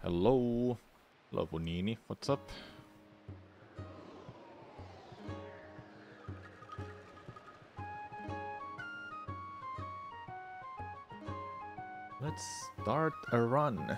Hello. Hello, Bonini. What's up? Let's start a run.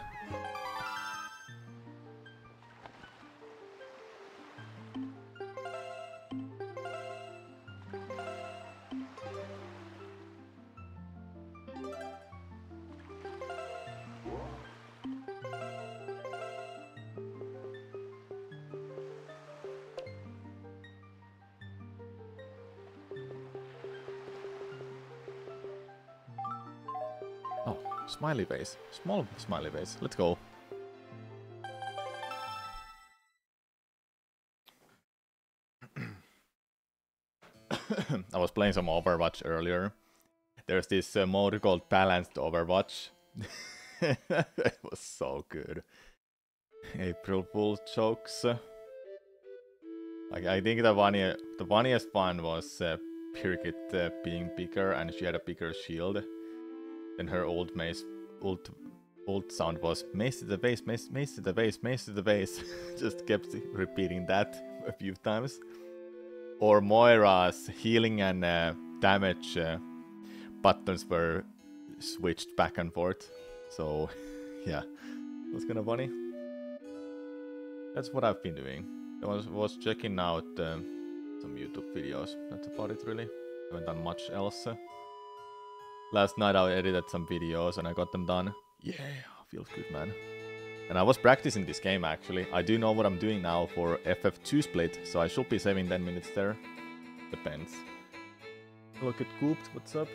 Smiley face. Small smiley face. Let's go. I was playing some Overwatch earlier. There's this mode called Balanced Overwatch. It was so good. April Fool jokes. Like, I think the funniest one was Pirkit being bigger and she had a bigger shield. Then her old sound was mace to the base, mace to the base, mace to the base. Just kept repeating that a few times. Or Moira's healing and damage buttons were switched back and forth. So yeah, it was kind of funny. That's what I've been doing. I was checking out some YouTube videos. That's about it really. Haven't done much else. Last night I edited some videos and I got them done. Yeah, feels good, man. And I was practicing this game actually. I do know what I'm doing now for FF2 split, so I should be saving 10 minutes there. Depends. Look at Cooped, what's up?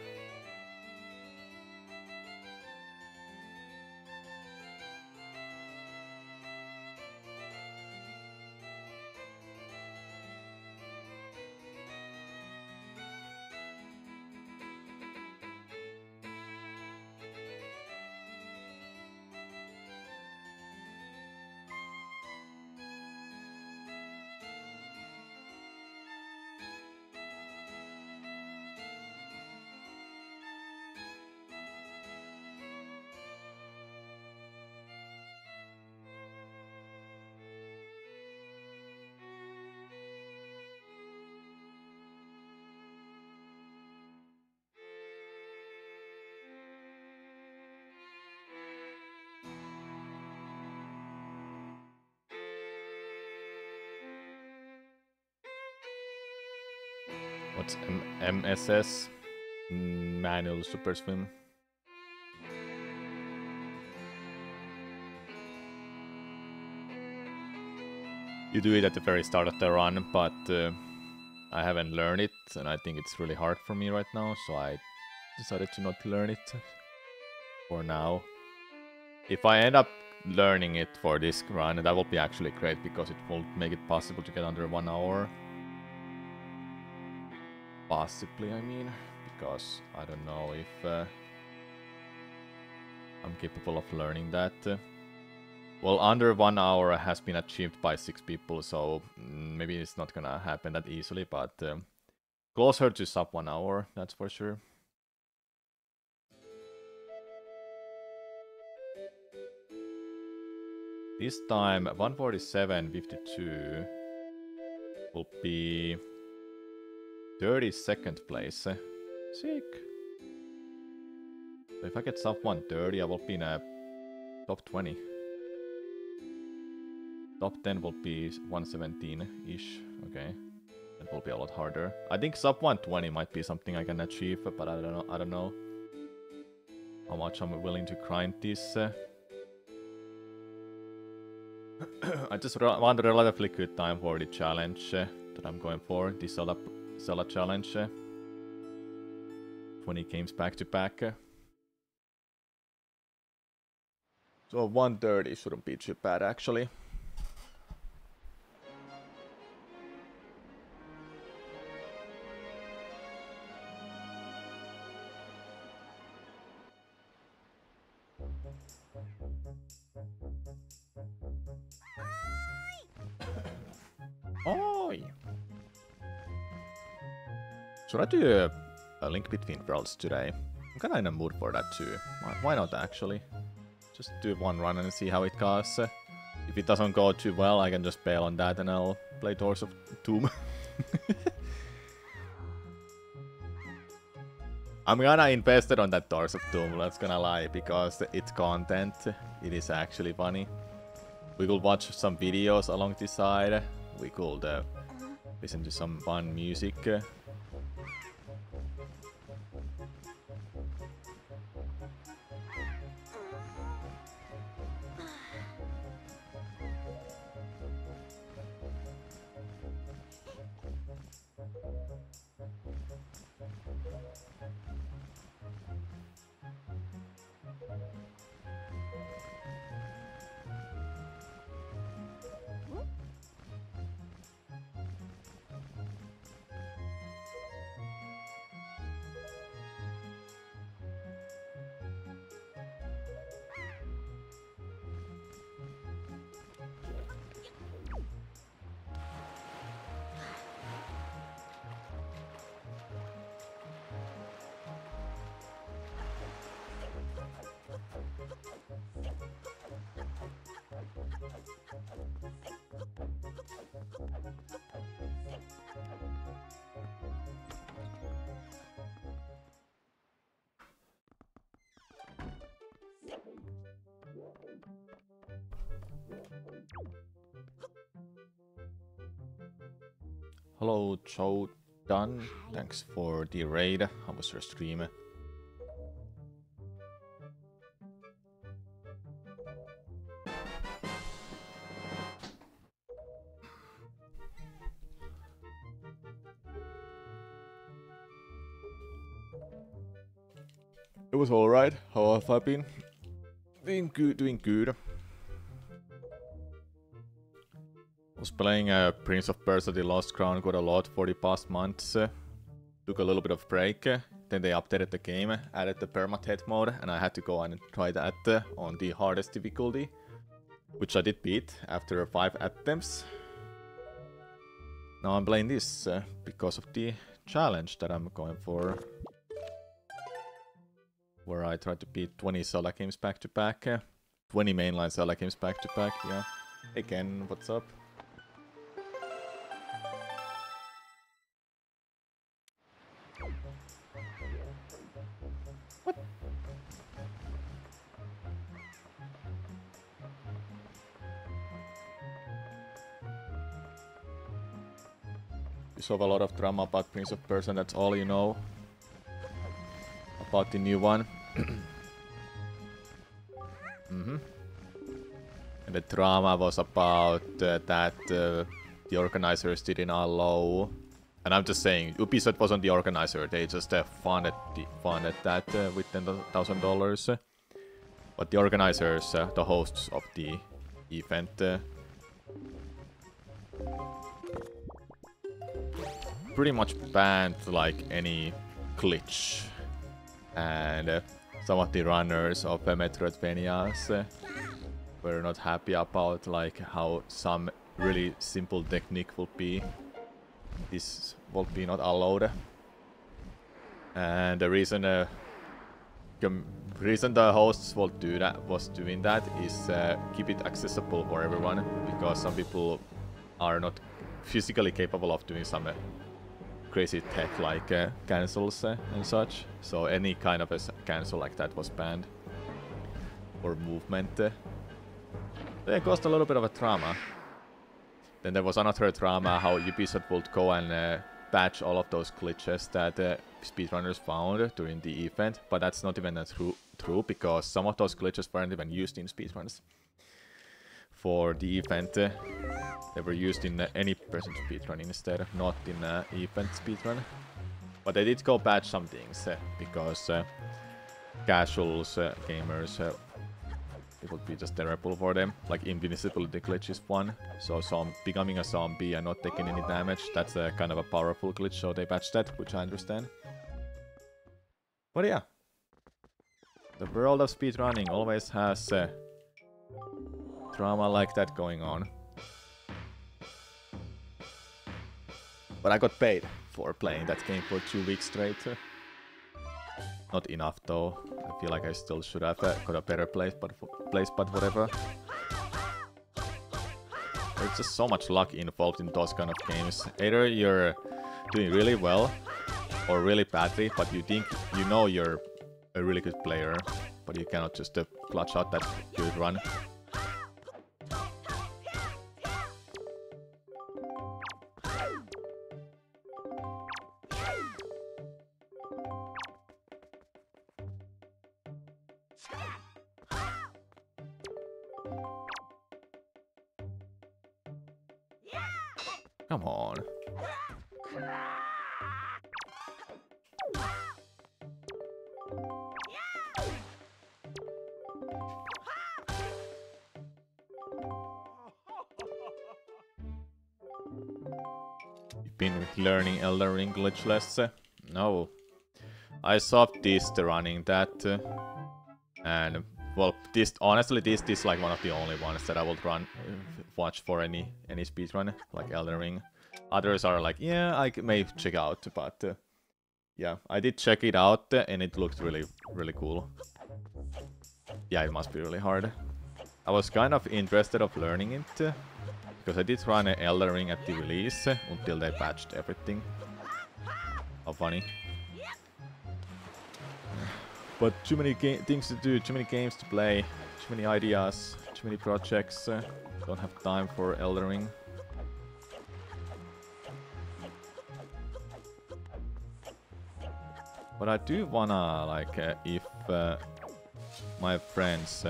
What's MSS? Manual Super Swim. You do it at the very start of the run, but I haven't learned it, and I think it's really hard for me right now, so I decided to not learn it for now. If I end up learning it for this run, that will be actually great, because it will make it possible to get under 1 hour. Possibly, I mean, because I don't know if I'm capable of learning that. Well, under 1 hour has been achieved by 6 people, so maybe it's not gonna happen that easily, but closer to sub 1 hour, that's for sure. This time 147.52 will be 32nd place. Sick. So if I get sub 130, I will be in a top 20. Top 10 will be 117-ish. Okay. That will be a lot harder. I think sub 120 might be something I can achieve, but I don't know how much I'm willing to grind this. I just want a relatively good time for the challenge that I'm going for, the Zelda challenge. 20 games back to back. So 130 shouldn't be too bad actually. Oi! Should I do a Link Between Worlds today? I'm kinda in a mood for that too. Why not actually? just do one run and see how it goes. If it doesn't go too well, I can just bail on that and I'll play Doors of Doom. I'm gonna invest it on that Doors of Doom, not gonna lie, because it's content. It is actually funny. We could watch some videos along the side. We could listen to some fun music. Hello, Joe Dunn. Thanks for the raid. How was your stream? It was alright. How have I been? Doing good. Was playing Prince of Persia: The Lost Crown quite a lot for the past months. Took a little bit of break. Then they updated the game, added the permadeath mode, and I had to go and try that on the hardest difficulty, which I did beat after 5 attempts. Now I'm playing this because of the challenge that I'm going for, where I try to beat 20 Zelda games back to back, 20 mainline Zelda games back to back. Yeah. Hey Ken, what's up? You saw a lot of drama about Prince of Persia, that's all you know about the new one. And the drama was about that the organizers didn't allow, and I'm just saying, Ubisoft wasn't the organizer, they just funded that with $10,000. But the organizers, the hosts of the event, pretty much banned like any glitch, and some of the runners of Metroidvanias were not happy about like how some really simple technique would be. This would be not allowed, and the reason the hosts will do that was doing that is keep it accessible for everyone, because some people are not physically capable of doing some crazy tech like cancels and such. So any kind of a cancel like that was banned, or movement. It caused a little bit of a drama. Then there was another drama how Ubisoft would go and patch all of those glitches that speedrunners found during the event, but that's not even true, because some of those glitches weren't even used in speedruns. For the event, they were used in any person speedrun instead, not in event speedrun. But they did go patch some things, because casuals, gamers, it would be just terrible for them. Like invincibility glitch is one, so becoming a zombie and not taking any damage, that's a kind of a powerful glitch, so they patched that, which I understand. But yeah, the world of speedrunning always has drama like that going on. But I got paid for playing that game for 2 weeks straight. Not enough though. I feel like I still should have got a better place, but whatever. There's just so much luck involved in those kind of games. Either you're doing really well or really badly, but you think you know you're a really good player, but you cannot just clutch out that good run. Come on. You've been learning Elden Ring glitchless? No. I stopped this running that. And well, honestly, this is like one of the only ones that I will watch for any speedrun, like Elden Ring. Others are like, yeah, I may check out, but yeah, I did check it out and it looked really, really cool. Yeah, it must be really hard. I was kind of interested of learning it because I did run Elden Ring at the release until they patched everything. How funny. But too many things to do, too many games to play, too many ideas, too many projects. Don't have time for Elden Ring. But I do wanna, like, if my friends,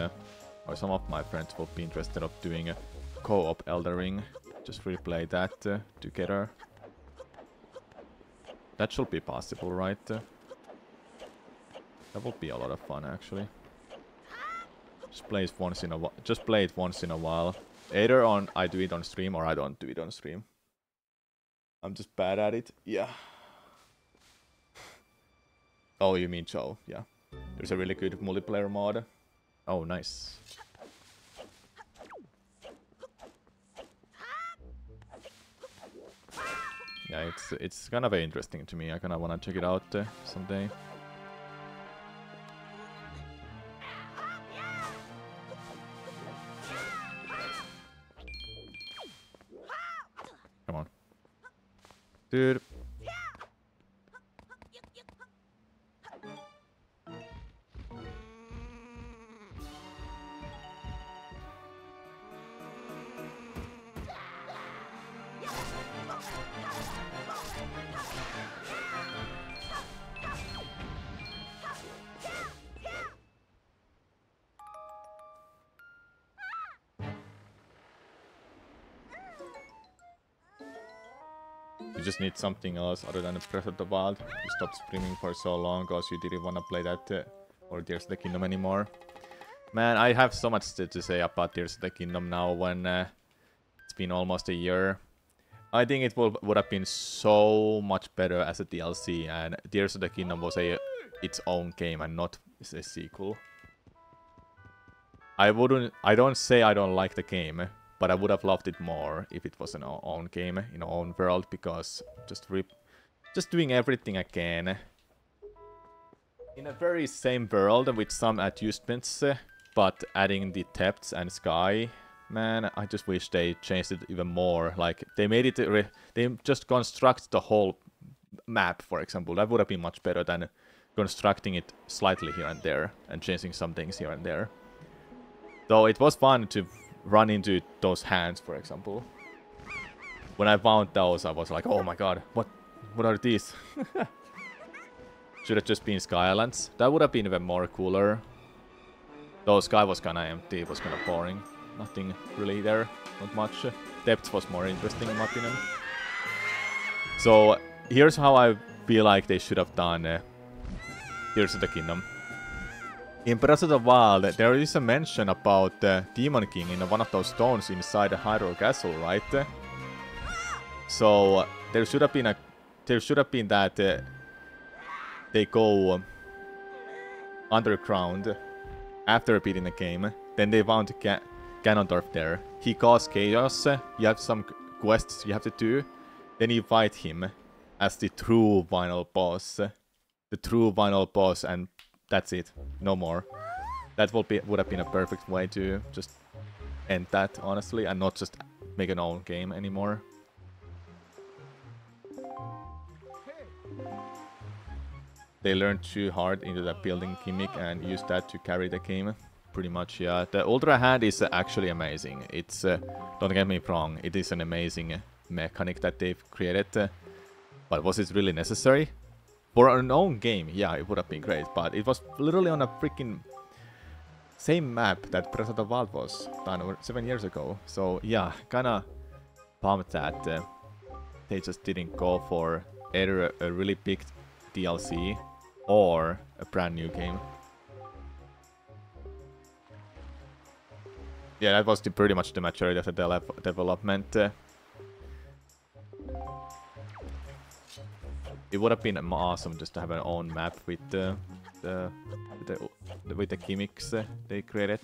or some of my friends will be interested of doing a co-op Elden Ring, just replay that together. That should be possible, right? That would be a lot of fun, actually. Just play it once in a while. Just play it once in a while. Either I do it on stream or I don't do it on stream. I'm just bad at it. Yeah. Oh, you mean Joe? Yeah. There's a really good multiplayer mod. Oh, nice. Yeah, it's kind of interesting to me. I kind of want to check it out someday. Come on. Dude. You just need something else other than Breath of the Wild. You stopped streaming for so long because you didn't want to play that or Tears of the Kingdom anymore. Man, I have so much to say about Tears of the Kingdom now when it's been almost a year. I think it would have been so much better as a DLC, and Tears of the Kingdom was its own game and not a sequel. I don't say I don't like the game, but I would have loved it more if it was an own game, in our own world, because just doing everything I can in a very same world with some adjustments, but adding the depths and sky. Man, I just wish they changed it even more. Like, they made it, they just construct the whole map, for example. That would have been much better than constructing it slightly here and there and changing some things here and there. Though it was fun to run into those hands, for example. When I found those, I was like, oh my god, what are these? Should have just been Sky Islands. That would have been even more cooler. Though Sky was kinda empty, it was kinda boring. Nothing really there, not much. Depth was more interesting in my opinion. So, here's how I feel like they should have done Tears of the Kingdom. In Breath of the Wild, there is a mention about Demon King in one of those stones inside the Hyrule Castle, right? So there should have been that they go underground after beating the game. Then they found Ganondorf there. He caused chaos. You have some quests you have to do. Then you fight him as the true final boss. The true final boss, and that's it. No more. That would have been a perfect way to just end that, honestly, and not just make an own game anymore. They learned too hard into the building gimmick and used that to carry the game. Pretty much, yeah. The Ultra Hand is actually amazing. It's, don't get me wrong, it is an amazing mechanic that they've created. But was it really necessary? For an own game, yeah, it would have been great. But it was literally on a freaking same map that Breath of the Wild was done 7 years ago. So yeah, kinda bummed that they just didn't go for either a really big DLC or a brand new game. Yeah, that was pretty much the majority of the development. It would have been awesome just to have an own map with the gimmicks they created.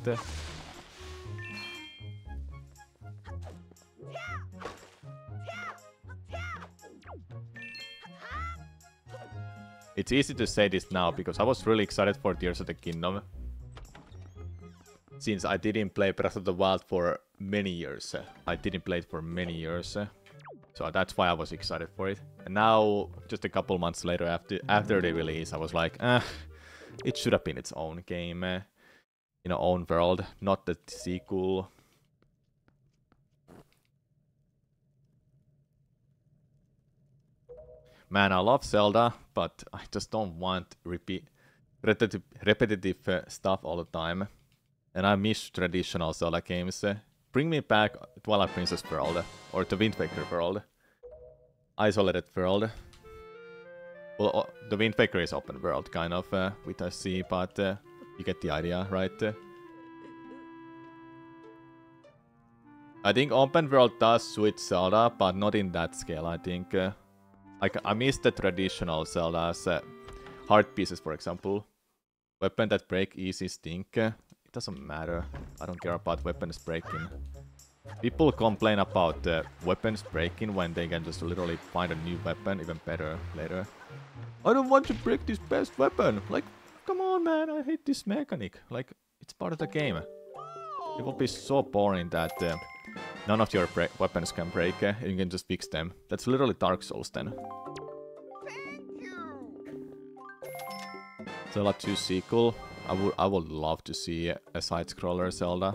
It's easy to say this now because I was really excited for Tears of the Kingdom. Since I didn't play Breath of the Wild for many years. I didn't play it for many years. So that's why I was excited for it. And now, just a couple months later after the release, I was like, it should have been its own game. In its own world, not the sequel. Man, I love Zelda, but I just don't want repetitive stuff all the time. And I miss traditional Zelda games. Bring me back Twilight Princess World, or the Wind Waker World. Isolated world. Well, the Wind Waker is open world, kind of, with a sea, but you get the idea, right? I think open world does suit Zelda, but not in that scale, I think. I miss the traditional Zelda's heart pieces, for example. Weapon that break easy stink. It doesn't matter. I don't care about weapons breaking. People complain about weapons breaking when they can just literally find a new weapon, even better later. I don't want to break this best weapon. Like, come on, man, I hate this mechanic. Like, it's part of the game. It will be so boring that none of your weapons can break. You can just fix them. That's literally Dark Souls then. Zelda 2 sequel. I would love to see a side-scroller Zelda.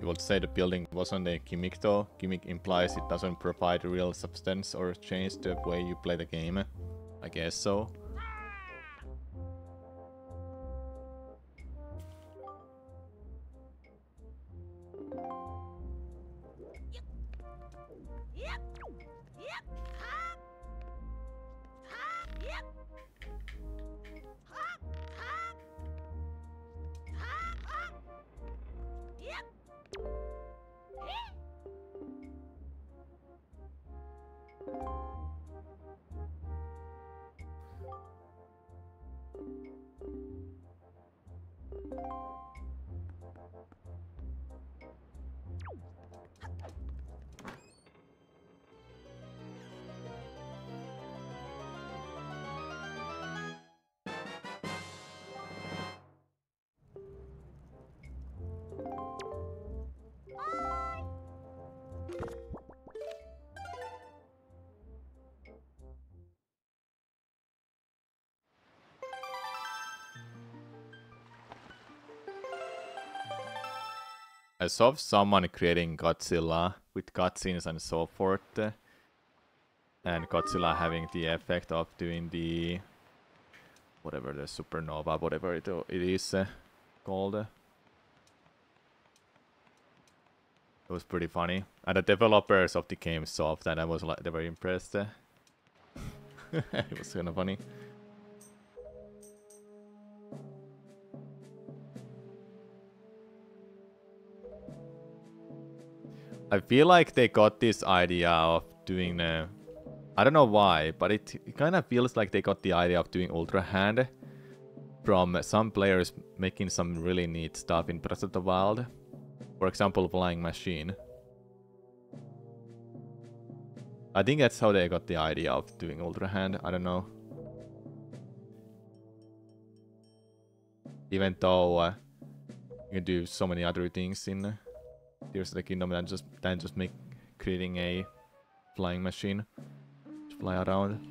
You would say the building wasn't a gimmick though. Gimmick implies it doesn't provide real substance or change the way you play the game. I guess so. I saw someone creating Godzilla with cutscenes and so forth. And Godzilla having the effect of doing the... whatever, the supernova, whatever it is called. It was pretty funny. And the developers of the game saw that. I was like, they were impressed. It was kind of funny. I feel like they got this idea of doing... I don't know why, but it kind of feels like they got the idea of doing Ultra Hand from some players making some really neat stuff in Breath of the Wild. For example, Flying Machine. I think that's how they got the idea of doing Ultra Hand. I don't know. Even though you can do so many other things in Tears of the Kingdom than just creating a flying machine to fly around.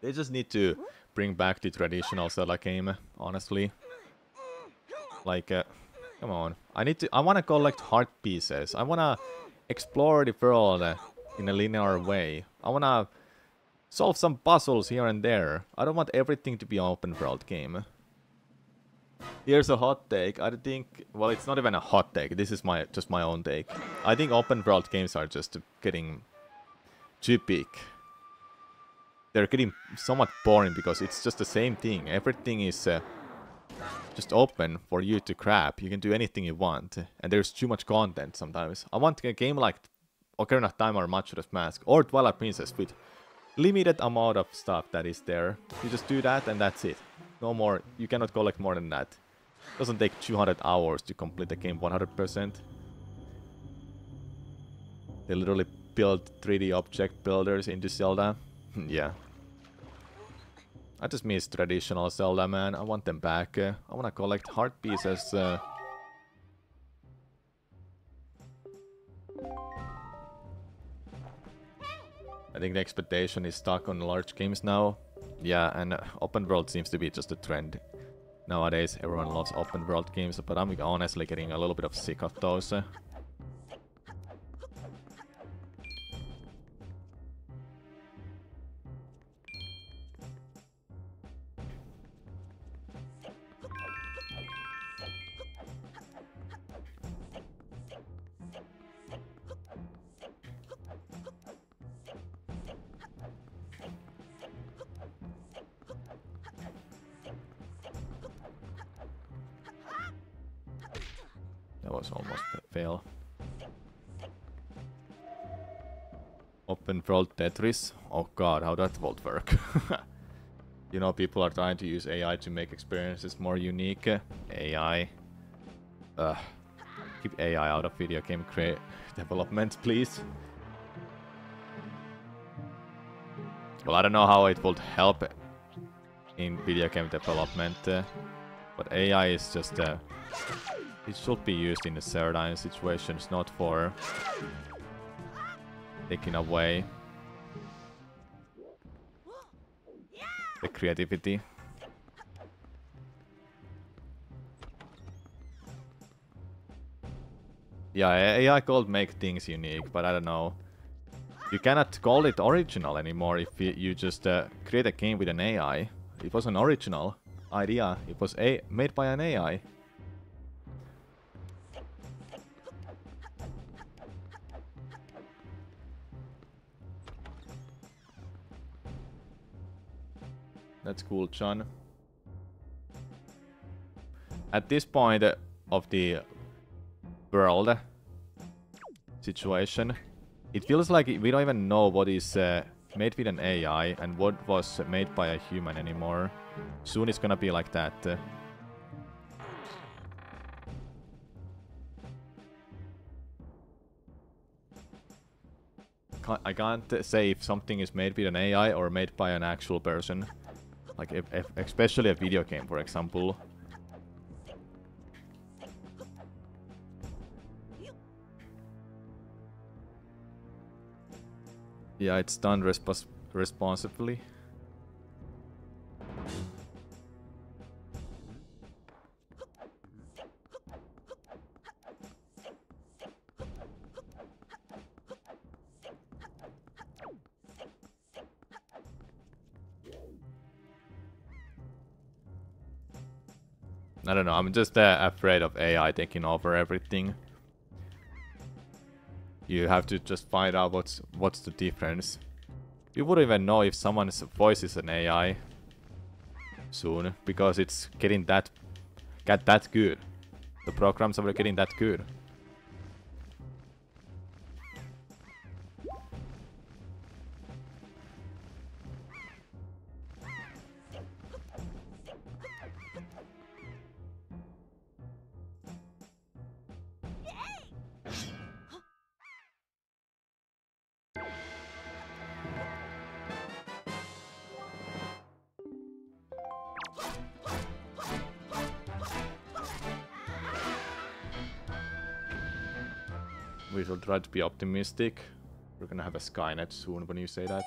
They just need to bring back the traditional Zelda game, honestly. Like, come on. I wanna collect heart pieces. I wanna explore the world in a linear way. I wanna solve some puzzles here and there. I don't want everything to be an open world game. Here's a hot take. I think, well, it's not even a hot take. This is just my own take. I think open world games are just getting too big. They're getting somewhat boring because it's just the same thing. Everything is just open for you to grab. You can do anything you want. And there's too much content sometimes. I want a game like Ocarina of Time or Majora's Mask or Twilight Princess with limited amount of stuff that is there. You just do that and that's it. No more. You cannot collect more than that. It doesn't take 200 hours to complete the game 100%. They literally build 3D object builders into Zelda. Yeah. I just miss traditional Zelda, man. I want them back. I want to collect heart pieces. I think the expectation is stuck on large games now. Yeah, and open world seems to be just a trend. Nowadays, everyone loves open world games, but I'm honestly getting a little bit of sick of those. That was almost a fail. Open world Tetris? Oh god, how that would work. You know, people are trying to use AI to make experiences more unique. AI. Keep AI out of video game development, please. Well, I don't know how it would help in video game development, but AI is just... it should be used in certain situations, not for taking away. the creativity. Yeah, AI could make things unique, but I don't know. You cannot call it original anymore if you just create a game with an AI. It was an original idea. It was made by an AI. That's cool, John. At this point of the world situation, it feels like we don't even know what is made with an AI and what was made by a human anymore. Soon it's gonna be like that. I can't say if something is made with an AI or made by an actual person. Like, especially a video game, for example. Yeah, it's done responsibly. I don't know, I'm just afraid of AI taking over everything. You have to just find out what's the difference. You wouldn't even know if someone's voice is an AI soon, because it's getting that good. The programs are getting that good. We should try to be optimistic. We're gonna have a Skynet soon when you say that.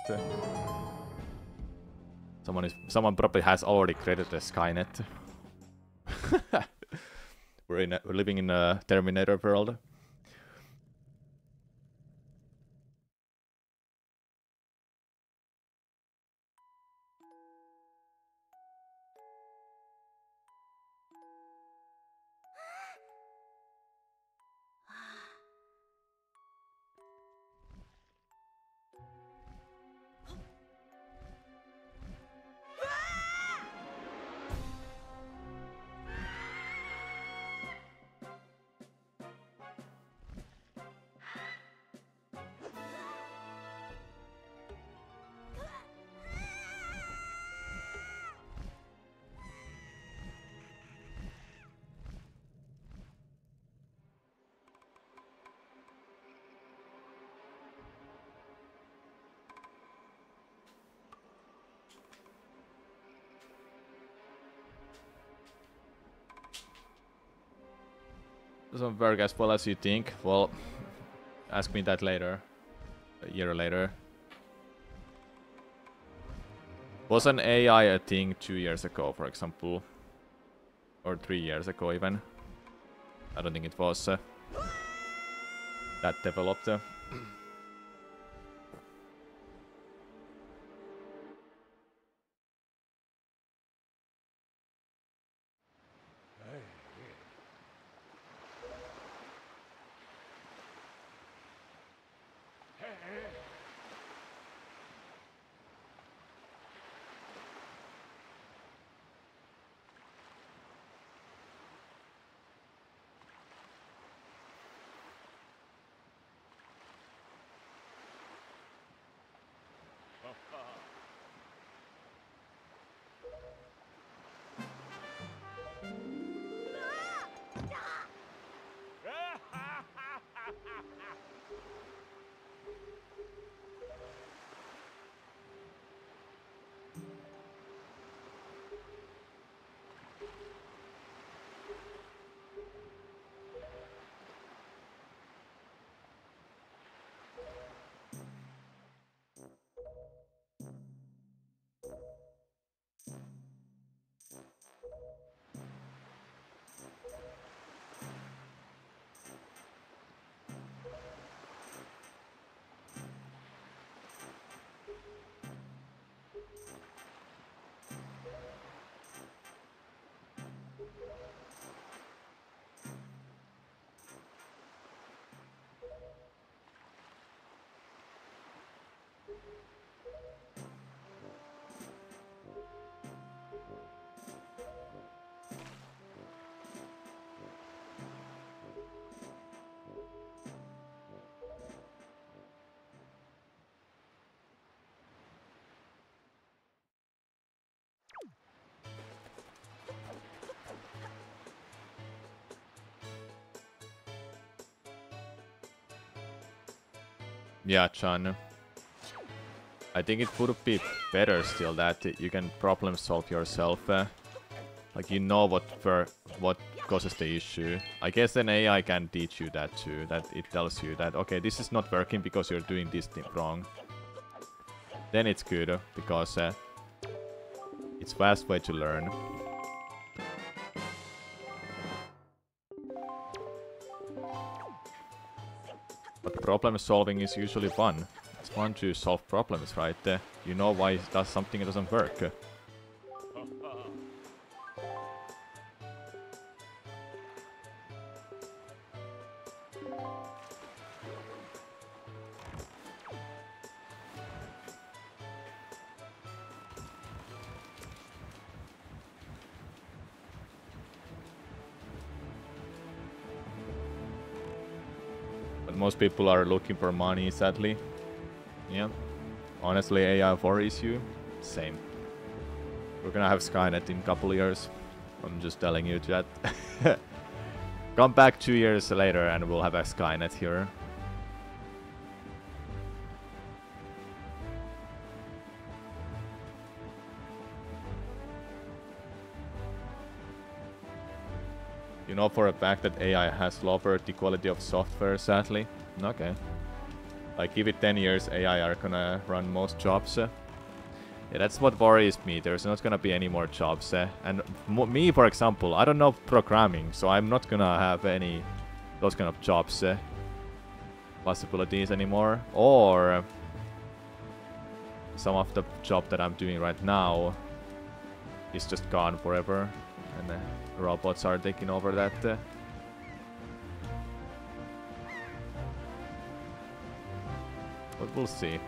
Someone probably has already created a Skynet. We're living in a Terminator world. Doesn't work as well as you think. Well, ask me that later. A year later. Was an AI a thing 2 years ago, for example? Or 3 years ago even? I don't think it was that developed. Yeah, Chan. I think it would be better still that you can problem solve yourself. Like you know what causes the issue. I guess an AI can teach you that too. That it tells you that okay, this is not working because you're doing this thing wrong. Then it's good because it's fast way to learn. But problem solving is usually fun. It's fun to solve problems, right? You know why does something doesn't work. But most people are looking for money, sadly. Yeah. Honestly, AI worries you. Same. We're gonna have Skynet in a couple years. I'm just telling you that. Come back 2 years later and we'll have a Skynet here. You know for a fact that AI has lowered the quality of software, sadly. Okay. Like, give it 10 years, AI are gonna run most jobs. Yeah, that's what worries me. There's not gonna be any more jobs. And me, for example, I don't know programming, so I'm not gonna have any those kind of jobs possibilities anymore. Or some of the job that I'm doing right now is just gone forever, and robots are taking over that. But we'll see.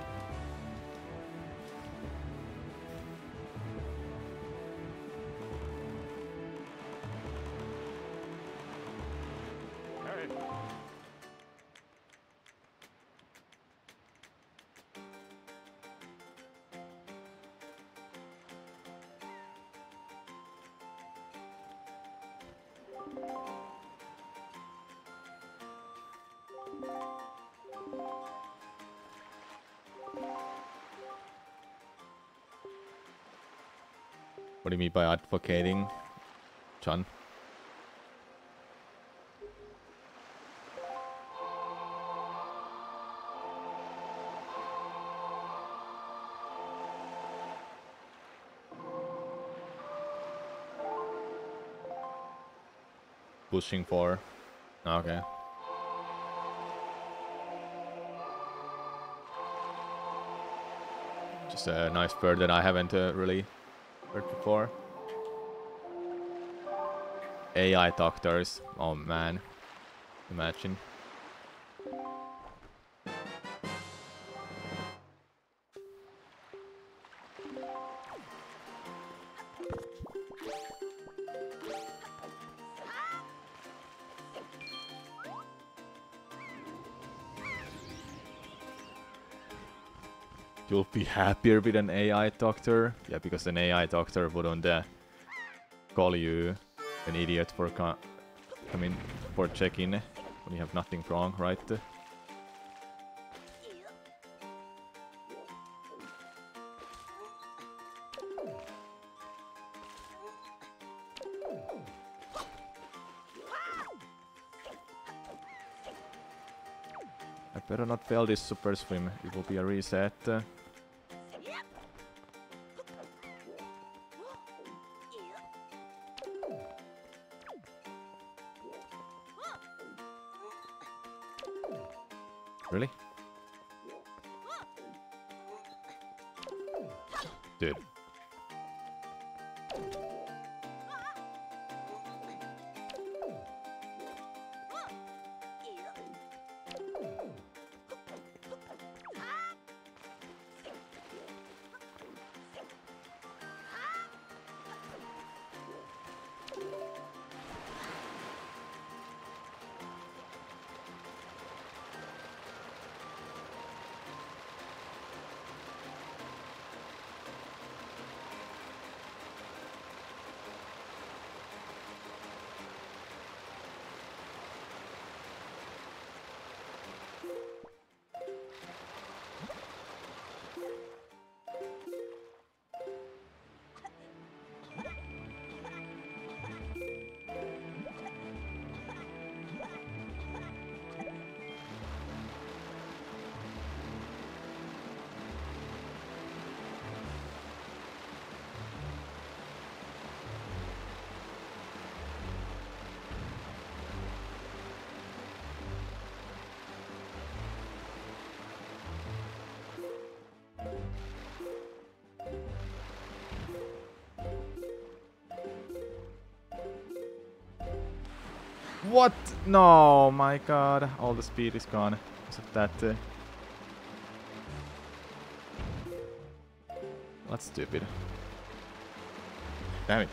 What do you mean by advocating, John? Pushing for. Okay. Just a nice bird that I haven't really heard before. AI doctors. Oh man. Imagine. You'll be happier with an AI doctor? Yeah, because an AI doctor wouldn't call you an idiot for for checking when you have nothing wrong, right? I better not fail this super swim, it will be a reset. Really? Dude. What? No, my god. All the speed is gone. Is it that? That's stupid. Damn it.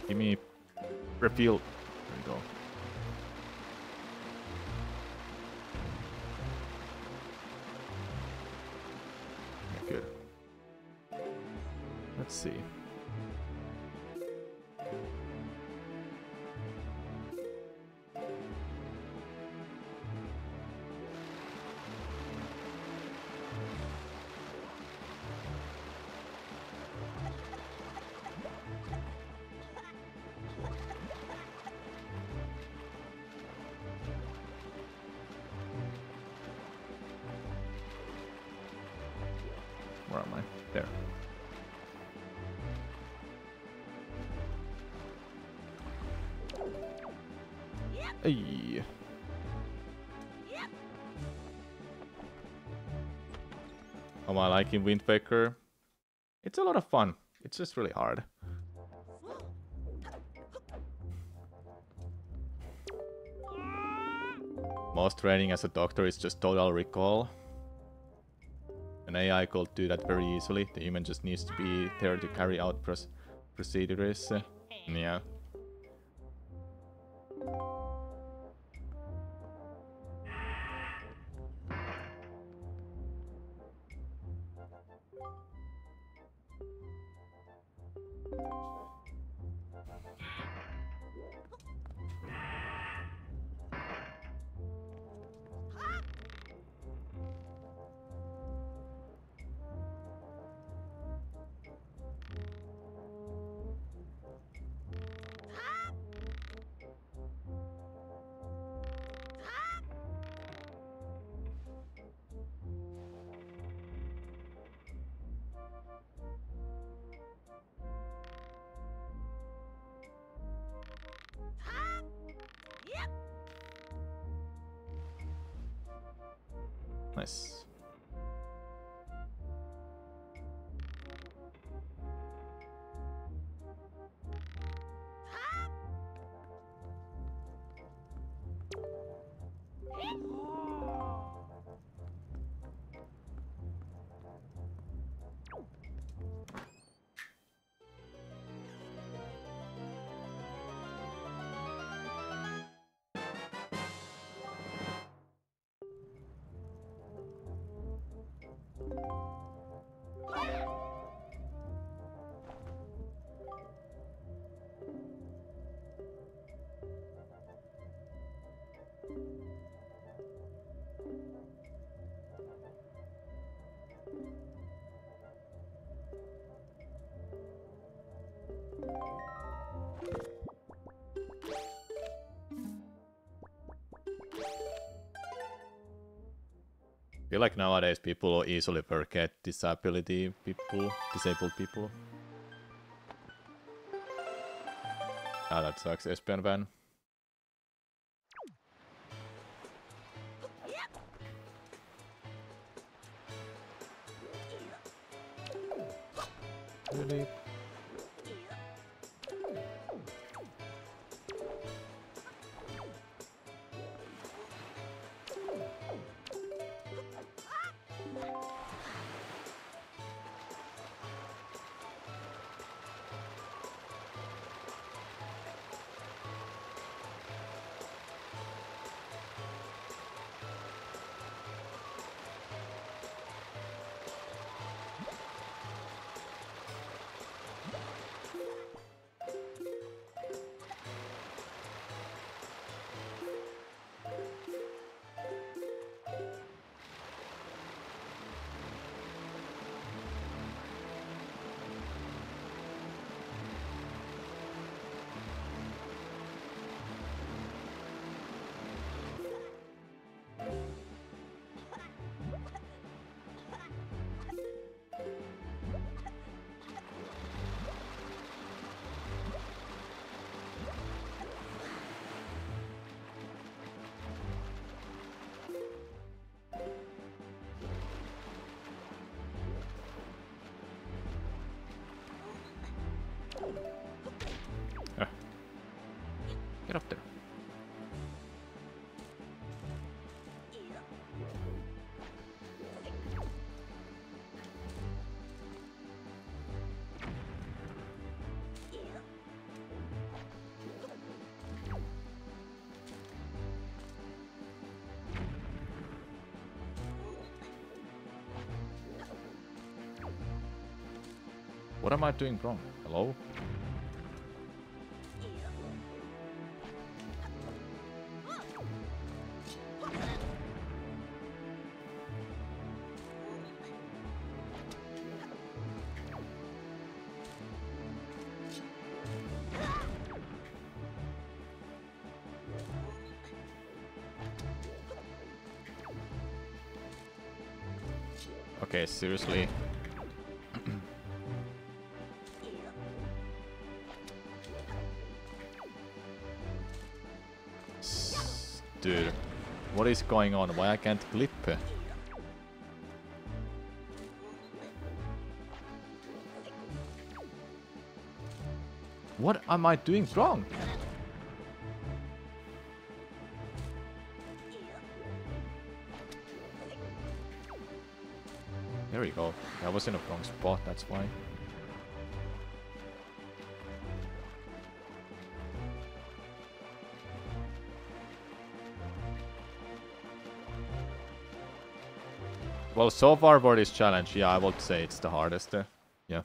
Give me refuel. There we go. Yeah, good. Let's see. Where am I? There. Hey. How am I liking Wind Waker? It's a lot of fun. It's just really hard. Most training as a doctor is just total recall. An AI could do that very easily. The human just needs to be there to carry out procedures. Yeah. Nice. I feel like nowadays people easily forget disabled people. Ah, that sucks, Espion van. Really? What am I doing wrong? Hello? Okay, seriously. Dude, what is going on? Why I can't clip? What am I doing wrong? There we go. I was in the wrong spot, that's why. Well, so far for this challenge, yeah, I would say it's the hardest. Yeah.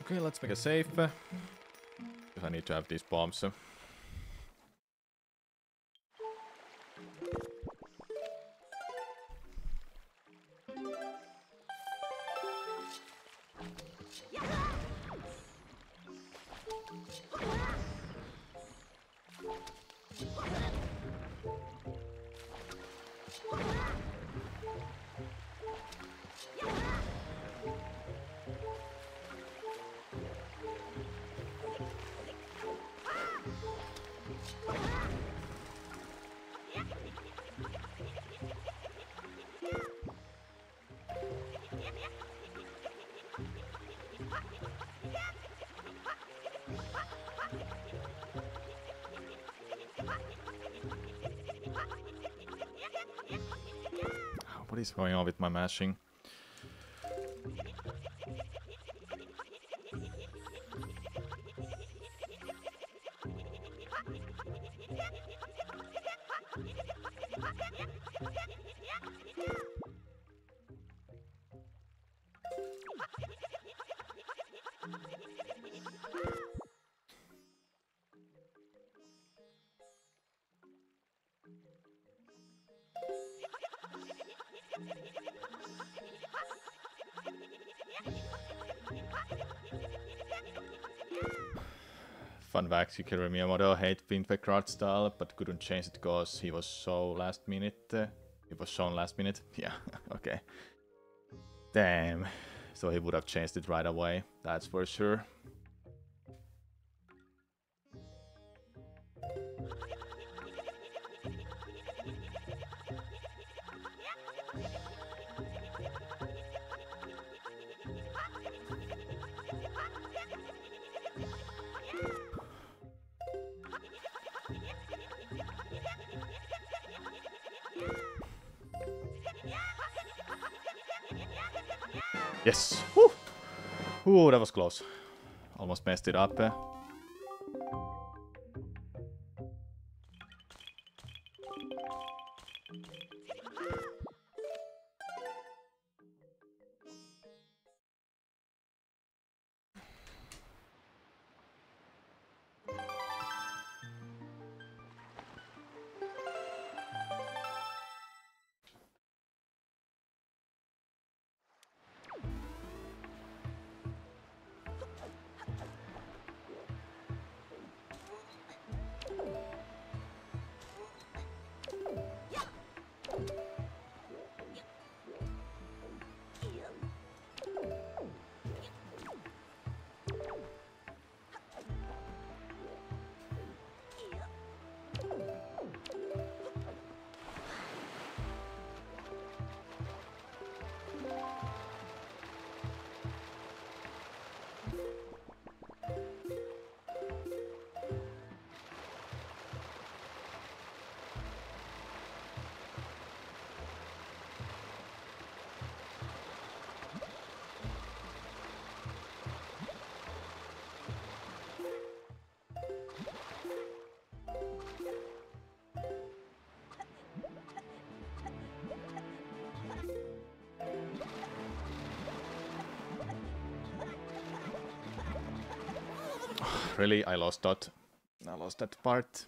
Okay, let's make a save. Because I need to have these bombs. What is going on with my mashing? Fun fact, Yukiro Miyamoto hate Finfect art style, but couldn't change it because he was so last minute. It was shown last minute. Yeah, okay. Damn. So he would have changed it right away, that's for sure. Yes! Woo! Ooh, that was close. Almost messed it up. Really, I lost that. I lost that part.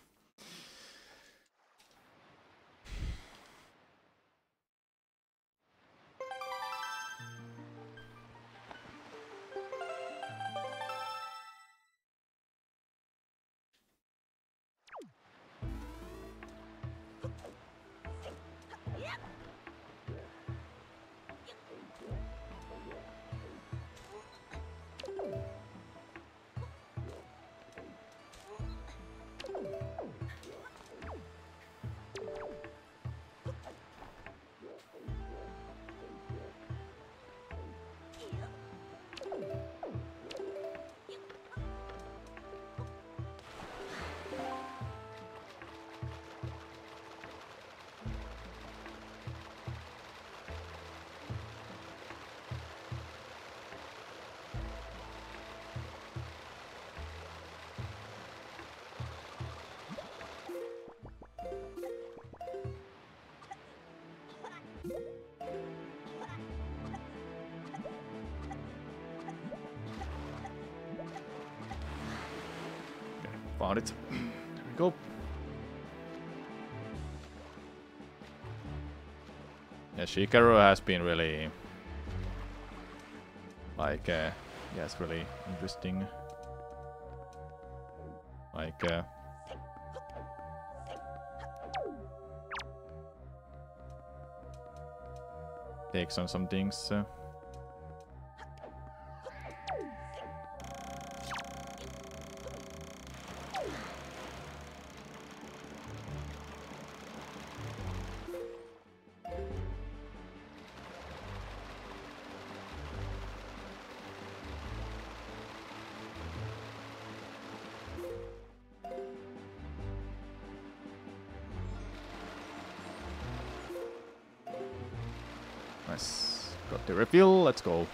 Found it. There we go. Yeah, Shikaru has been really like yeah, it's really interesting. Like takes on some things. Nice. Got the reveal, let's go.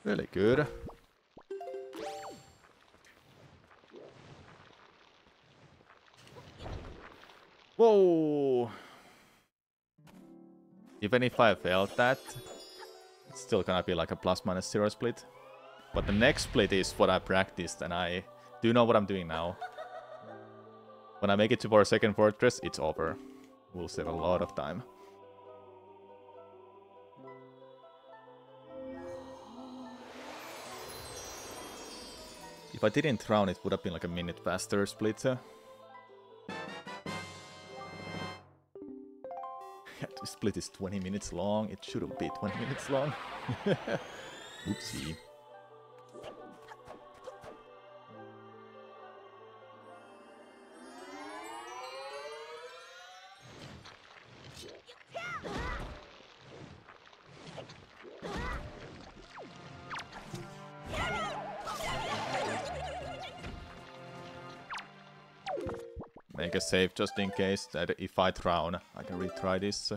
Really good. Whoa! Even if I failed that, it's still gonna be like a ±0 split. But the next split is what I practiced, and I do know what I'm doing now. When I make it to our second fortress, it's over. We'll save a lot of time. If I didn't drown, it would have been like a minute faster split. The split is 20 minutes long. It shouldn't be 20 minutes long. Oopsie. Make a save just in case that if I drown, I can retry this.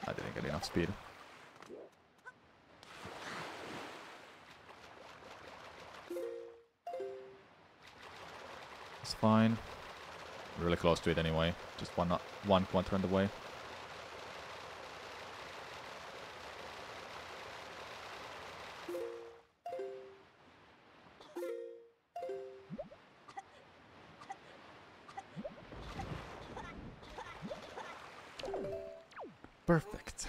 I didn't get enough speed. It's fine. Really close to it anyway. Just one quadrant away. Perfect.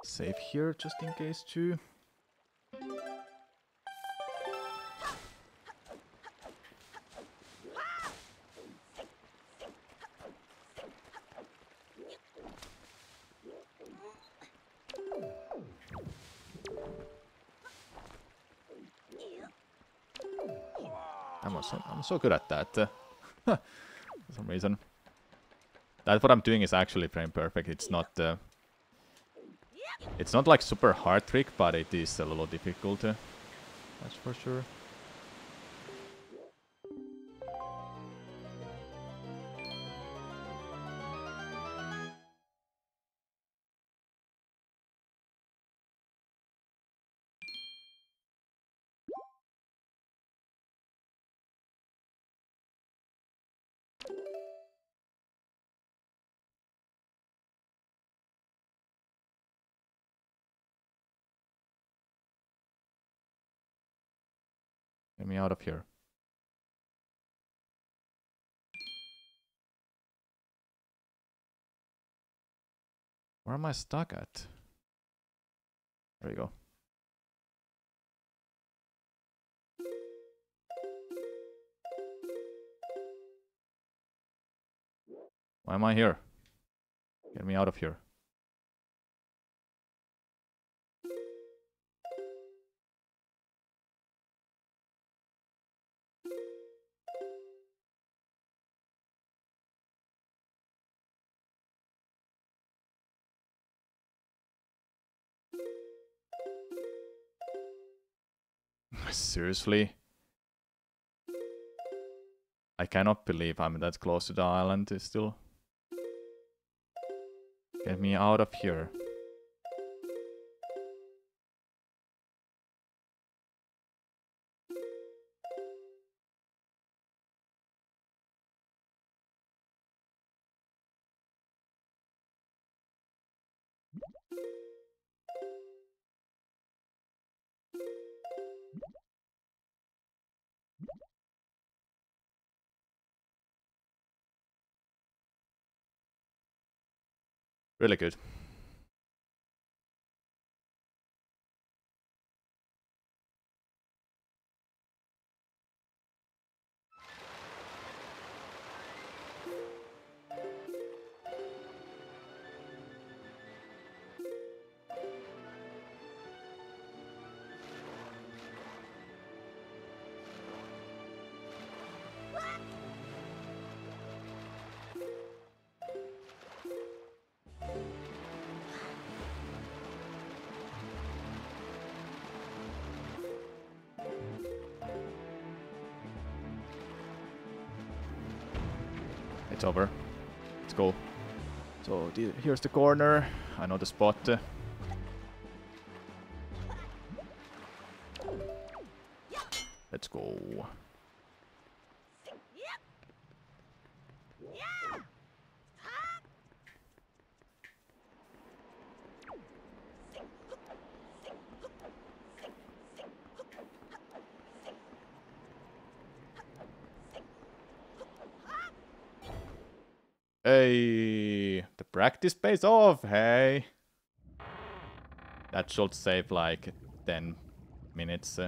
Save here just in case too. I'm so good at that. For some reason. That what I'm doing is actually frame perfect. It's not like super hard trick, but it is a little difficult. That's for sure. Get me out of here. Where am I stuck at? There we go. Why am I here? Get me out of here. Seriously? I cannot believe I'm that close to the island still. Get me out of here. Really good. It's over. Let's go. So here's the corner. I know the spot. Let's go. Hey, the practice pays off, hey. That should save like 10 minutes.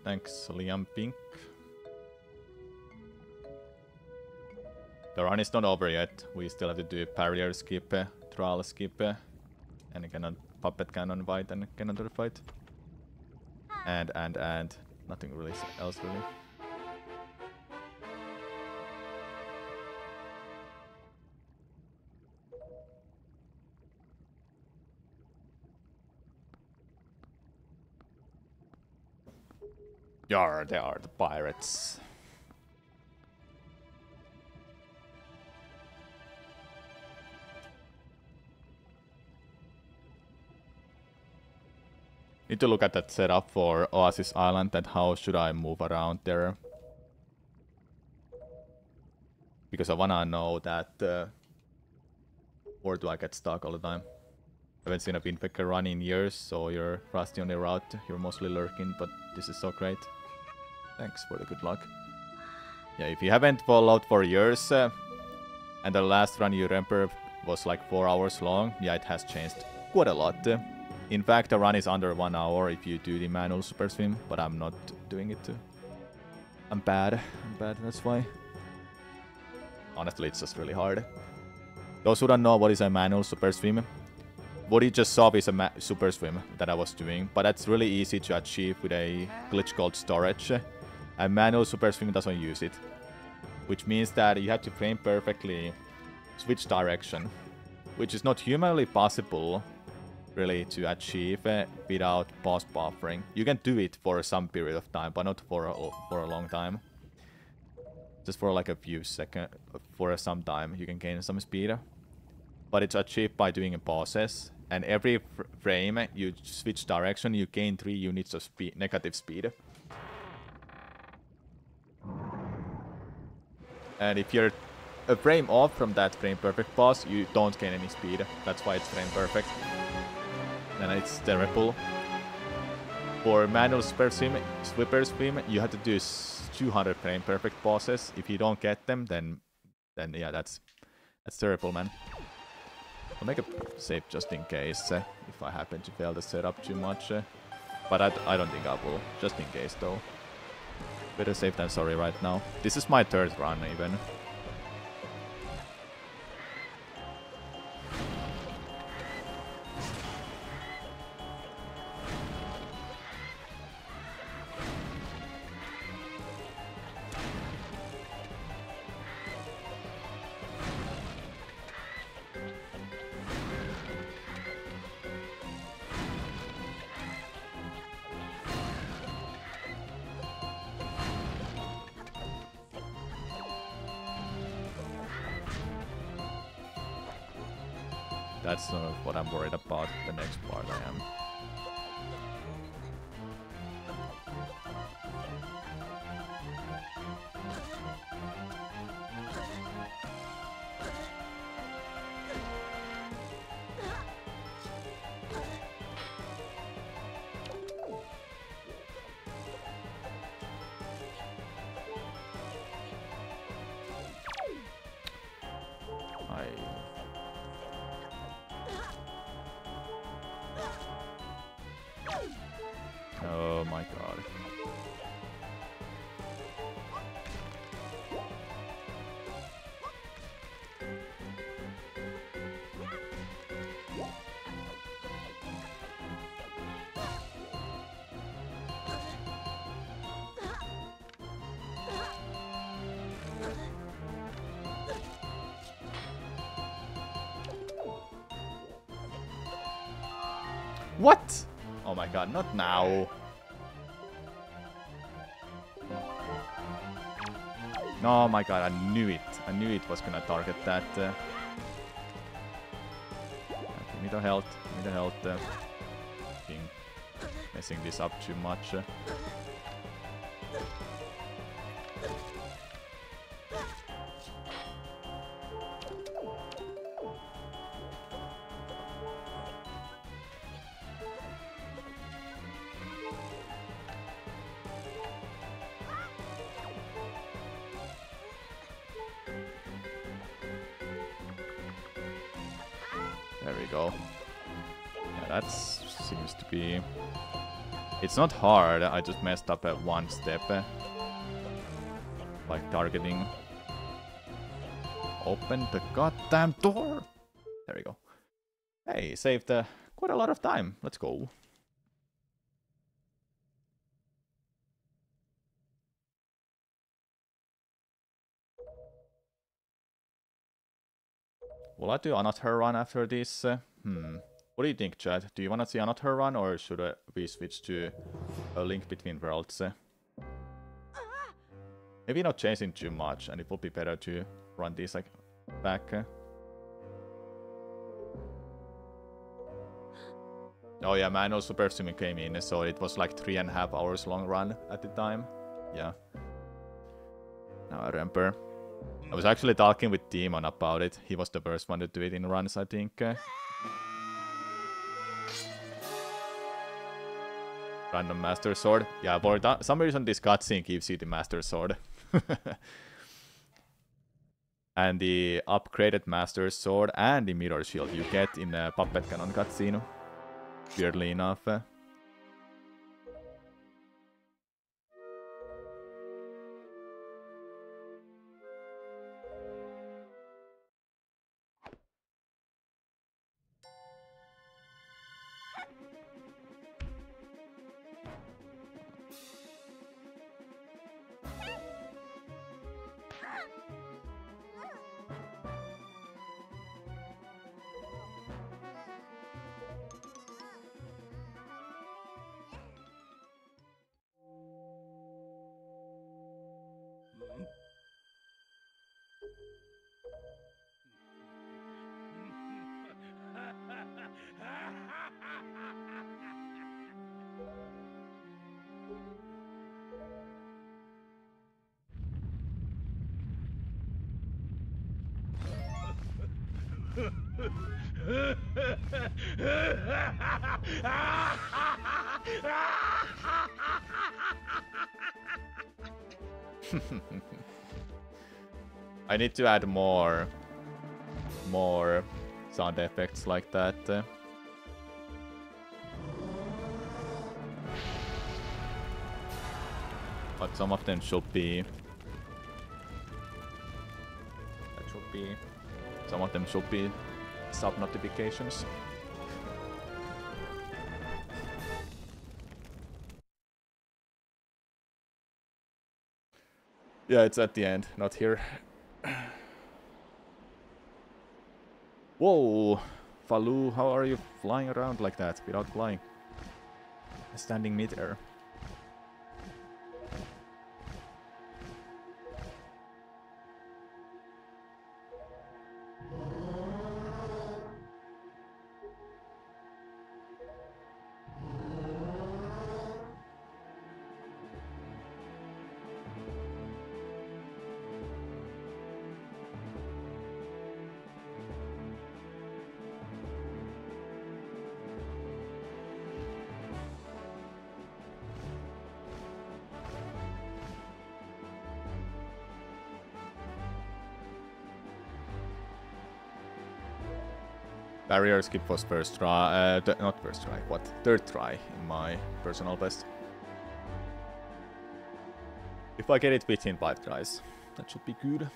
Thanks, Liam Pink. The run is not over yet. We still have to do barrier skip, trial skip, and puppet cannon fight and cannon fight. And nothing really else really. Yar, they are the pirates. Need to look at that setup for Oasis Island and how should I move around there. Because I wanna know that where do I get stuck all the time. I haven't seen a Windpecker run in years, so you're rusty on the route. You're mostly lurking, but this is so great. Thanks for the good luck. Yeah, if you haven't followed for years, and the last run you remember was like 4 hours long, yeah, it has changed quite a lot. In fact, the run is under 1 hour if you do the manual super swim, but I'm not doing it. I'm bad, that's why. Honestly, it's just really hard. Those who don't know what is a manual super swim, what you just saw is a super swim that I was doing, but that's really easy to achieve with a glitch called storage. A manual super swim doesn't use it, which means that you have to frame perfectly switch direction, which is not humanly possible really to achieve without pause buffering. You can do it for some period of time, but not for a long time. Just for like a few seconds, for some time you can gain some speed. But it's achieved by doing pauses, and every frame you switch direction, you gain 3 units of negative speed. And if you're a frame off from that frame perfect pause, you don't gain any speed. That's why it's frame perfect. And it's terrible. For manual super swim, you have to do 200 frame perfect pauses. If you don't get them, then yeah, that's terrible, man. I'll make a save just in case, if I happen to fail the setup too much. But I don't think I will, just in case though. Better safe than sorry right now. This is my 3rd run even. That's not what I'm worried about. The next part I am. What? Oh my god, not now. No, my god, I knew it. I knew it was gonna target that. Give me the health. Give me the health. Messing this up too much. There we go. Yeah, that seems to be... It's not hard, I just messed up at one step. Like targeting. Open the goddamn door! There we go. Hey, saved quite a lot of time. Let's go. Will I do another run after this? What do you think, chat? Do you want to see another run, or should we switch to a Link Between Worlds? Maybe not changing too much, and it will be better to run this like back. Oh yeah, Manual Super Swimming came in, so it was like 3.5 hours long run at the time. Yeah. Now I remember. I was actually talking with Demon about it. He was the first one to do it in runs, I think. Random Master Sword. Yeah, for some reason this cutscene gives you the Master Sword. And the upgraded Master Sword and the Mirror Shield you get in a Puppet Cannon cutscene. Weirdly enough. I need to add more sound effects like that. But some of them should be... Some of them should be sub-notifications. Yeah, it's at the end, not here. Whoa! Falu, how are you flying around like that without flying? Standing mid-air. Barrier skip was first try, not first try, what? Third try in my personal best. If I get it within 5 tries, that should be good.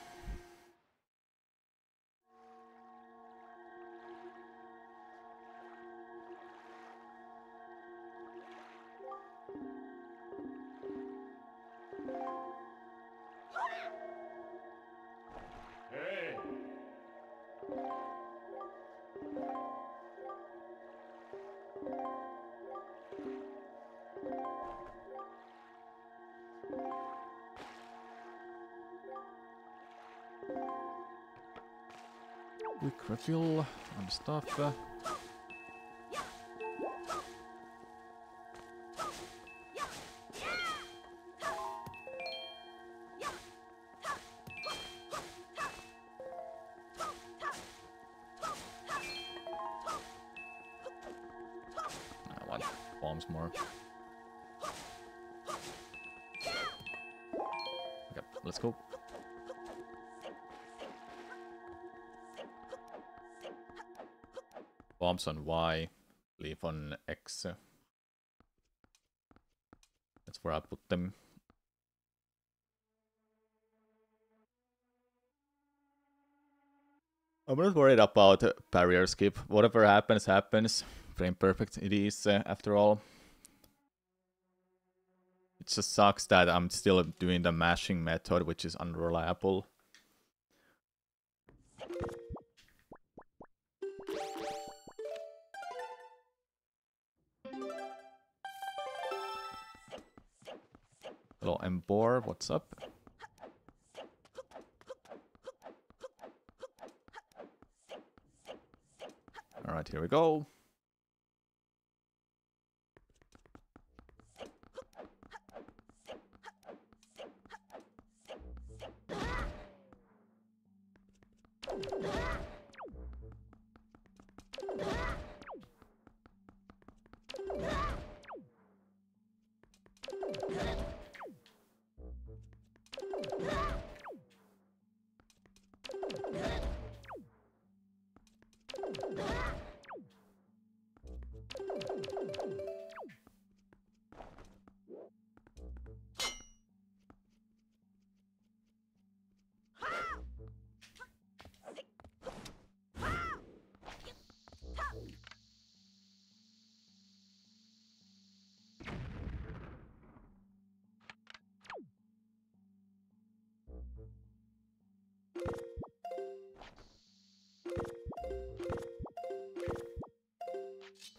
Quick refill on stuff. I want bombs more. Okay, let's go. Bombs on Y, leave on X. That's where I put them. I'm not worried about barrier skip. Whatever happens, happens. Frame perfect it is, after all. It just sucks that I'm still doing the mashing method, which is unreliable. Hello, Embor, what's up? Alright, here we go.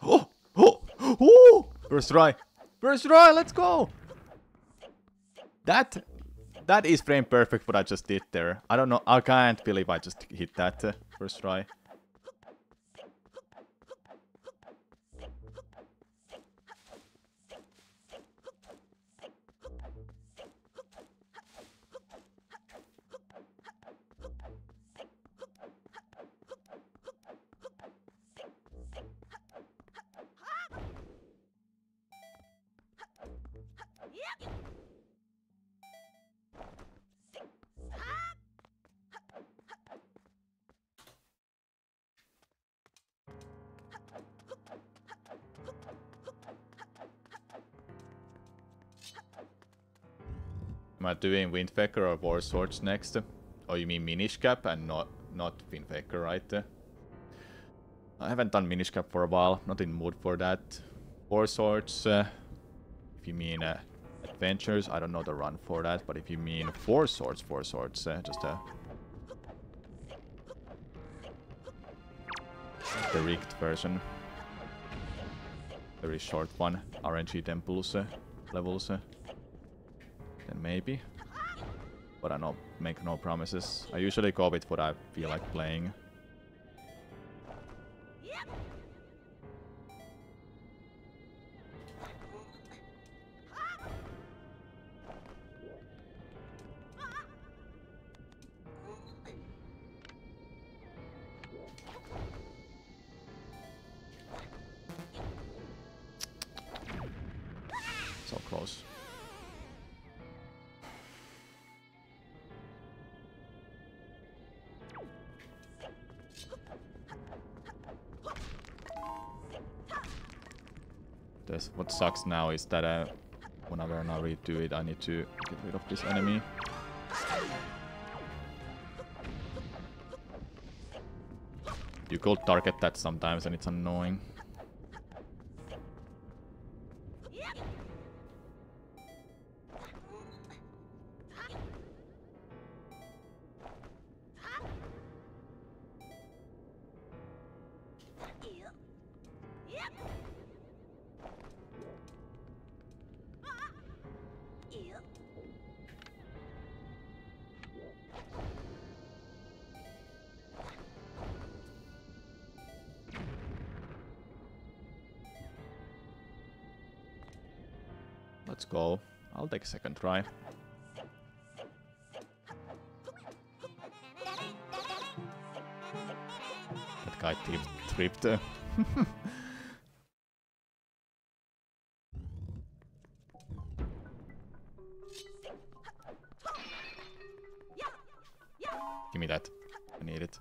Oh! Oh! Oh! First try! First try! Let's go! That is frame perfect what I just did there. I don't know. I can't believe I just hit that first try. Am I doing Windfaker or War Swords next? Oh, you mean Minish Cap and not Windfaker, right? I haven't done Minish Cap for a while. Not in mood for that. War Swords, if you mean Adventures, I don't know the run for that. But if you mean Four Swords, just the rigged version. Very short one. RNG temples levels. Then maybe. But I don't make no promises. I usually go with what I feel like playing. So close. What sucks now is that whenever I now redo it, I need to get rid of this enemy. You could target that sometimes and it's annoying. let's go. I'll take a second try. That guy tripped. Give me that. I need it.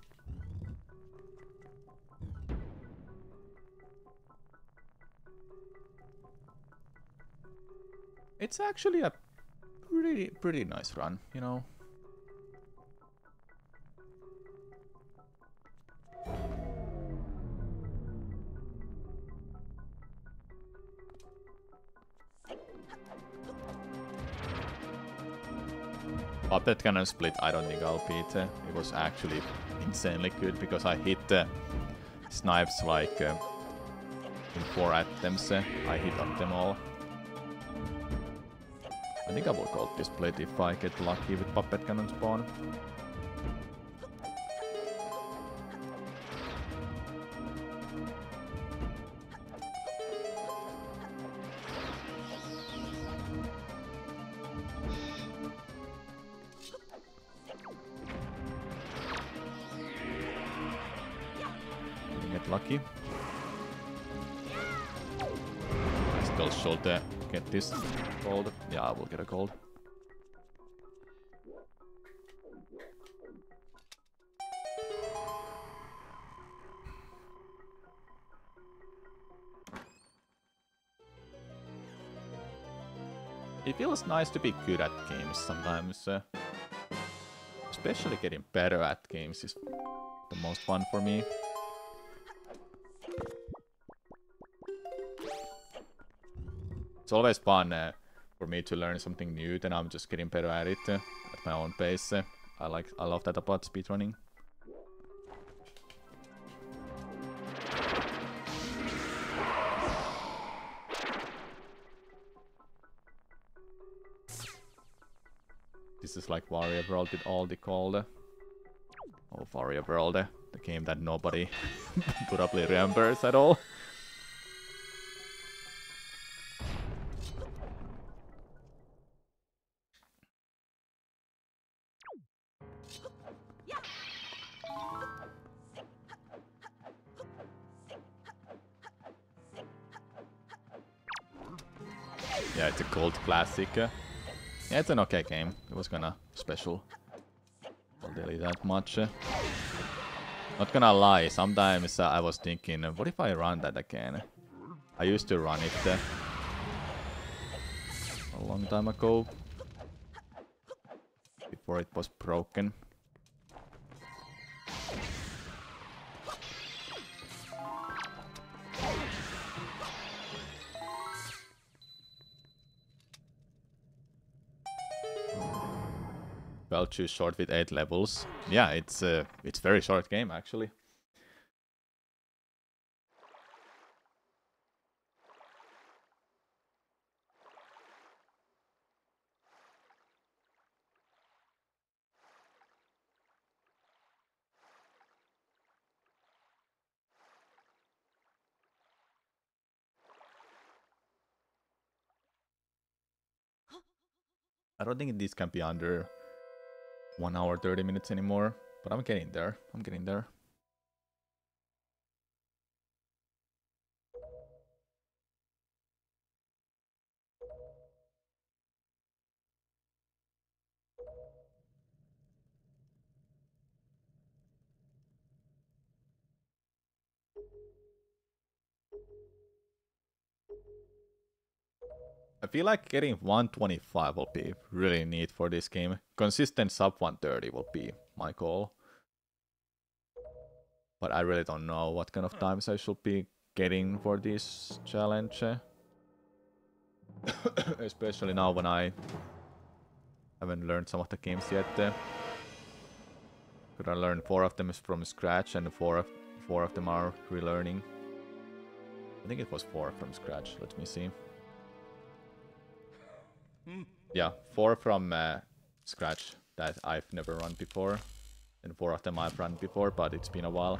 It's actually a pretty nice run, you know. Puppet Cannon split, I don't think I'll beat. It was actually insanely good because I hit snipes like in 4 attempts. I hit on them all. I think I will gold this split if I get lucky with Puppet Cannon spawn. Lucky. I still should get this gold. Yeah, I will get a gold. It feels nice to be good at games sometimes. Especially getting better at games is the most fun for me. It's always fun for me to learn something new, then I'm just getting better at it at my own pace. I love that about speedrunning. This is like Warrior World with all the cold. Oh, Warrior World, the game that nobody probably remembers at all. Yeah, it's a cult classic. Yeah, it's an okay game. It was kinda special. I'll delete that much. Not gonna lie, sometimes I was thinking, what if I run that again? I used to run it a long time ago. Before it was broken. Well, too short with 8 levels. Yeah, it's very short game actually. I don't think this can be under 1 hour 30 minutes anymore, but I'm getting there. I'm getting there. I feel like getting 125 will be really neat for this game. Consistent sub 130 will be my goal. But I really don't know what kind of times I should be getting for this challenge. Especially now when I haven't learned some of the games yet. Could I learn 4 of them from scratch and 4 of them are relearning? I think it was 4 from scratch. Let me see. Yeah, 4 from scratch that I've never run before. And 4 of them I've run before, but it's been a while.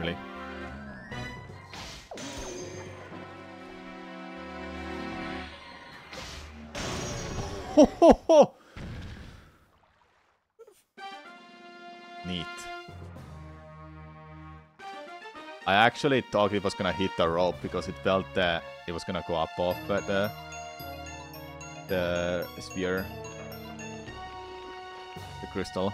Really? Ho ho ho! Neat. I actually thought it was gonna hit the rope because it felt that it was gonna go up off the sphere, the crystal.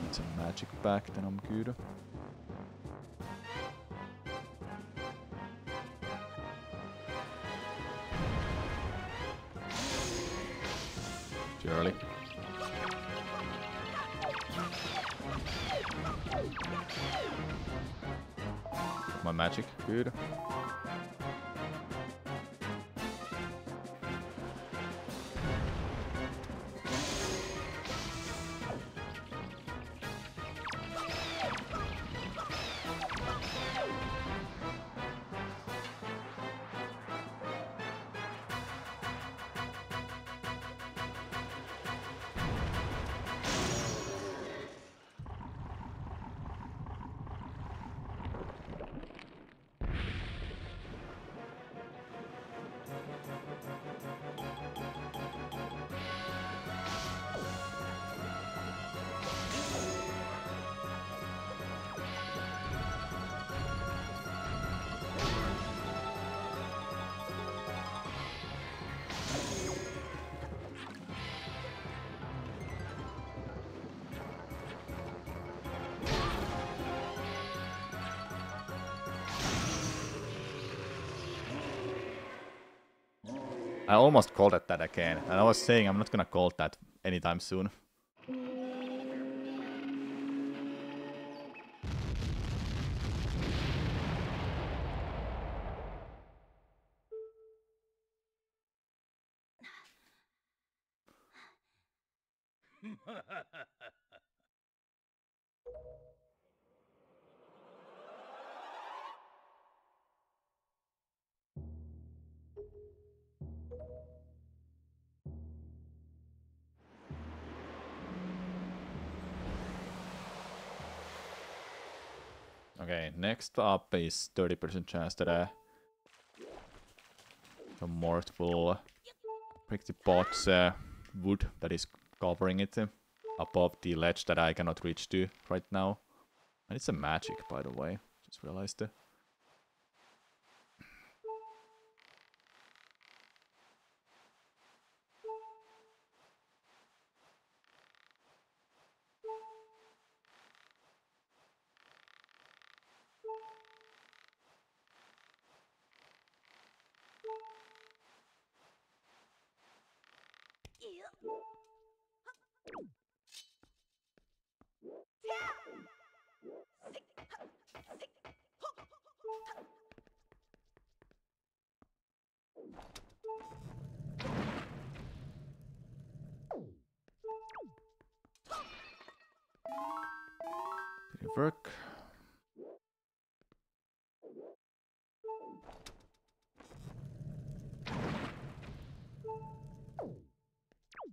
Need some magic back, then I'm good. Too early. My magic, good. I almost called it that again, and I was saying I'm not gonna call that anytime soon. Okay, next up is 30% chance that the Mort will break the bot's wood that is covering it above the ledge that I cannot reach to right now. And it's a magic, by the way. Just realized it. Did it work?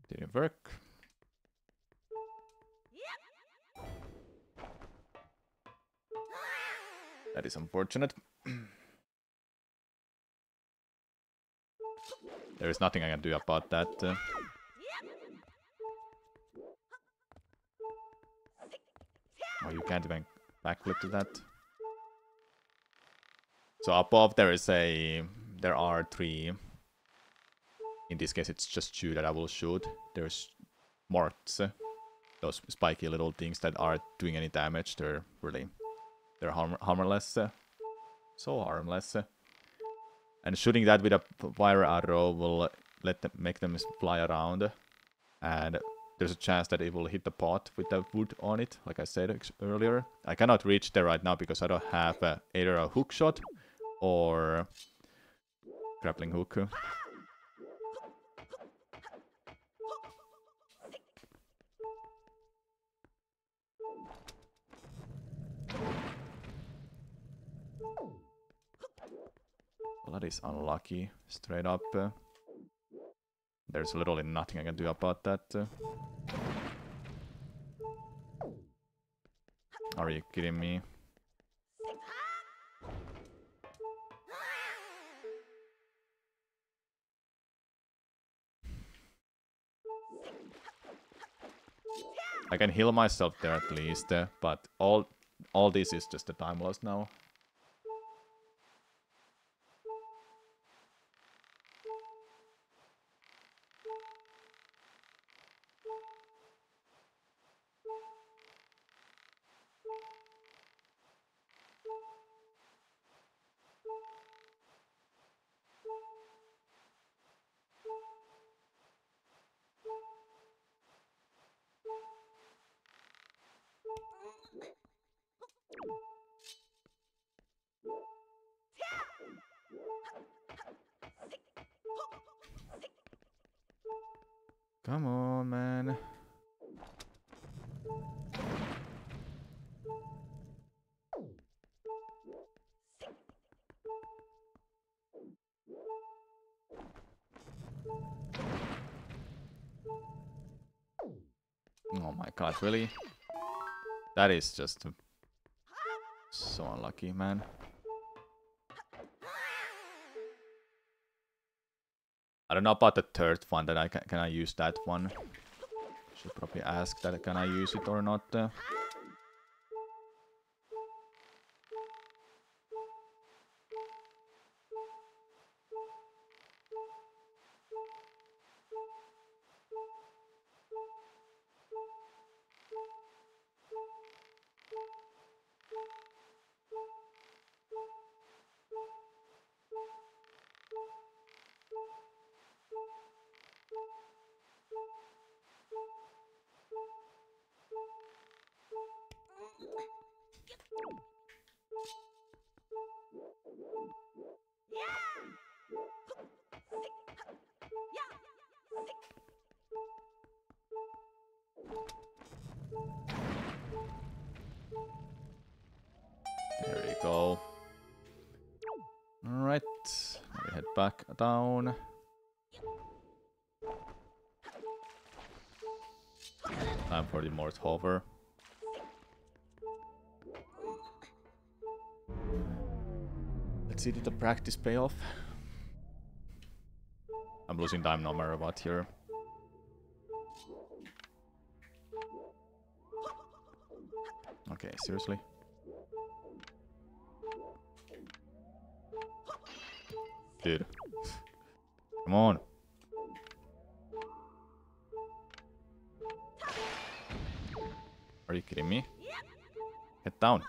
Didn't work. That is unfortunate. There is nothing I can do about that. Oh, you can't even backflip to that. So above there are 3. In this case it's just 2 that I will shoot. There's Morts. Those spiky little things that aren't doing any damage. They're harmless. So harmless. And shooting that with a fire arrow will make them fly around. And there's a chance that it will hit the pot with the wood on it, like I said earlier. I cannot reach there right now because I don't have either a hook shot or grappling hook. Well, that is unlucky, straight up. There's literally nothing I can do about that. Are you kidding me? I can heal myself there at least, but all this is just a time loss now. Come on, man. Oh my god, really? That is just so unlucky, man. I don't know about the third one, that can I use that one? Should probably ask that, can I use it or not? There we go. Alright, we head back down. Time for the Mort hover. Let's see, did the practice pay off? I'm losing time no matter what here. Okay, seriously? Dude. Come on. Are you kidding me? Get down.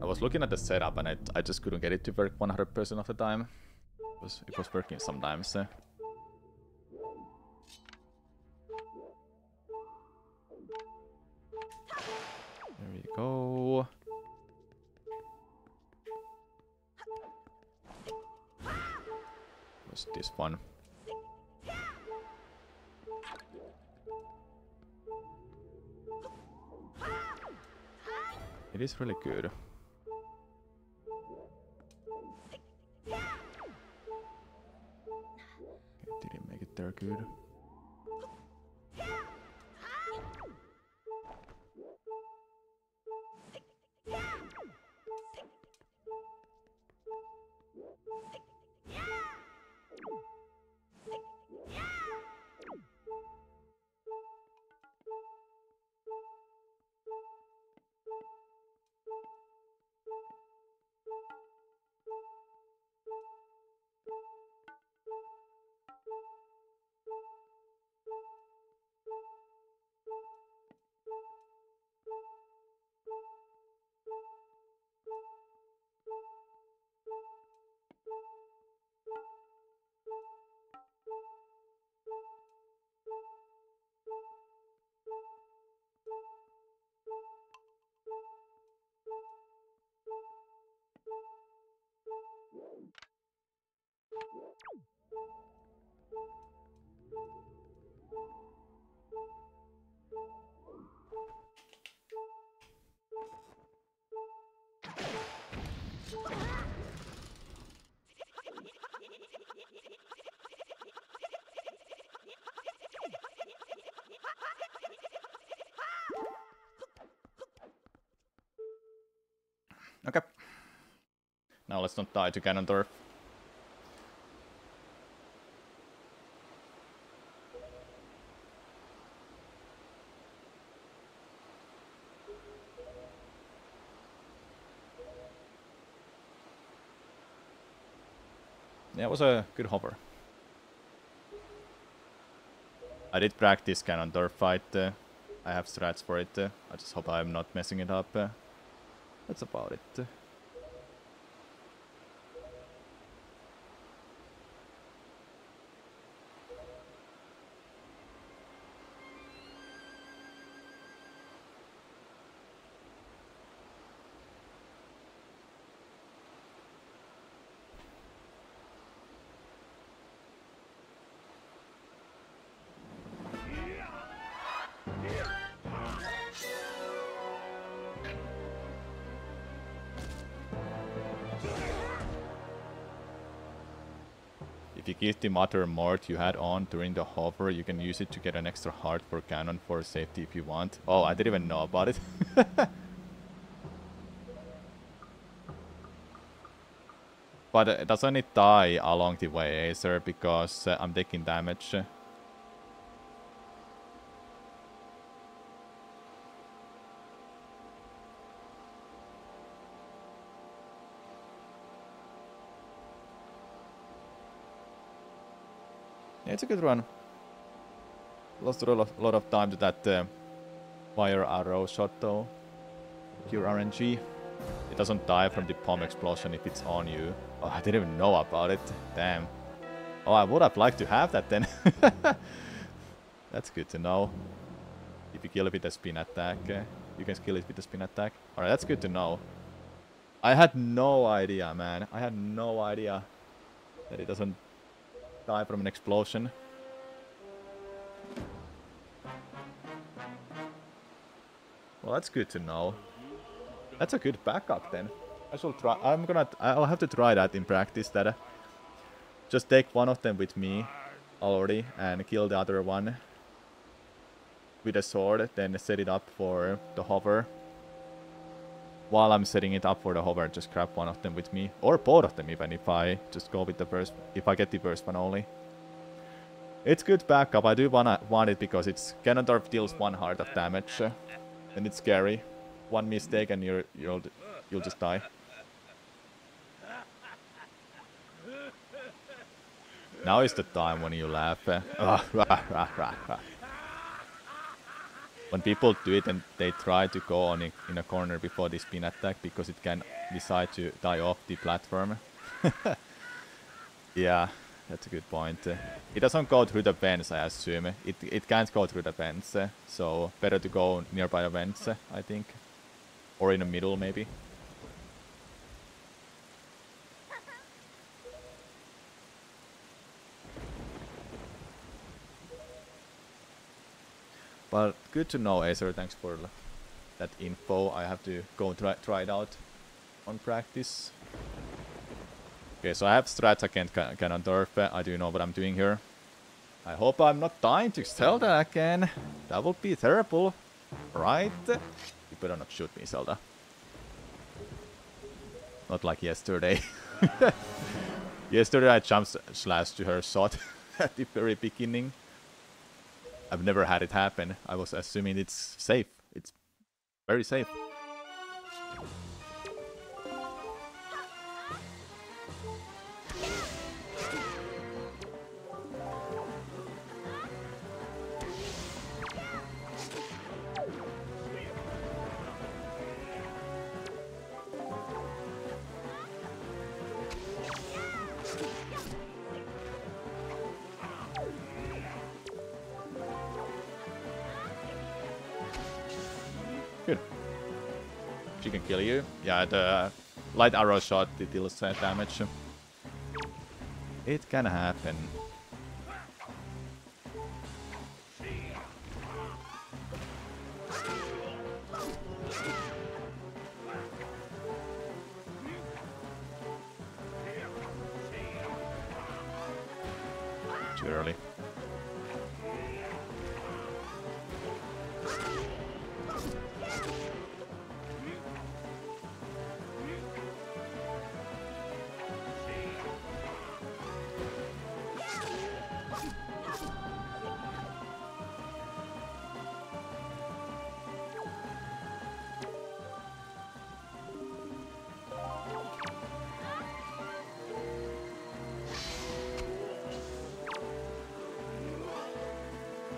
I was looking at the setup and I just couldn't get it to work 100% of the time. It was working sometimes. There we go. What's this one? It is really good. Okay, didn't make it there good. Okay. Now let's not die to Ganondorf. Yeah, it was a good hover. I did practice Ganondorf fight. I have strats for it. I just hope I'm not messing it up. That's about it. If you give the Mother Mort you had on during the hover, you can use it to get an extra heart for Ganon for safety if you want. Oh, I didn't even know about it. But doesn't it die along the way, Acer, because I'm taking damage? Yeah, it's a good run. Lost a lot of time to that fire arrow shot though. Pure RNG. It doesn't die from the bomb explosion if it's on you. Oh, I didn't even know about it. Damn. Oh, I would have liked to have that then. That's good to know. If you kill it with a spin attack, you can kill it with a spin attack. Alright, that's good to know. I had no idea, man. I had no idea that it doesn't die from an explosion. Well, that's good to know. That's a good backup then. I shall try. I'll have to try that in practice. That just take one of them with me already and kill the other one with a sword. Then set it up for the hover. While I'm setting it up for the hover, just grab one of them with me, or both of them even if I just go with the first. If I get the first one only. It's good backup. I do want it because it's Ganondorf deals 1 heart of damage, and it's scary. One mistake and you'll just die. Now is the time when you laugh. When people do it and they try to go on in a corner before the spin attack because it can decide to die off the platform. Yeah, that's a good point. It doesn't go through the vents, I assume. It can't go through the vents, so better to go nearby the vents, I think. Or in the middle, maybe. But good to know, Acer. Thanks for that info. I have to go try it out on practice. Okay, so I have strats against Ganondorf. I do know what I'm doing here. I hope I'm not dying to Zelda again. That would be terrible, right? You better not shoot me, Zelda. Not like yesterday. Yesterday I jump slash to her shot at the very beginning. I've never had it happen. I was assuming it's safe. It's very safe. Good. She can kill you. Yeah, the light arrow shot deals damage. It can happen. too early.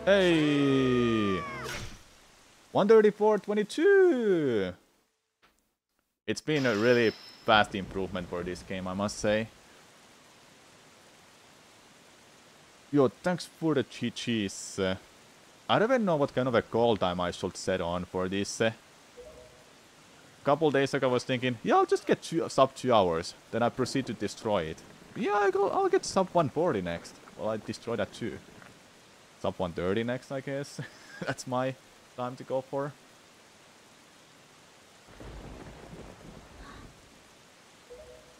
Hey! 134.22! It's been a really fast improvement for this game, I must say. Yo, thanks for the GG's. I don't even know what kind of a call time I should set on for this. A couple days ago I was thinking, yeah, I'll just get sub 2 hours. Then I proceed to destroy it. Yeah, I'll get sub 140 next. Well, I destroy that too. Sub 130 next, I guess. That's my time to go for.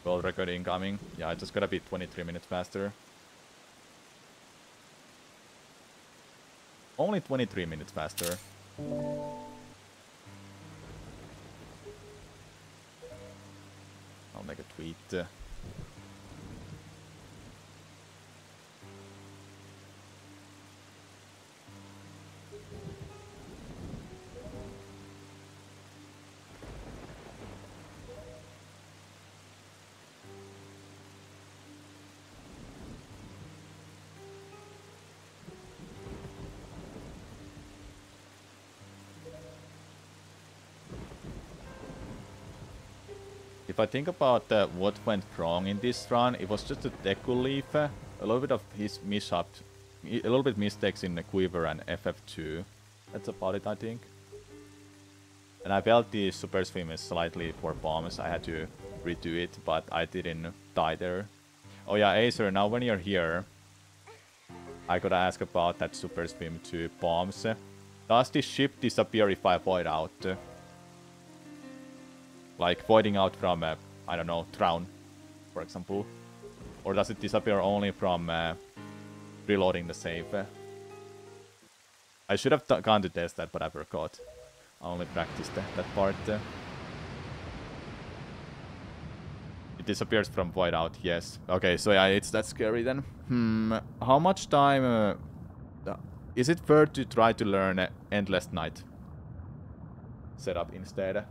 Gold record incoming. Yeah, I just gotta be 23 minutes faster. Only 23 minutes faster. I'll make a tweet. If I think about what went wrong in this run, it was just a Deku Leaf, a little bit of his mishap, a little bit mistakes in the Quiver and FF2. That's about it, I think. And I felt the Super Swim is slightly for bombs. I had to redo it, but I didn't die there. Oh yeah, Acer, now when you're here, I gotta ask about that Super Swim to bombs. Does the ship disappear if I void out? Like voiding out from, I don't know, Drown, for example. Or does it disappear only from reloading the save? I should have gone to test that, but I forgot. I only practiced that part. It disappears from void out, yes. Okay, so yeah, it's that scary then. How much time... is it fair to try to learn Endless Night setup instead?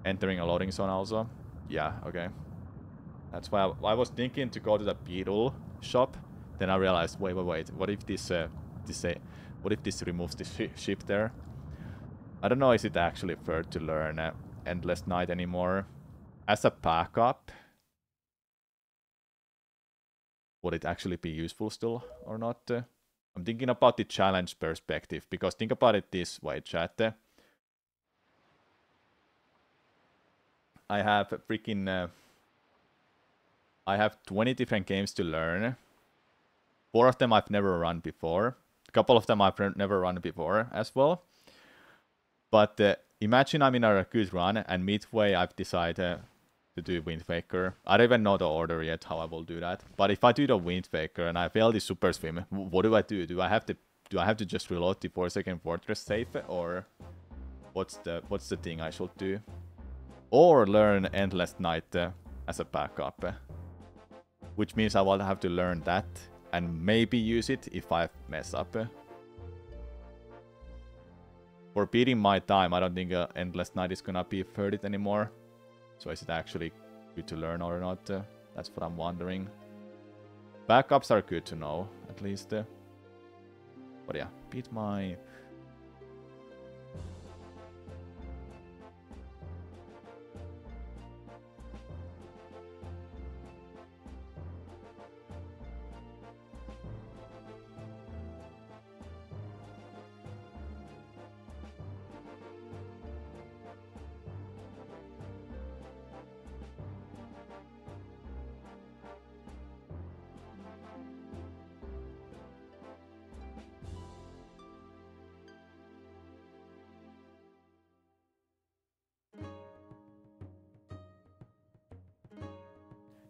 Entering a loading zone also? Yeah, okay. That's why I was thinking to go to the Beetle shop. Then I realized, wait. What if this removes the ship there? I don't know, is it actually fair to learn Endless Night anymore? As a backup, would it actually be useful still or not? I'm thinking about the challenge perspective, because think about it this way, chat. I have freaking... I have 20 different games to learn. 4 of them I've never run before. A couple of them I've never run before as well. But imagine I'm in a good run and midway I've decided to do Wind Waker. I don't even know the order yet how I will do that. But if I do the Wind Waker and I fail the Super Swim, what do I do? Do I have to just reload the 4-second Fortress save, or what's the thing I should do? Or learn Endless Night as a backup. Which means I will have to learn that and maybe use it if I mess up. For beating my time, I don't think Endless Night is gonna be worth it anymore. So is it actually good to learn or not? That's what I'm wondering. Backups are good to know, at least. But yeah, beat my...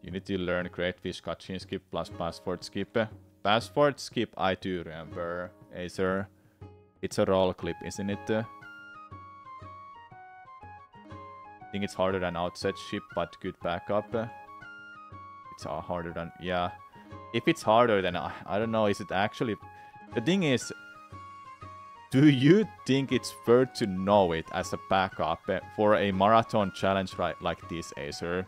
You need to learn Crayfish cutscene skip plus passport skip. Passport skip, I do remember, Acer. It's a roll clip, isn't it? I think it's harder than outset ship, but good backup. It's harder than... yeah. If it's harder, then I don't know, is it actually... The thing is, do you think it's worth to know it as a backup for a marathon challenge like this, Acer?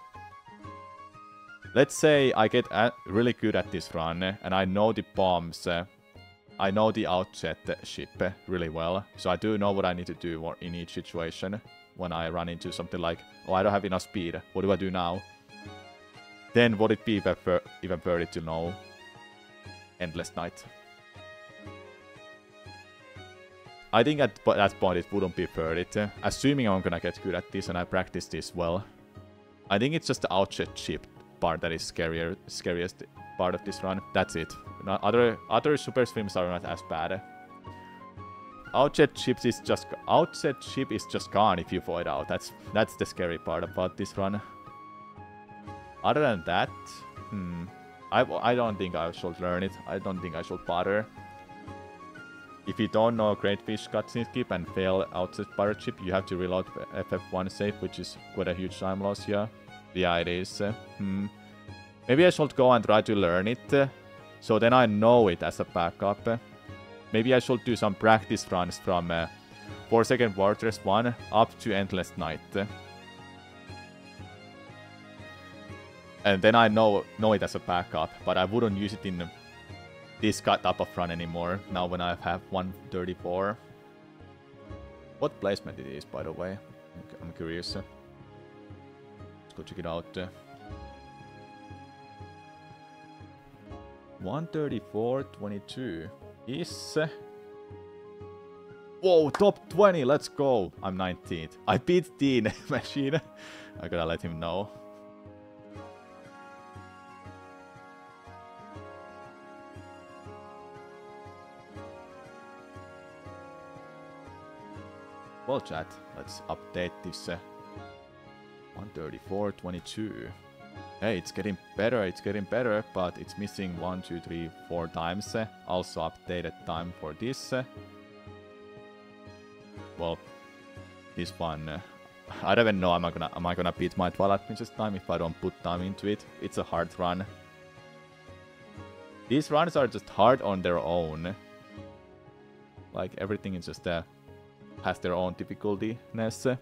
Let's say I get really good at this run, and I know the bombs, I know the outset ship really well, so I do know what I need to do in each situation when I run into something like, oh, I don't have enough speed, what do I do now? Then would it be even worth it to know Endless Night? I think at that point it wouldn't be worth it, assuming I'm gonna get good at this and I practice this well. I think it's just the outset ship part that is scariest part of this run. That's it. Other super streams are not as bad. Outset ship is just gone if you void out. That's the scary part about this run. Other than that, I don't think I should learn it. I don't think I should bother. If you don't know Crayfish cutscene skip and fail outset pirate ship, you have to reload FF1 save, which is quite a huge time loss here. Yeah, it is. Maybe I should go and try to learn it, so then I know it as a backup. Maybe I should do some practice runs from 4 Second Fortress 1 up to Endless Night. And then I know it as a backup, but I wouldn't use it in this type of run anymore, now when I have 134. What placement it is, by the way? I'm curious. Let's go check it out. 134.22 is... Whoa, top 20, let's go! I'm 19th. I beat Dean Machine. I gotta let him know. Well, chat, let's update this 134.22. Hey, it's getting better, but it's missing 1, 2, 3, 4 times. Also updated time for this. Well, this one, I don't even know am I gonna beat my Twilight Princess time if I don't put time into it. It's a hard run. These runs are just hard on their own. Like, everything is just has their own difficultyness.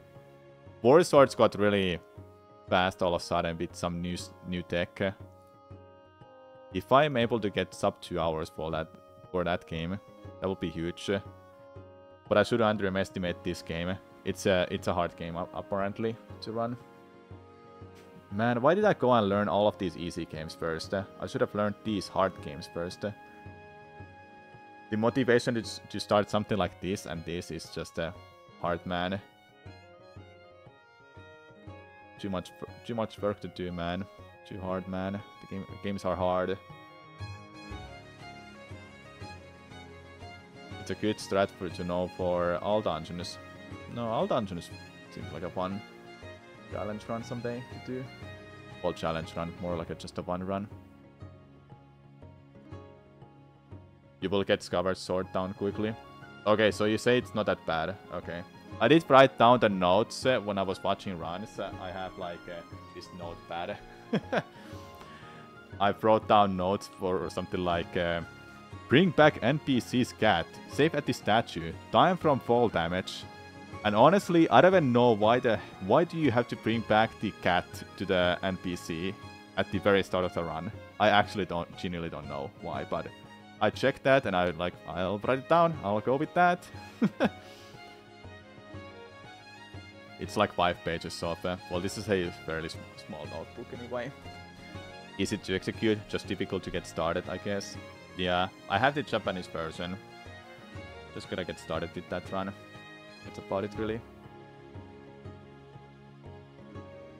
War Swords got really fast all of a sudden with some new tech. If I'm able to get sub 2 hours for that game, that would be huge. But I shouldn't underestimate this game. It's a hard game apparently to run. Man, why did I go and learn all of these easy games first? I should have learned these hard games first. The motivation to start something like this and this is just hard, man. Too much work to do, man. Too hard, man. The games are hard. It's a good strat to know for all dungeons. No, all dungeons seems like a fun challenge run someday to do. Well, challenge run, more like just a one run. You will get Scabbard's sword down quickly. Okay, so you say it's not that bad. Okay. I did write down the notes when I was watching runs. I have like this notepad. I wrote down notes for something like bring back NPC's cat, save at the statue, time from fall damage. And honestly, I don't even know why do you have to bring back the cat to the NPC at the very start of the run. I actually genuinely don't know why, but I checked that and I'll write it down. I'll go with that. It's like 5 pages of, well, this is a fairly small notebook anyway. Easy to execute, just difficult to get started, I guess. Yeah, I have the Japanese version. Just gotta get started with that run. That's about it, really.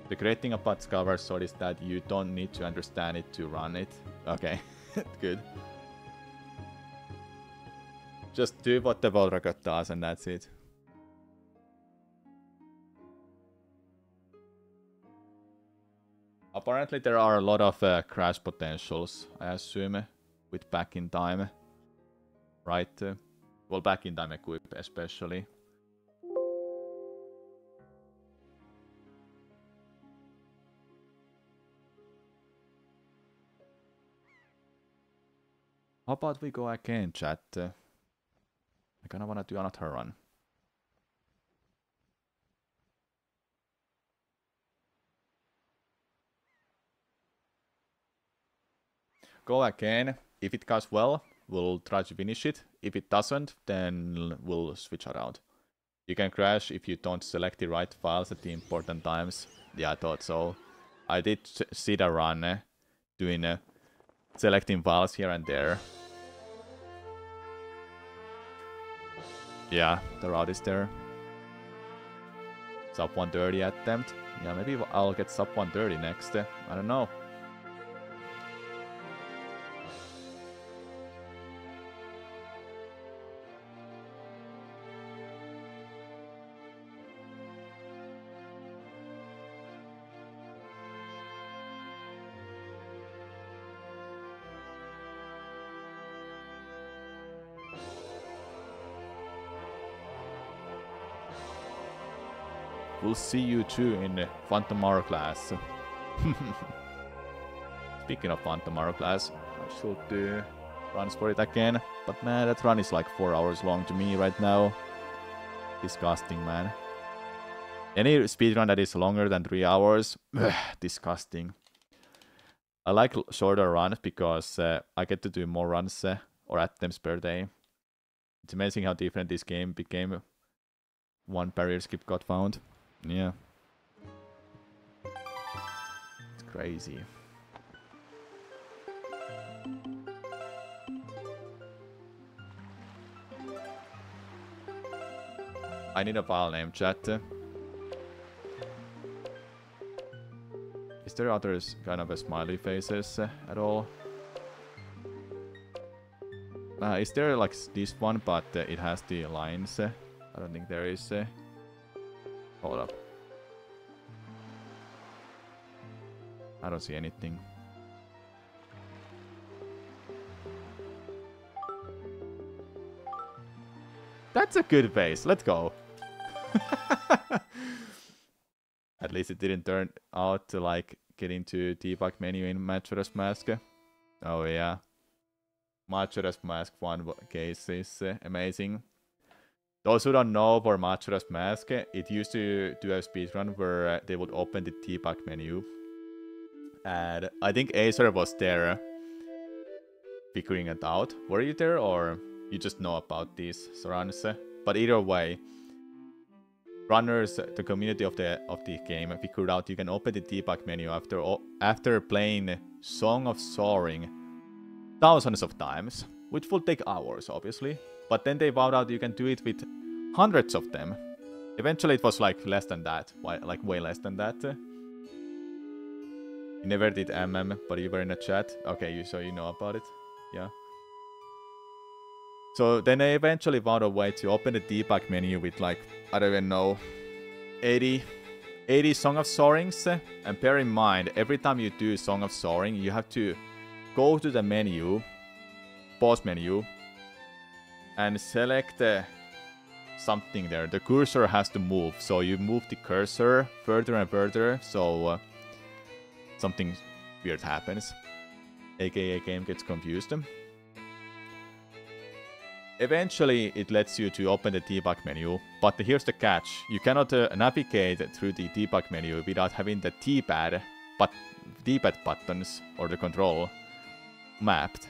The great thing about Skyward Sword is that you don't need to understand it to run it. Okay, good. Just do what the Volragot does and that's it. Apparently there are a lot of crash potentials, I assume, with back in time. Right? Well, back in time equip especially. How about we go again, chat? I kinda wanna do another run. Go again. If it goes well, we'll try to finish it. If it doesn't, then we'll switch around. You can crash if you don't select the right files at the important times. Yeah, I thought so. I did see the run doing selecting files here and there. Yeah, the route is there. Sub 130 attempt. Yeah, maybe I'll get sub 130 next. I don't know. We'll see you too in Phantom Hourglass. Speaking of Phantom Hourglass, I should do runs for it again. But man, that run is like 4 hours long to me right now. Disgusting, man. Any speedrun that is longer than 3 hours, disgusting. I like shorter runs because I get to do more runs or attempts per day. It's amazing how different this game became. One barrier skip got found. Yeah. It's crazy. I need a file name, chat. Is there others kind of a smiley faces at all? Is there like this one, but it has the lines? I don't think there is. Hold up. I don't see anything. That's a good base. Let's go. At least it didn't turn out to like get into debug menu in Majora's Mask. Oh yeah. Majora's Mask 1 case is amazing. Those who don't know, for Majora's Mask, it used to do a speedrun where they would open the debug menu. And I think Acer was there figuring it out. Were you there, or you just know about these runs? But either way, runners, the community of the game, figured out you can open the debug menu after playing Song of Soaring thousands of times, which will take hours, obviously. But then they found out you can do it with hundreds of them. Eventually it was like less than that, like way less than that. You never did but you were in a chat. Okay, so you know about it. Yeah. So then I eventually found a way to open the debug menu with like, I don't even know, 80 Song of Soarings. And bear in mind, every time you do Song of Soaring, you have to go to the menu, pause menu, and select something there. The cursor has to move, so you move the cursor further and further, so something weird happens, aka game gets confused. Eventually it lets you to open the debug menu, but here's the catch: you cannot navigate through the debug menu without having the D-pad buttons or the control mapped.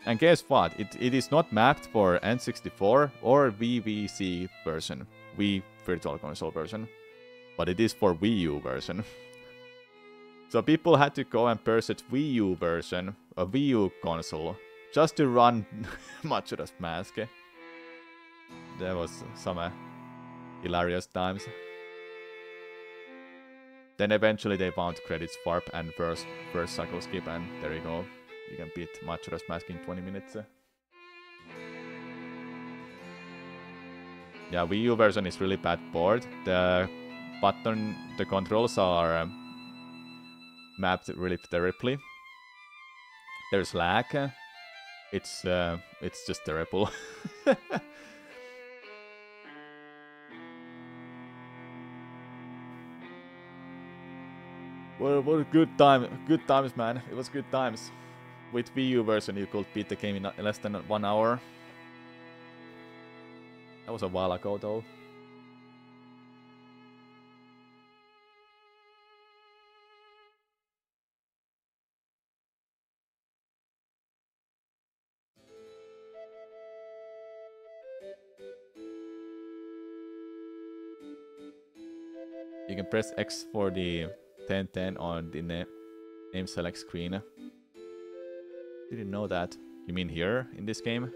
And guess what? It is not mapped for N64 or VVC version, Wii Virtual Console version, but it is for Wii U version. So people had to go and purchase Wii U version, a Wii U console, just to run Majora's Mask. There was some hilarious times. Then eventually they found credits warp and first cycle skip, and there you go. You can beat Majora's Mask in 20 minutes. Yeah, Wii U version is really bad board. The controls are mapped really terribly. There's lag. It's just terrible. What a good times, man. It was good times. With Wii U version, you could beat the game in less than 1 hour. That was a while ago, though. You can press X for the 1010 on the name select screen. Didn't know that. You mean here in this game?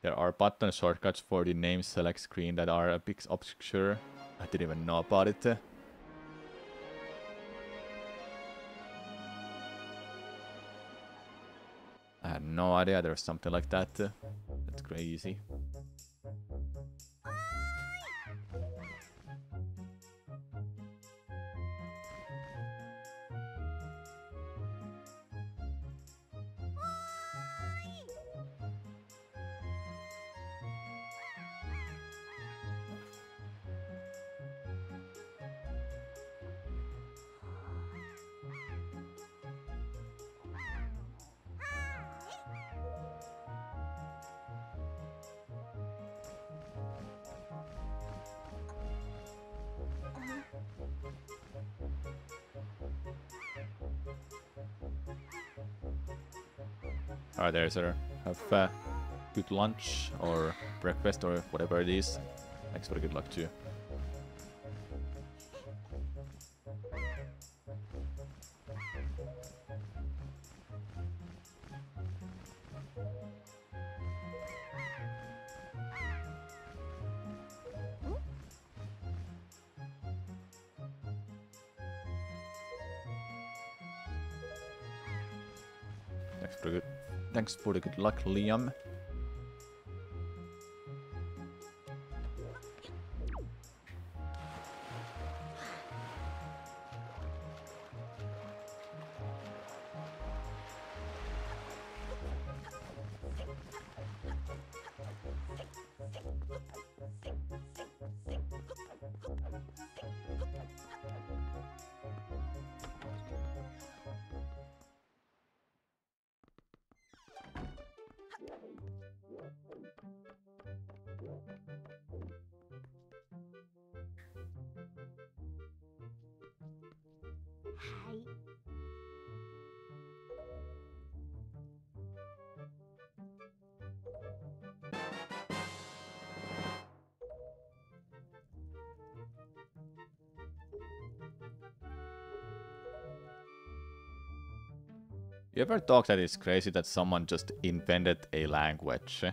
There are button shortcuts for the name select screen that are a bit obscure. I didn't even know about it. I had no idea there was something like that. That's crazy. Alright, there's a have good lunch or breakfast or whatever it is. Thanks for the good luck too. Thanks for the good luck, Liam. You ever thought that it's crazy that someone just invented a language?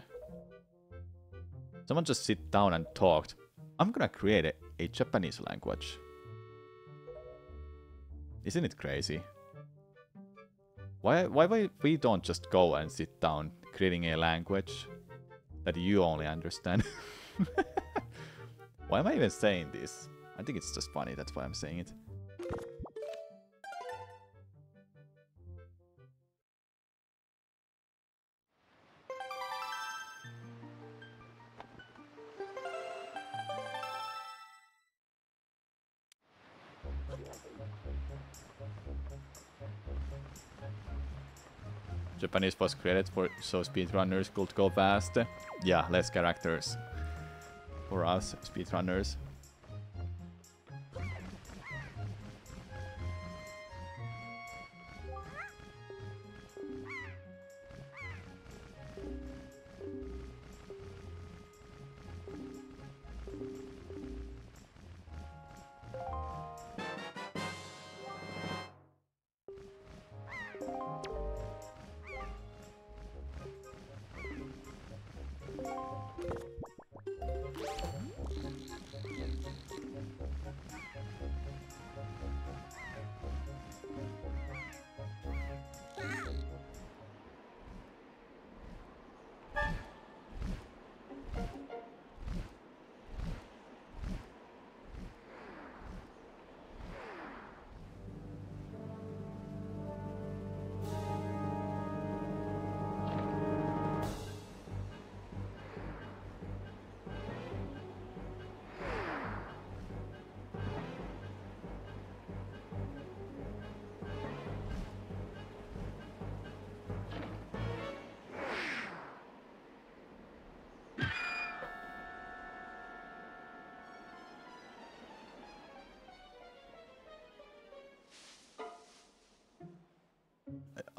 Someone just sit down and talked. I'm gonna create a Japanese language. Isn't it crazy? Why we don't just go and sit down creating a language that you only understand? Why am I even saying this? I think it's just funny, that's why I'm saying it. Japanese was created for so speedrunners could go fast. Yeah, less characters for us speedrunners.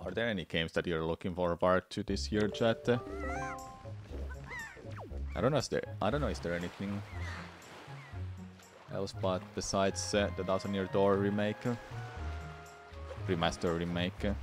Are there any games that you're looking forward to this year, chat? I don't know. Is there anything else but besides the Thousand Year Door remake, remaster remake?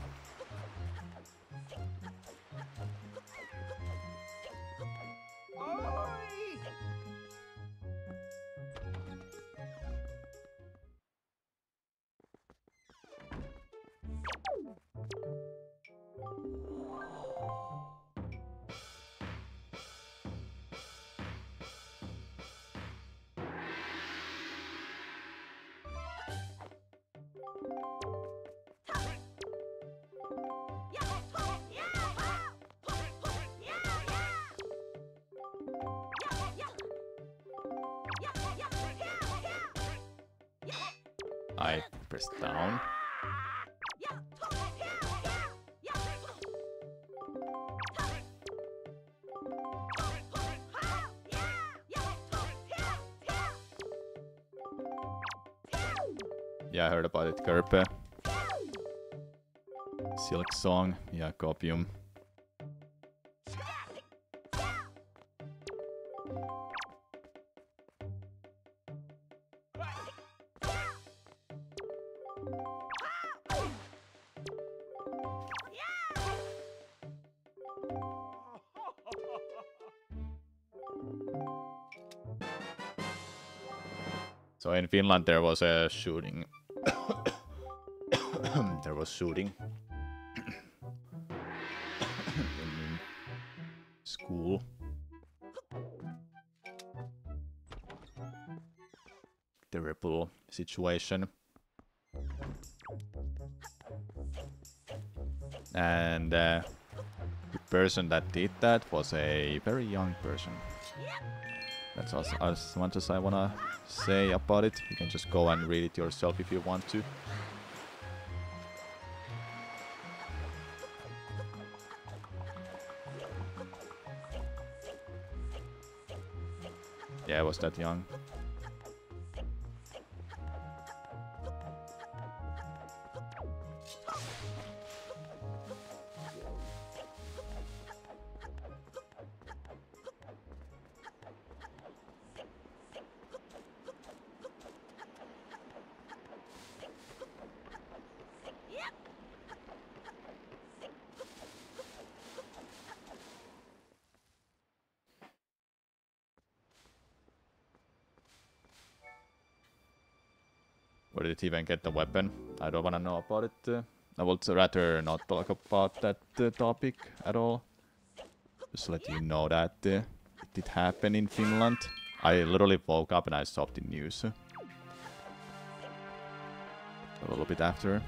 I press down. Yeah, I heard about it, Kerpe. Silk Song, yeah, Copium. So in Finland there was a shooting. There was shooting in school. Terrible situation. And the person that did that was a very young person. That's as much as I wanna say about it. You can just go and read it yourself if you want to. Yeah, I was that young. Where did he even get the weapon? I don't want to know about it. I would rather not talk about that topic at all. Just let you know that it did happen in Finland. I literally woke up and I saw the news. A little bit after.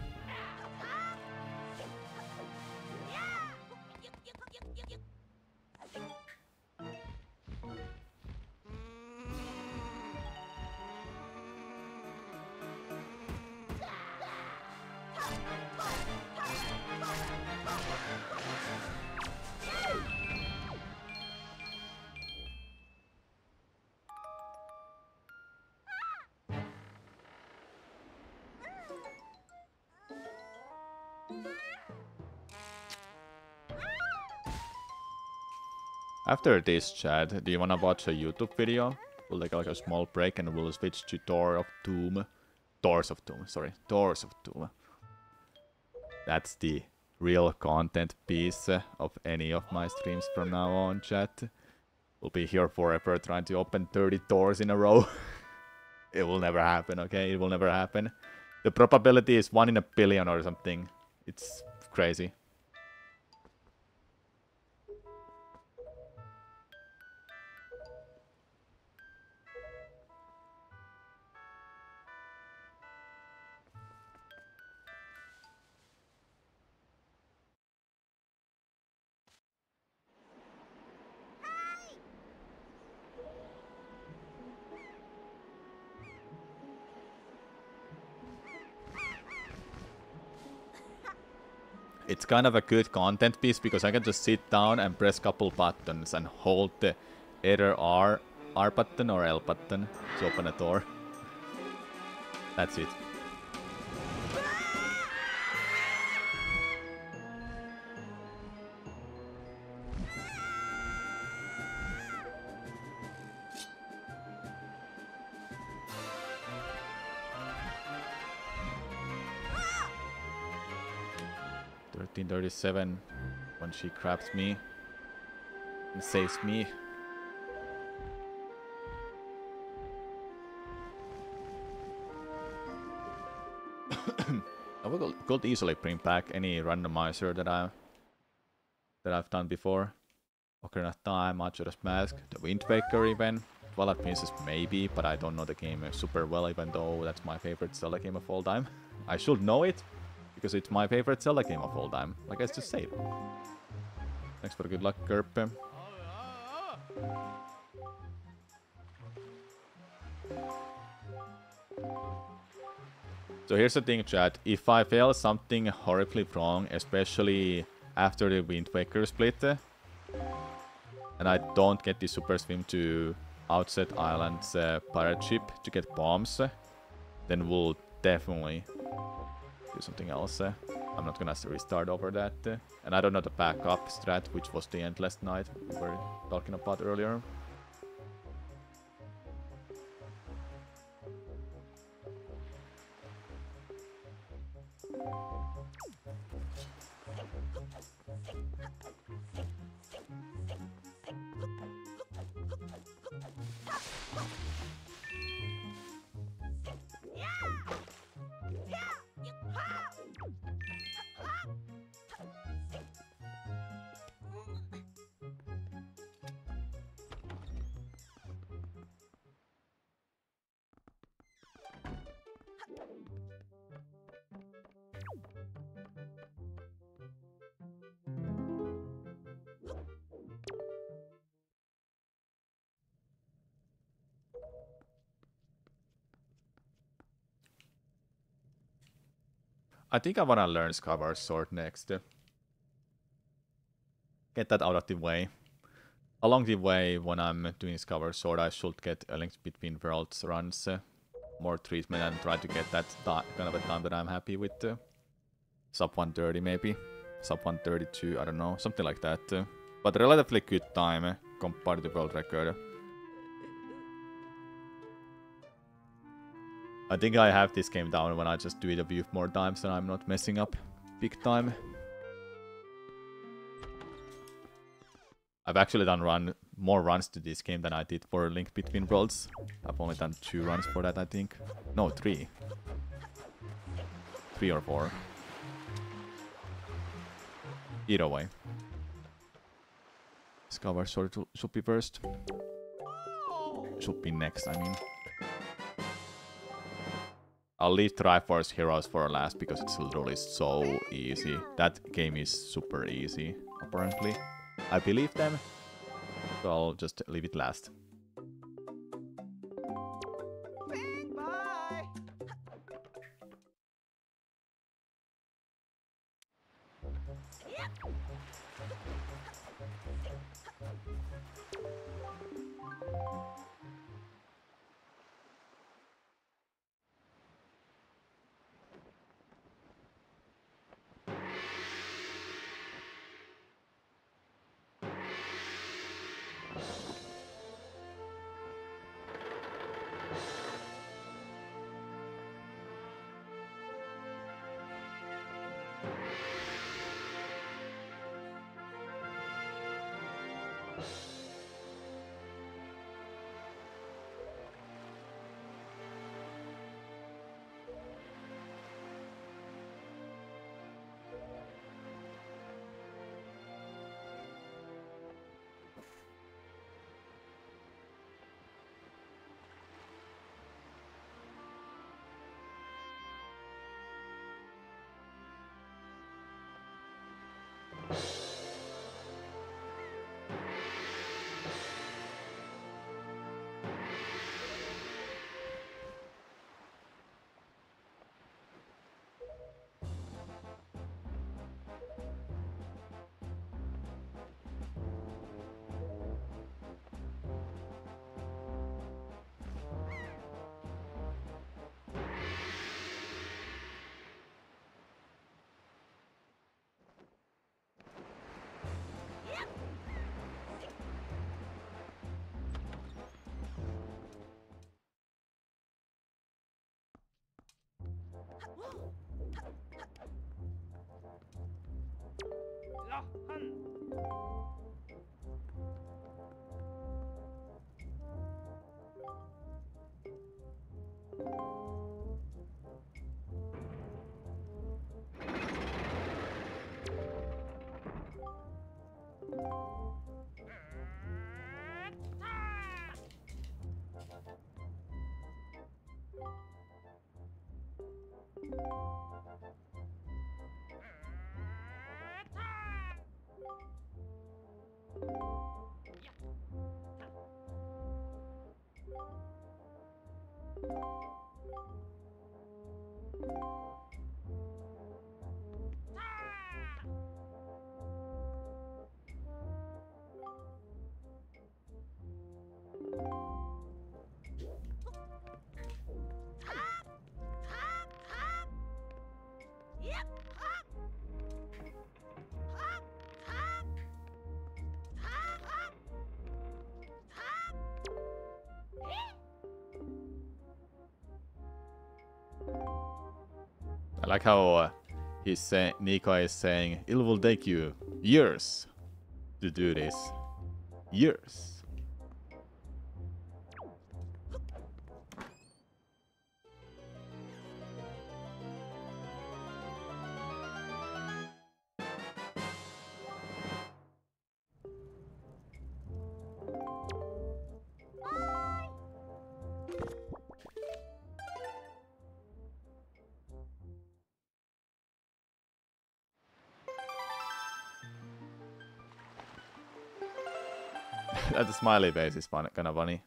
After this chat, do you wanna watch a YouTube video? We'll take like a small break and we'll switch to Doors of Doom. That's the real content piece of any of my streams from now on, chat. We'll be here forever trying to open 30 doors in a row. It will never happen, okay? It will never happen. The probability is 1 in a billion or something. It's crazy. It's kind of a good content piece because I can just sit down and press couple buttons and hold the either R button or L button to open a door. That's it. 1337 when she grabs me and saves me. I could easily bring back any randomizer that I've done before. Ocarina of Time, Majora's Mask, the Wind Waker even, Twilight Princess maybe, but I don't know the game super well, even though that's my favorite Zelda game of all time. I should know it, because it's my favorite Zelda game of all time, like I just said. Thanks for the good luck, Gerp. So here's the thing, chat. If I fail something horribly wrong, especially after the Wind Waker split, and I don't get the Super Swim to Outset Island's pirate ship to get bombs, then we'll definitely do something else. I'm not gonna restart over that. And I don't know the backup strat, which was the Endless Night we were talking about earlier. I think I wanna learn Skyward Sword next. Get that out of the way. Along the way, when I'm doing Skyward Sword, I should get a Link Between Worlds runs, more treatment, and try to get that kind of a time that I'm happy with. Sub 130 maybe, sub 132, I don't know, something like that. But relatively good time compared to the world record. I think I have this game down when I just do it a few more times and I'm not messing up big time. I've actually done more runs to this game than I did for Link Between Worlds. I've only done 2 runs for that, I think. No, 3. 3 or 4. Either way. Skyward Sword should be first. Should be next, I mean. I'll leave Triforce Heroes for last because it's literally so easy. That game is super easy, apparently. I believe them, so I'll just leave it last. I like how Nico is saying it will take you years to do this. Years. That smiley face is kind of funny.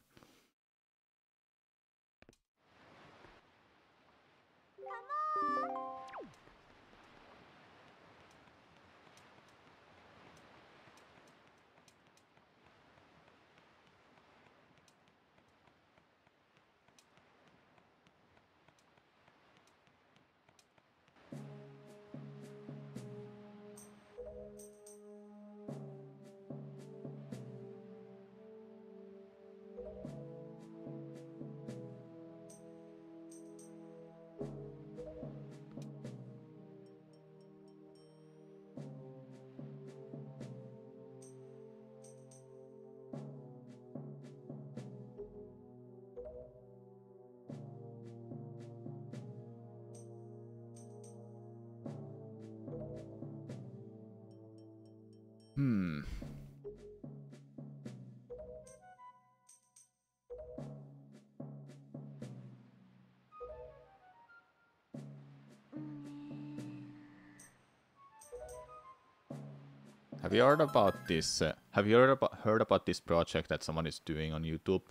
Have you heard about this? Have you heard about this project that someone is doing on YouTube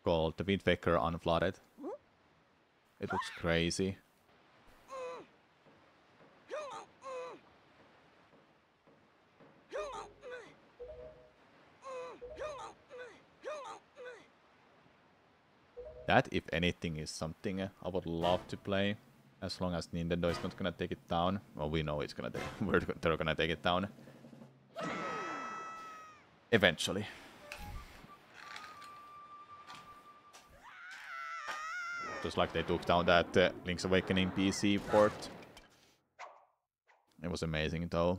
called The Wind Waker Unflooded? It looks crazy. That, if anything, is something I would love to play, as long as Nintendo is not gonna take it down. Well, we know it's gonna they're gonna take it down. Eventually. Just like they took down that Link's Awakening PC port. It was amazing though.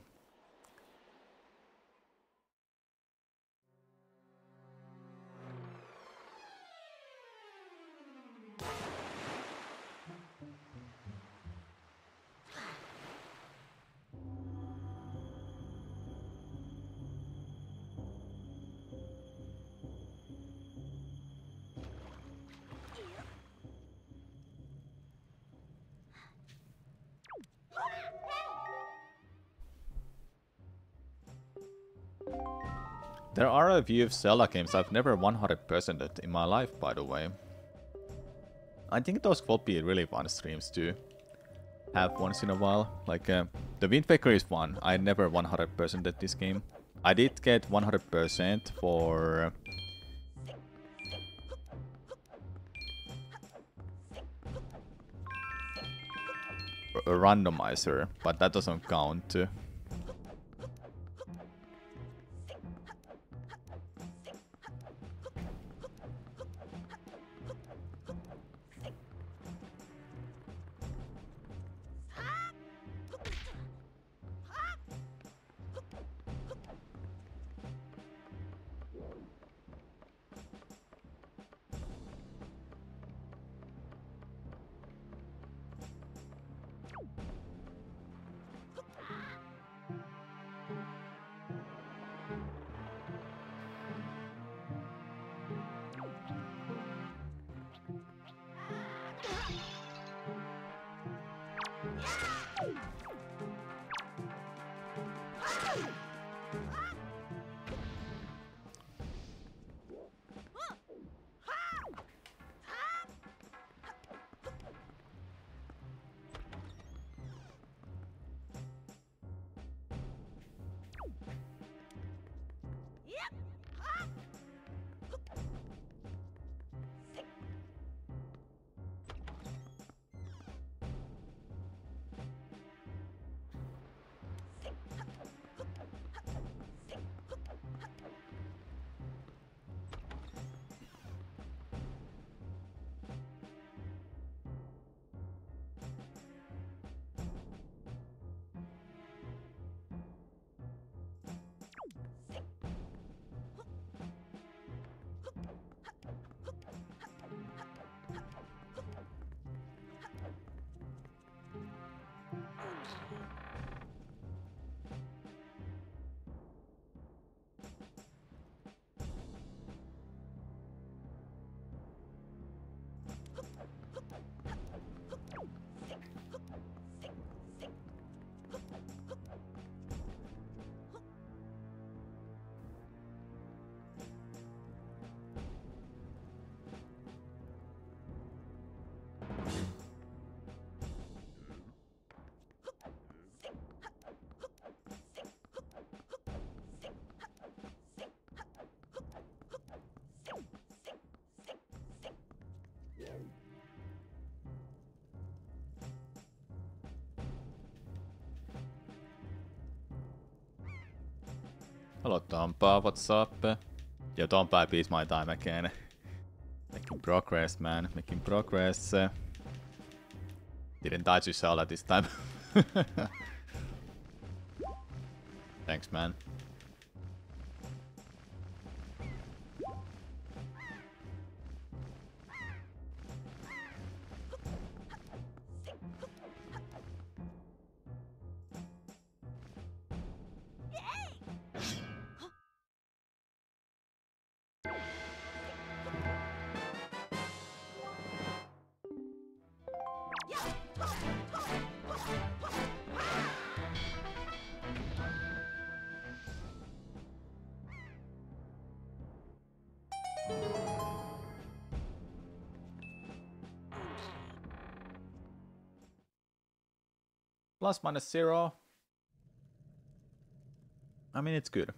There are a few Zelda games I've never 100%ed in my life, by the way. I think those will be really fun streams to have once in a while. Like, the Wind Waker is one. I never 100%ed this game. I did get 100% for a randomizer, but that doesn't count. Hello Tompa, what's up? Yo, Tompa beats my time again. Making progress, man. Making progress. Didn't die to Shala this time. Thanks, man. Plus minus 0. I mean, it's good.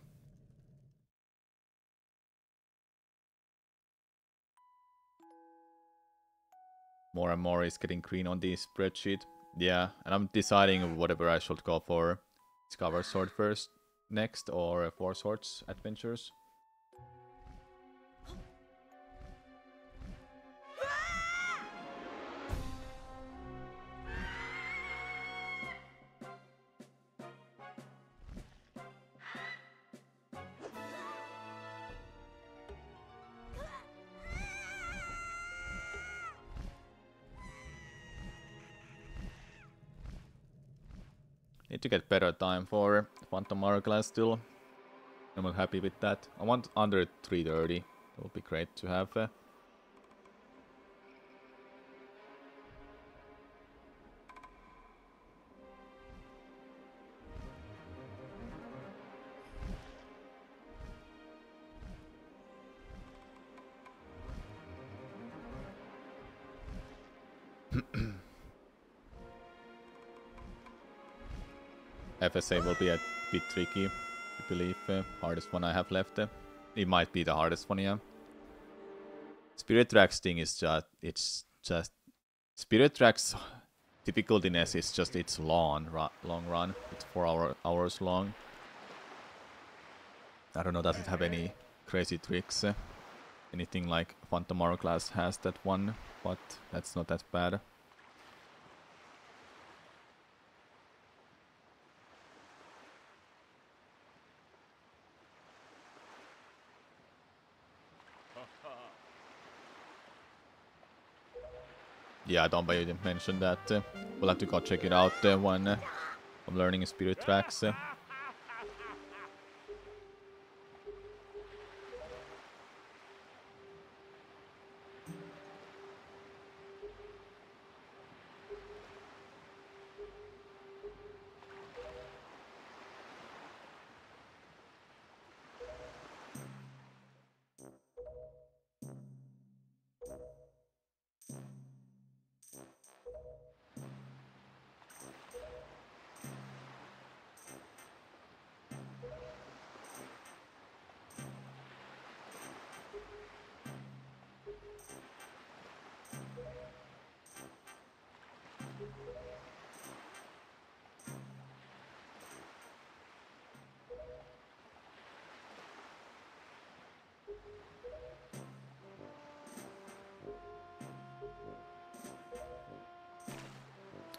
More and more is getting green on the spreadsheet. Yeah, and I'm deciding whatever I should go for. Discover Sword first, next, or 4 Swords Adventures. Need to get better time for Phantom Hourglass still. I'm happy with that. I want under 330. That would be great to have. FSA will be a bit tricky, I believe. Hardest one I have left. It might be the hardest one, yeah. Spirit Tracks thing is just Spirit Tracks difficultiness is just it's long run. It's 4 hours long. I don't know, does it have any crazy tricks? Anything like Phantom Hourglass has that one, but that's not that bad. Yeah, Domba, you didn't mention that. We'll have to go check it out when I'm learning Spirit Tracks.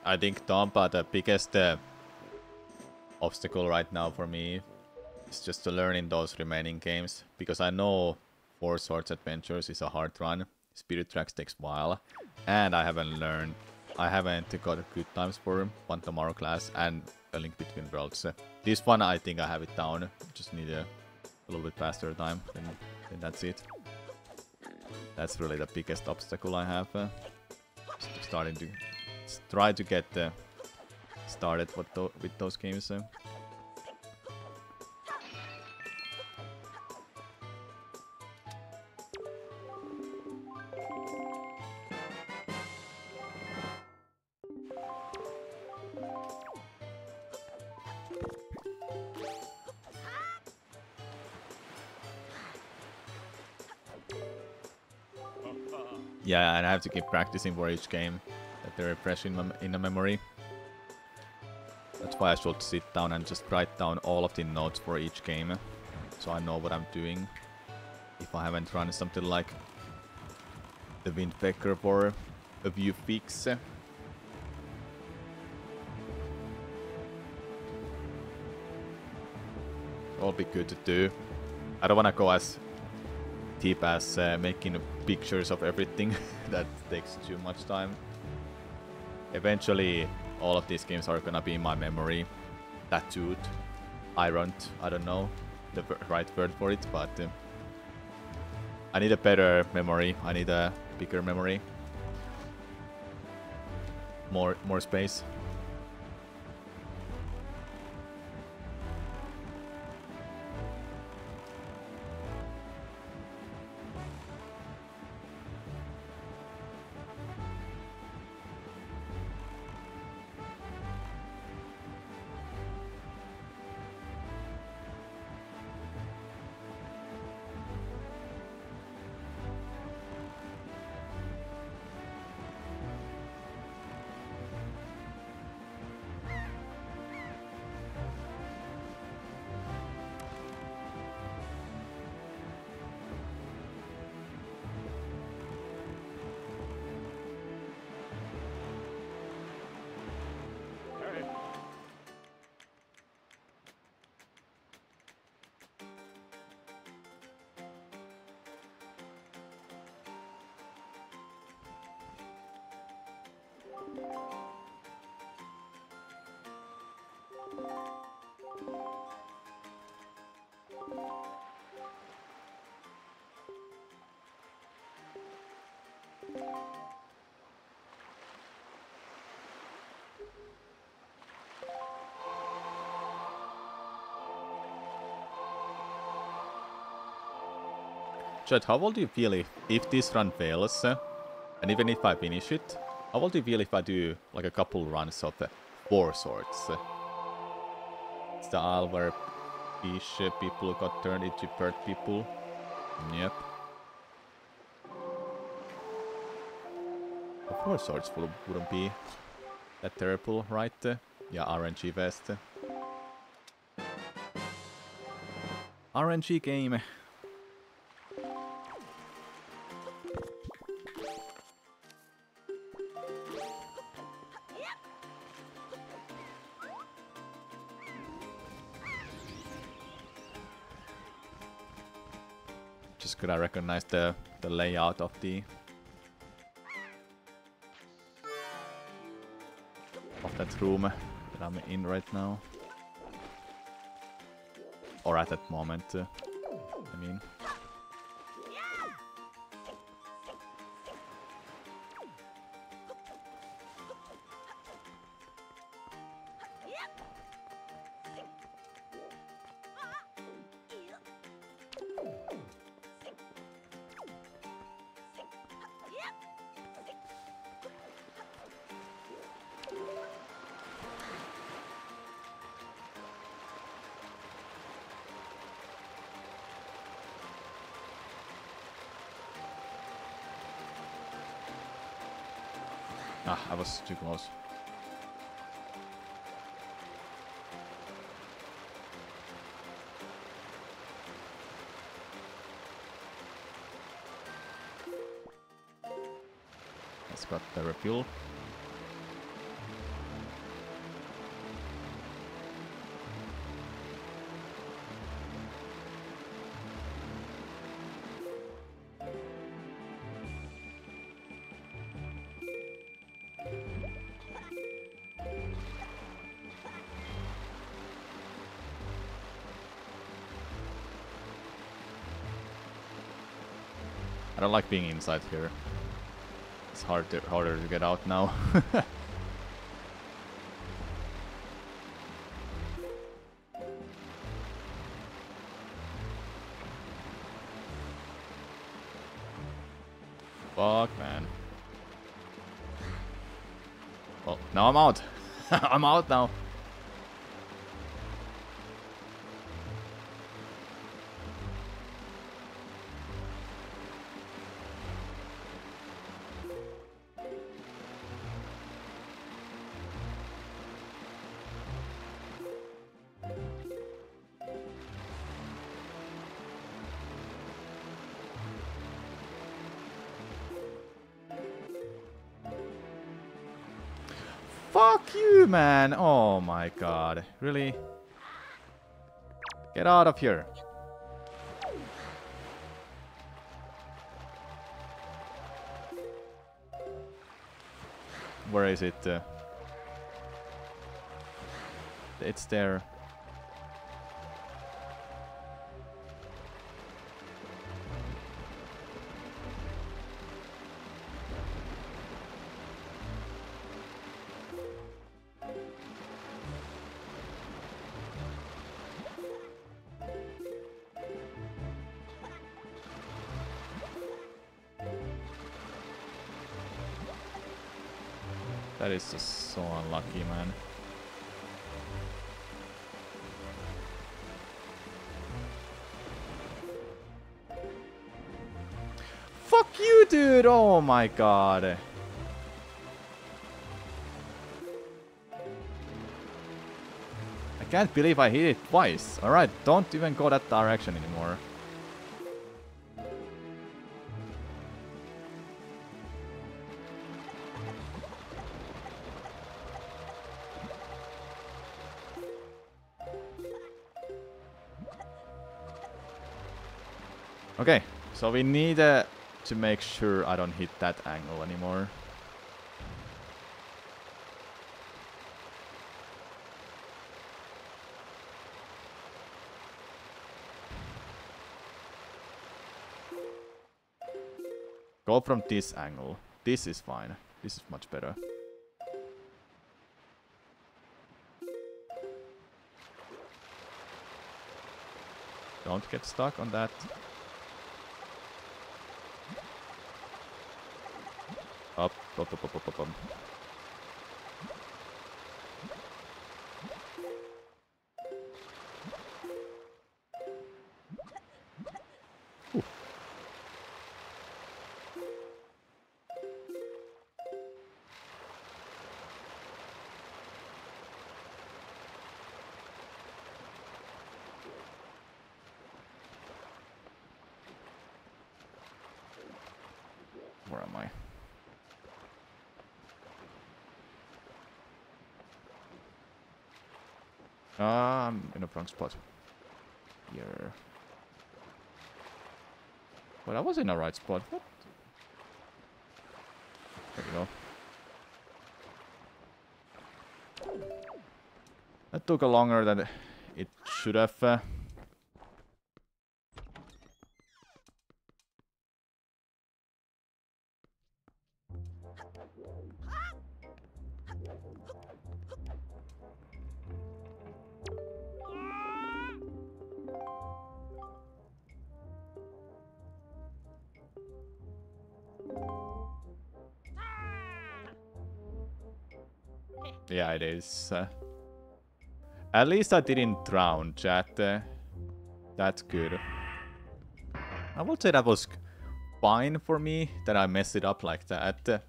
I think Tompa, the biggest obstacle right now for me is just to learn in those remaining games, because I know Four Swords Adventures is a hard run, Spirit Tracks takes a while, and I haven't got good times for One Tomorrow Class and A Link Between Worlds. This one I think I have it down, just need a little bit faster time, then that's it. That's really the biggest obstacle I have. Starting to try to get started with those games. Yeah, and I have to keep practicing for each game that they're fresh in the memory. That's why I should sit down and just write down all of the notes for each game, so I know what I'm doing. If I haven't run something like the Windpecker for a few weeks. All be good to do. I don't want to go as deep as making pictures of everything. That takes too much time. Eventually all of these games are gonna be in my memory, tattooed, ironed, I don't know the right word for it, but I need a better memory, I need a bigger memory, more space. Chat, how will you feel if this run fails, and even if I finish it, how will you feel if I do like a couple runs of Four Swords? It's the isle where fish people got turned into bird people. Yep. Four Swords wouldn't be that terrible, right? Yeah, RNG Vest. RNG game. Just could I recognize the layout of that room that I'm in right now, or at that moment. I mean. Ah, I was too close. Let's got the refuel. I don't like being inside here. It's harder to get out now. Fuck, man. Well, now I'm out. I'm out now. Fuck you, man. Oh my god. Really? Get out of here. Where is it? It's there. That is just so unlucky, man. Fuck you, dude! Oh my god. I can't believe I hit it twice. Alright, don't even go that direction anymore. Okay, so we need to make sure I don't hit that angle anymore. Go from this angle. This is fine. This is much better. Don't get stuck on that. Up, up, up, up, up, up, up. Ooh. Where am I? I'm in a wrong spot. Here. Well, I was in the right spot. What? There we go. That took longer than it should have. Yeah, it is. At least I didn't drown, chat. That's good. I would say that was fine for me, that I messed it up like that.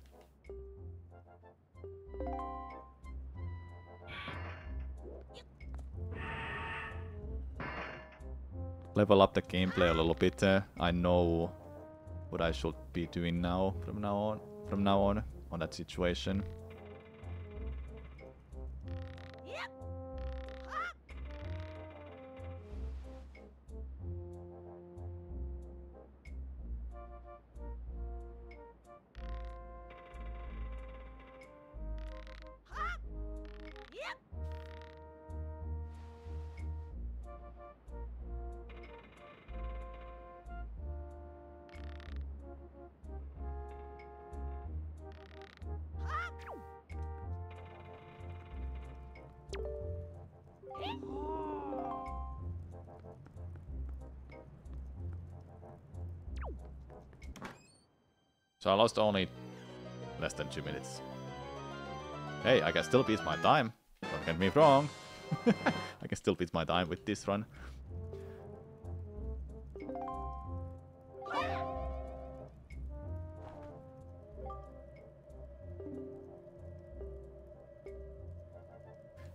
Level up the gameplay a little bit. I know what I should be doing now, from now on that situation. So I lost only less than 2 minutes. Hey, I can still beat my time. Don't get me wrong. I can still beat my time with this run.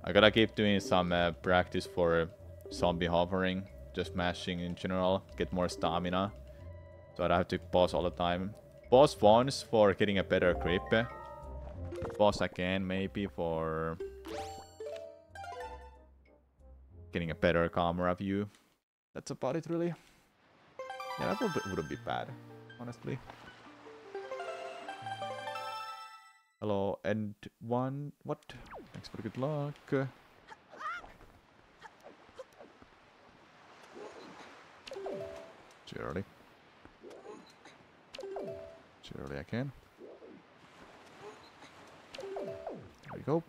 I gotta keep doing some practice for zombie hovering, just mashing in general, get more stamina. So I don't have to pause all the time. Pause once for getting a better grip. Pause again maybe for getting a better camera view. That's about it really. Yeah, that wouldn't be bad, honestly. Hello, and one... What? Thanks for the good luck. Too early. Too early again. There we go.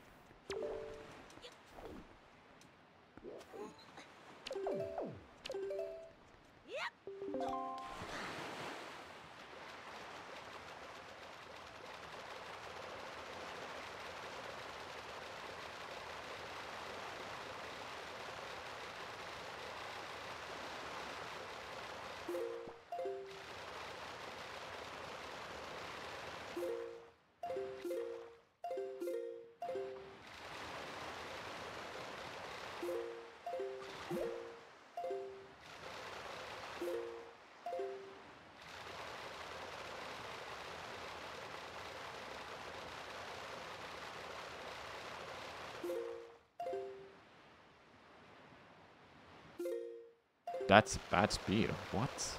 That's bad speed. What?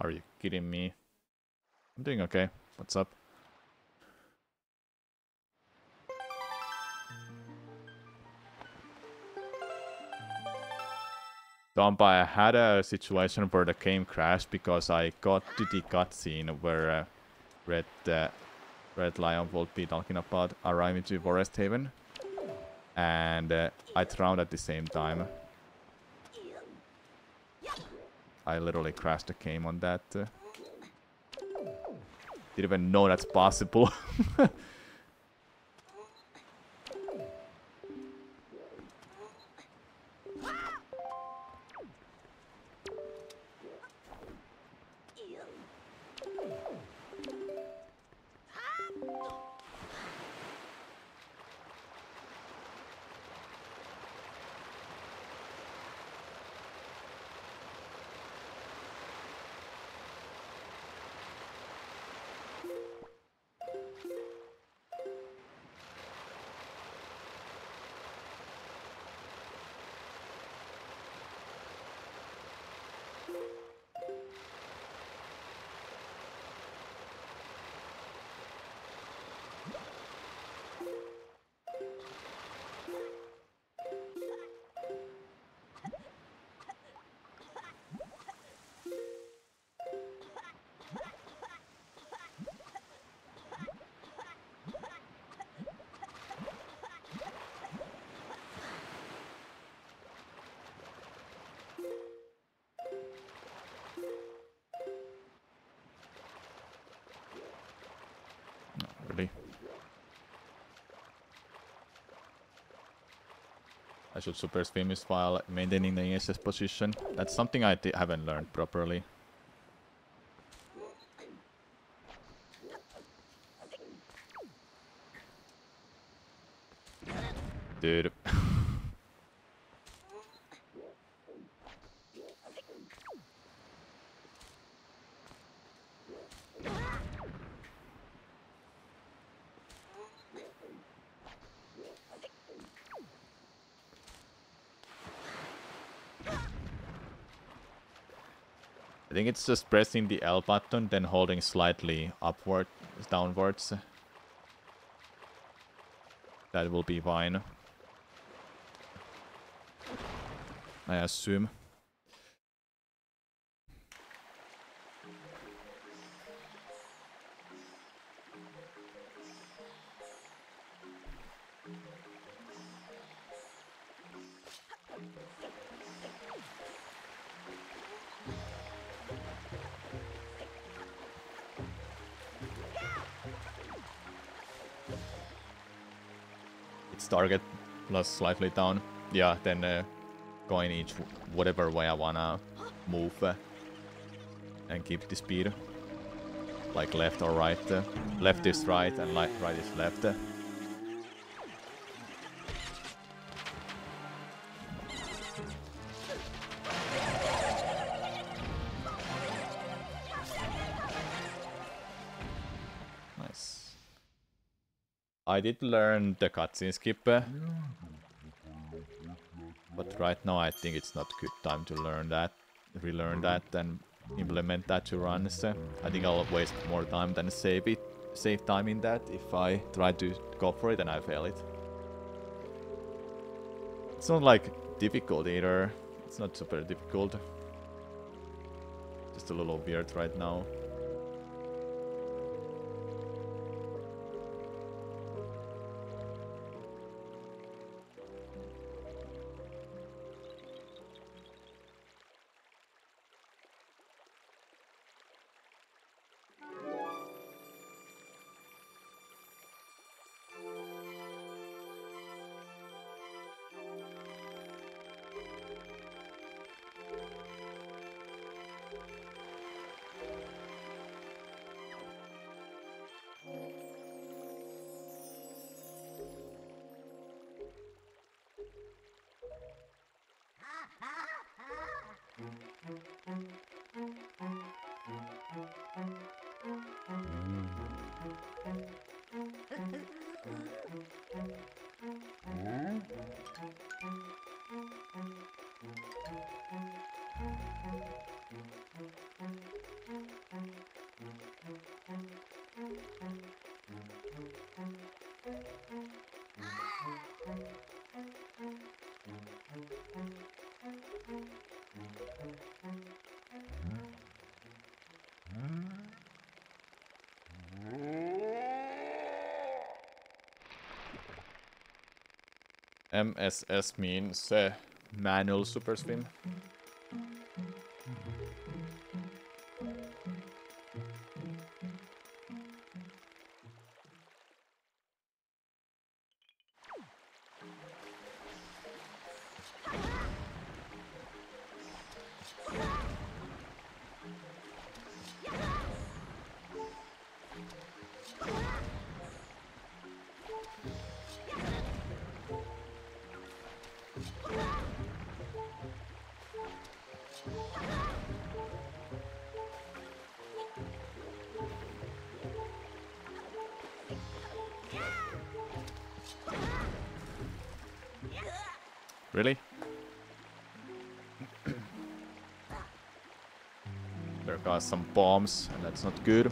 Are you kidding me? I'm doing okay. What's up? I had a situation where the game crashed because I got to the cutscene where Red Lion will be talking about arriving to Forest Haven. And I drowned at the same time. I literally crashed the game on that. Didn't even know that's possible. Really? I should super swim is while maintaining the MSS position. That's something I haven't learned properly. Dude. I think it's just pressing the L button, then holding slightly upward, downwards. That will be fine. I assume. Its target plus slightly down. Yeah, then going each whatever way I wanna move and keep the speed. Like left or right. Left is right and right is left. Nice. I did learn the cutscene skip. But right now I think it's not good time to learn that, relearn that and implement that to runs. I think I'll waste more time than save time in that if I try to go for it and I fail it. It's not like difficult either. It's not super difficult. Just a little weird right now. MSS means manual super swim. Really? There are some bombs, and that's not good.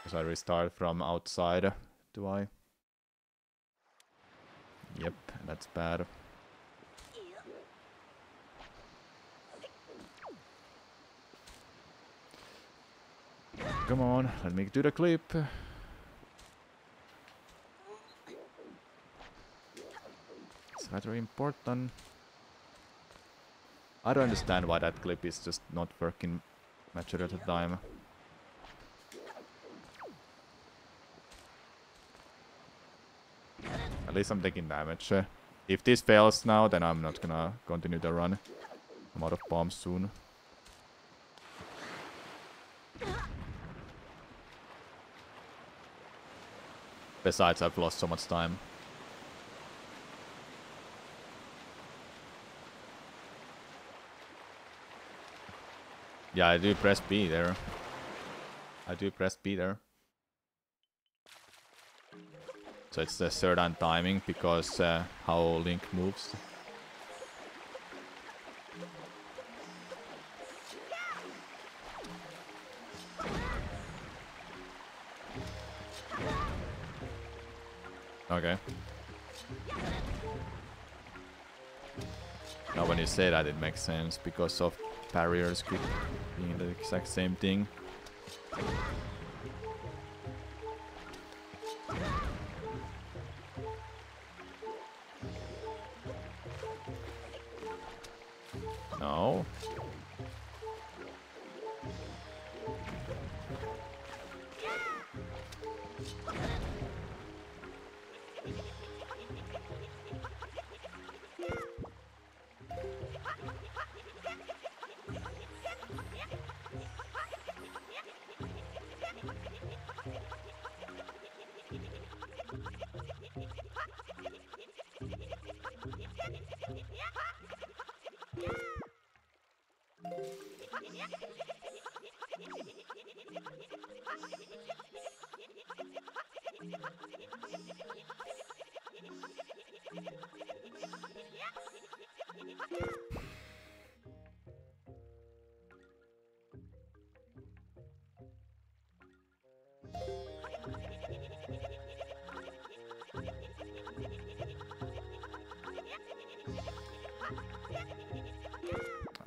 So I restart from outside, do I? Yep, that's bad. Come on, let me do the clip. It's rather important. I don't understand why that clip is just not working much at a time. At least I'm taking damage. If this fails now, then I'm not gonna continue the run. I'm out of bombs soon. Besides, I've lost so much time. Yeah, I do press B there. I do press B there. So it's the certain timing because how Link moves. Okay. Now when you say that, it makes sense because of barriers could being the exact same thing. No.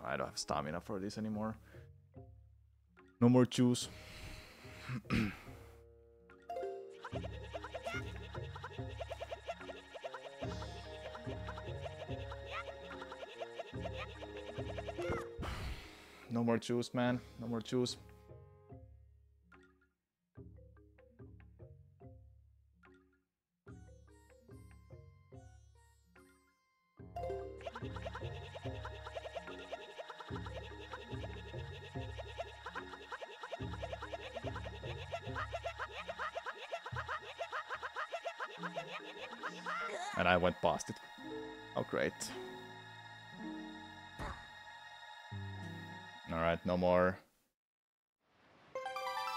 I don't have stamina for this anymore. No more juice. No more juice, man. No more juice. And I went past it. Oh, great. Alright, no more.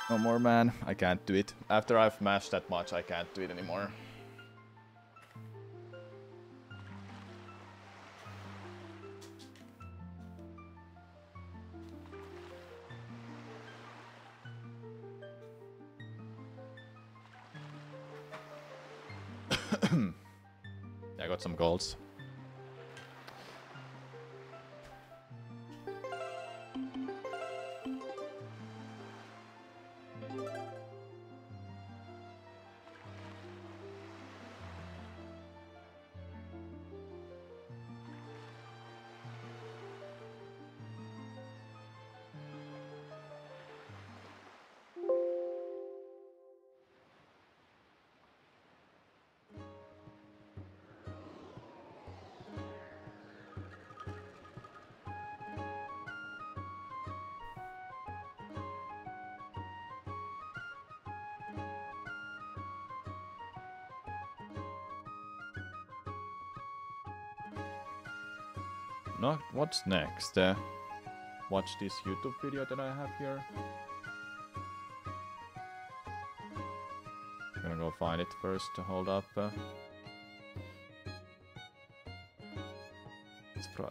No more, man. I can't do it. After I've mashed that much, I can't do it anymore. I got some golds. No, what's next? Watch this YouTube video that I have here. I'm gonna go find it first. Hold up.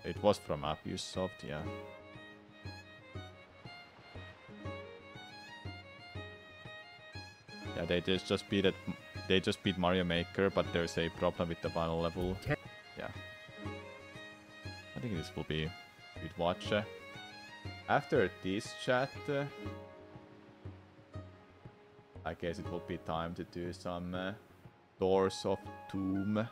It was from Ubisoft, yeah. Yeah, they just beat it. They just beat Mario Maker, but there's a problem with the final level. Yeah. I think this will be a good watch. After this chat, I guess it will be time to do some Doors of Doom.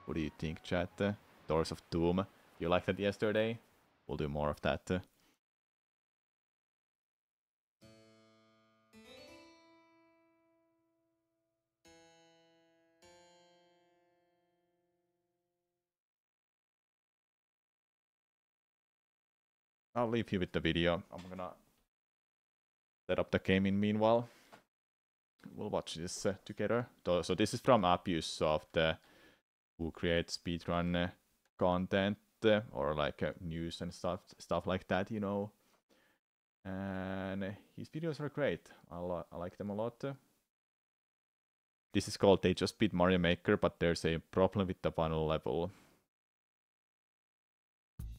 What do you think, chat? Doors of Doom. You liked that yesterday? We'll do more of that. I'll leave you with the video. I'm gonna set up the game in meanwhile. We'll watch this together. So this is from Ubisoft, who creates speedrun content or like news and stuff like that, you know. And his videos are great. I like them a lot. This is called They Just Beat Mario Maker, but there's a problem with the final level.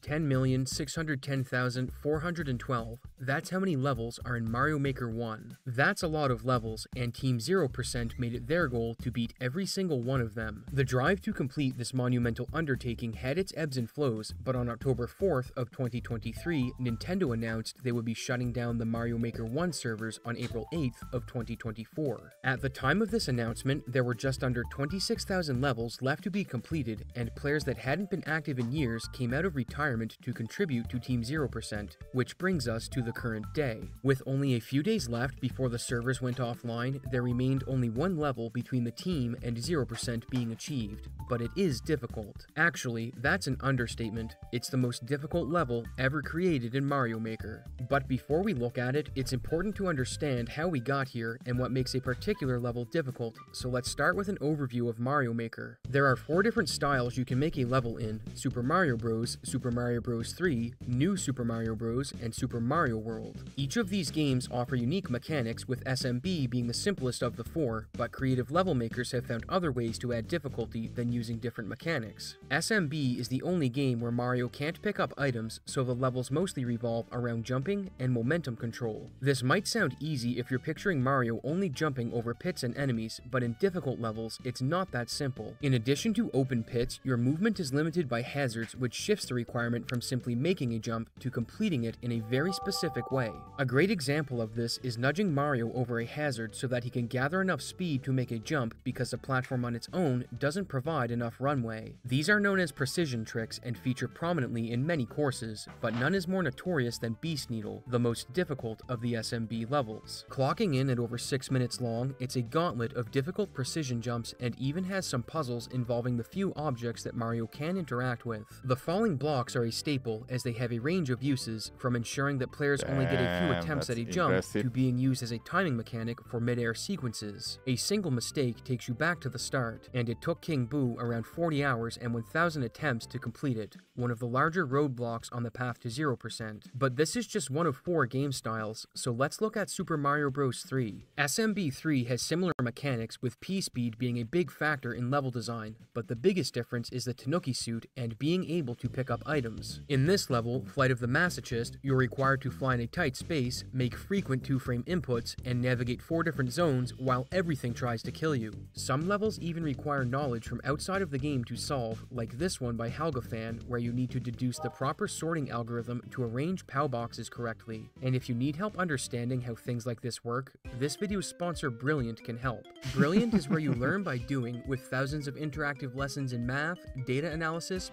10,610,412. That's how many levels are in Mario Maker 1. That's a lot of levels, and Team 0% made it their goal to beat every single one of them. The drive to complete this monumental undertaking had its ebbs and flows, but on October 4th of 2023, Nintendo announced they would be shutting down the Mario Maker 1 servers on April 8th of 2024. At the time of this announcement, there were just under 26,000 levels left to be completed, and players that hadn't been active in years came out of retirement to contribute to Team 0%, which brings us to the current day. With only a few days left before the servers went offline, there remained only one level between the team and 0% being achieved, but it is difficult. Actually, that's an understatement. It's the most difficult level ever created in Mario Maker. But before we look at it, it's important to understand how we got here and what makes a particular level difficult, so let's start with an overview of Mario Maker. There are 4 different styles you can make a level in: Super Mario Bros., Super Mario Bros. 3, New Super Mario Bros., and Super Mario World. Each of these games offer unique mechanics, with SMB being the simplest of the 4, but creative level makers have found other ways to add difficulty than using different mechanics. SMB is the only game where Mario can't pick up items, so the levels mostly revolve around jumping and momentum control. This might sound easy if you're picturing Mario only jumping over pits and enemies, but in difficult levels, it's not that simple. In addition to open pits, your movement is limited by hazards, which shifts the requirement from simply making a jump to completing it in a very specific way. A great example of this is nudging Mario over a hazard so that he can gather enough speed to make a jump, because the platform on its own doesn't provide enough runway. These are known as precision tricks and feature prominently in many courses, but none is more notorious than Beast Needle, the most difficult of the SMB levels. Clocking in at over 6 minutes long, it's a gauntlet of difficult precision jumps and even has some puzzles involving the few objects that Mario can interact with. The falling blocks are a staple, as they have a range of uses, from ensuring that players only get a few attempts at a jump to being used as a timing mechanic for mid-air sequences. A single mistake takes you back to the start, and it took King Boo around 40 hours and 1,000 attempts to complete it, one of the larger roadblocks on the path to 0%. But this is just one of 4 game styles, so let's look at Super Mario Bros. 3. SMB 3 has similar mechanics, with P-Speed being a big factor in level design, but the biggest difference is the Tanuki suit and being able to pick up items. In this level, Flight of the Masochist, you're required to fly in a tight space, make frequent 2-frame inputs, and navigate 4 different zones while everything tries to kill you. Some levels even require knowledge from outside of the game to solve, like this one by Halgafan, where you need to deduce the proper sorting algorithm to arrange POW boxes correctly. And if you need help understanding how things like this work, this video's sponsor Brilliant can help. Brilliant is where you learn by doing, with thousands of interactive lessons in math, data analysis,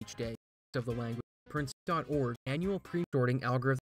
each day of the language. Prince.org annual pre-sorting algorithm.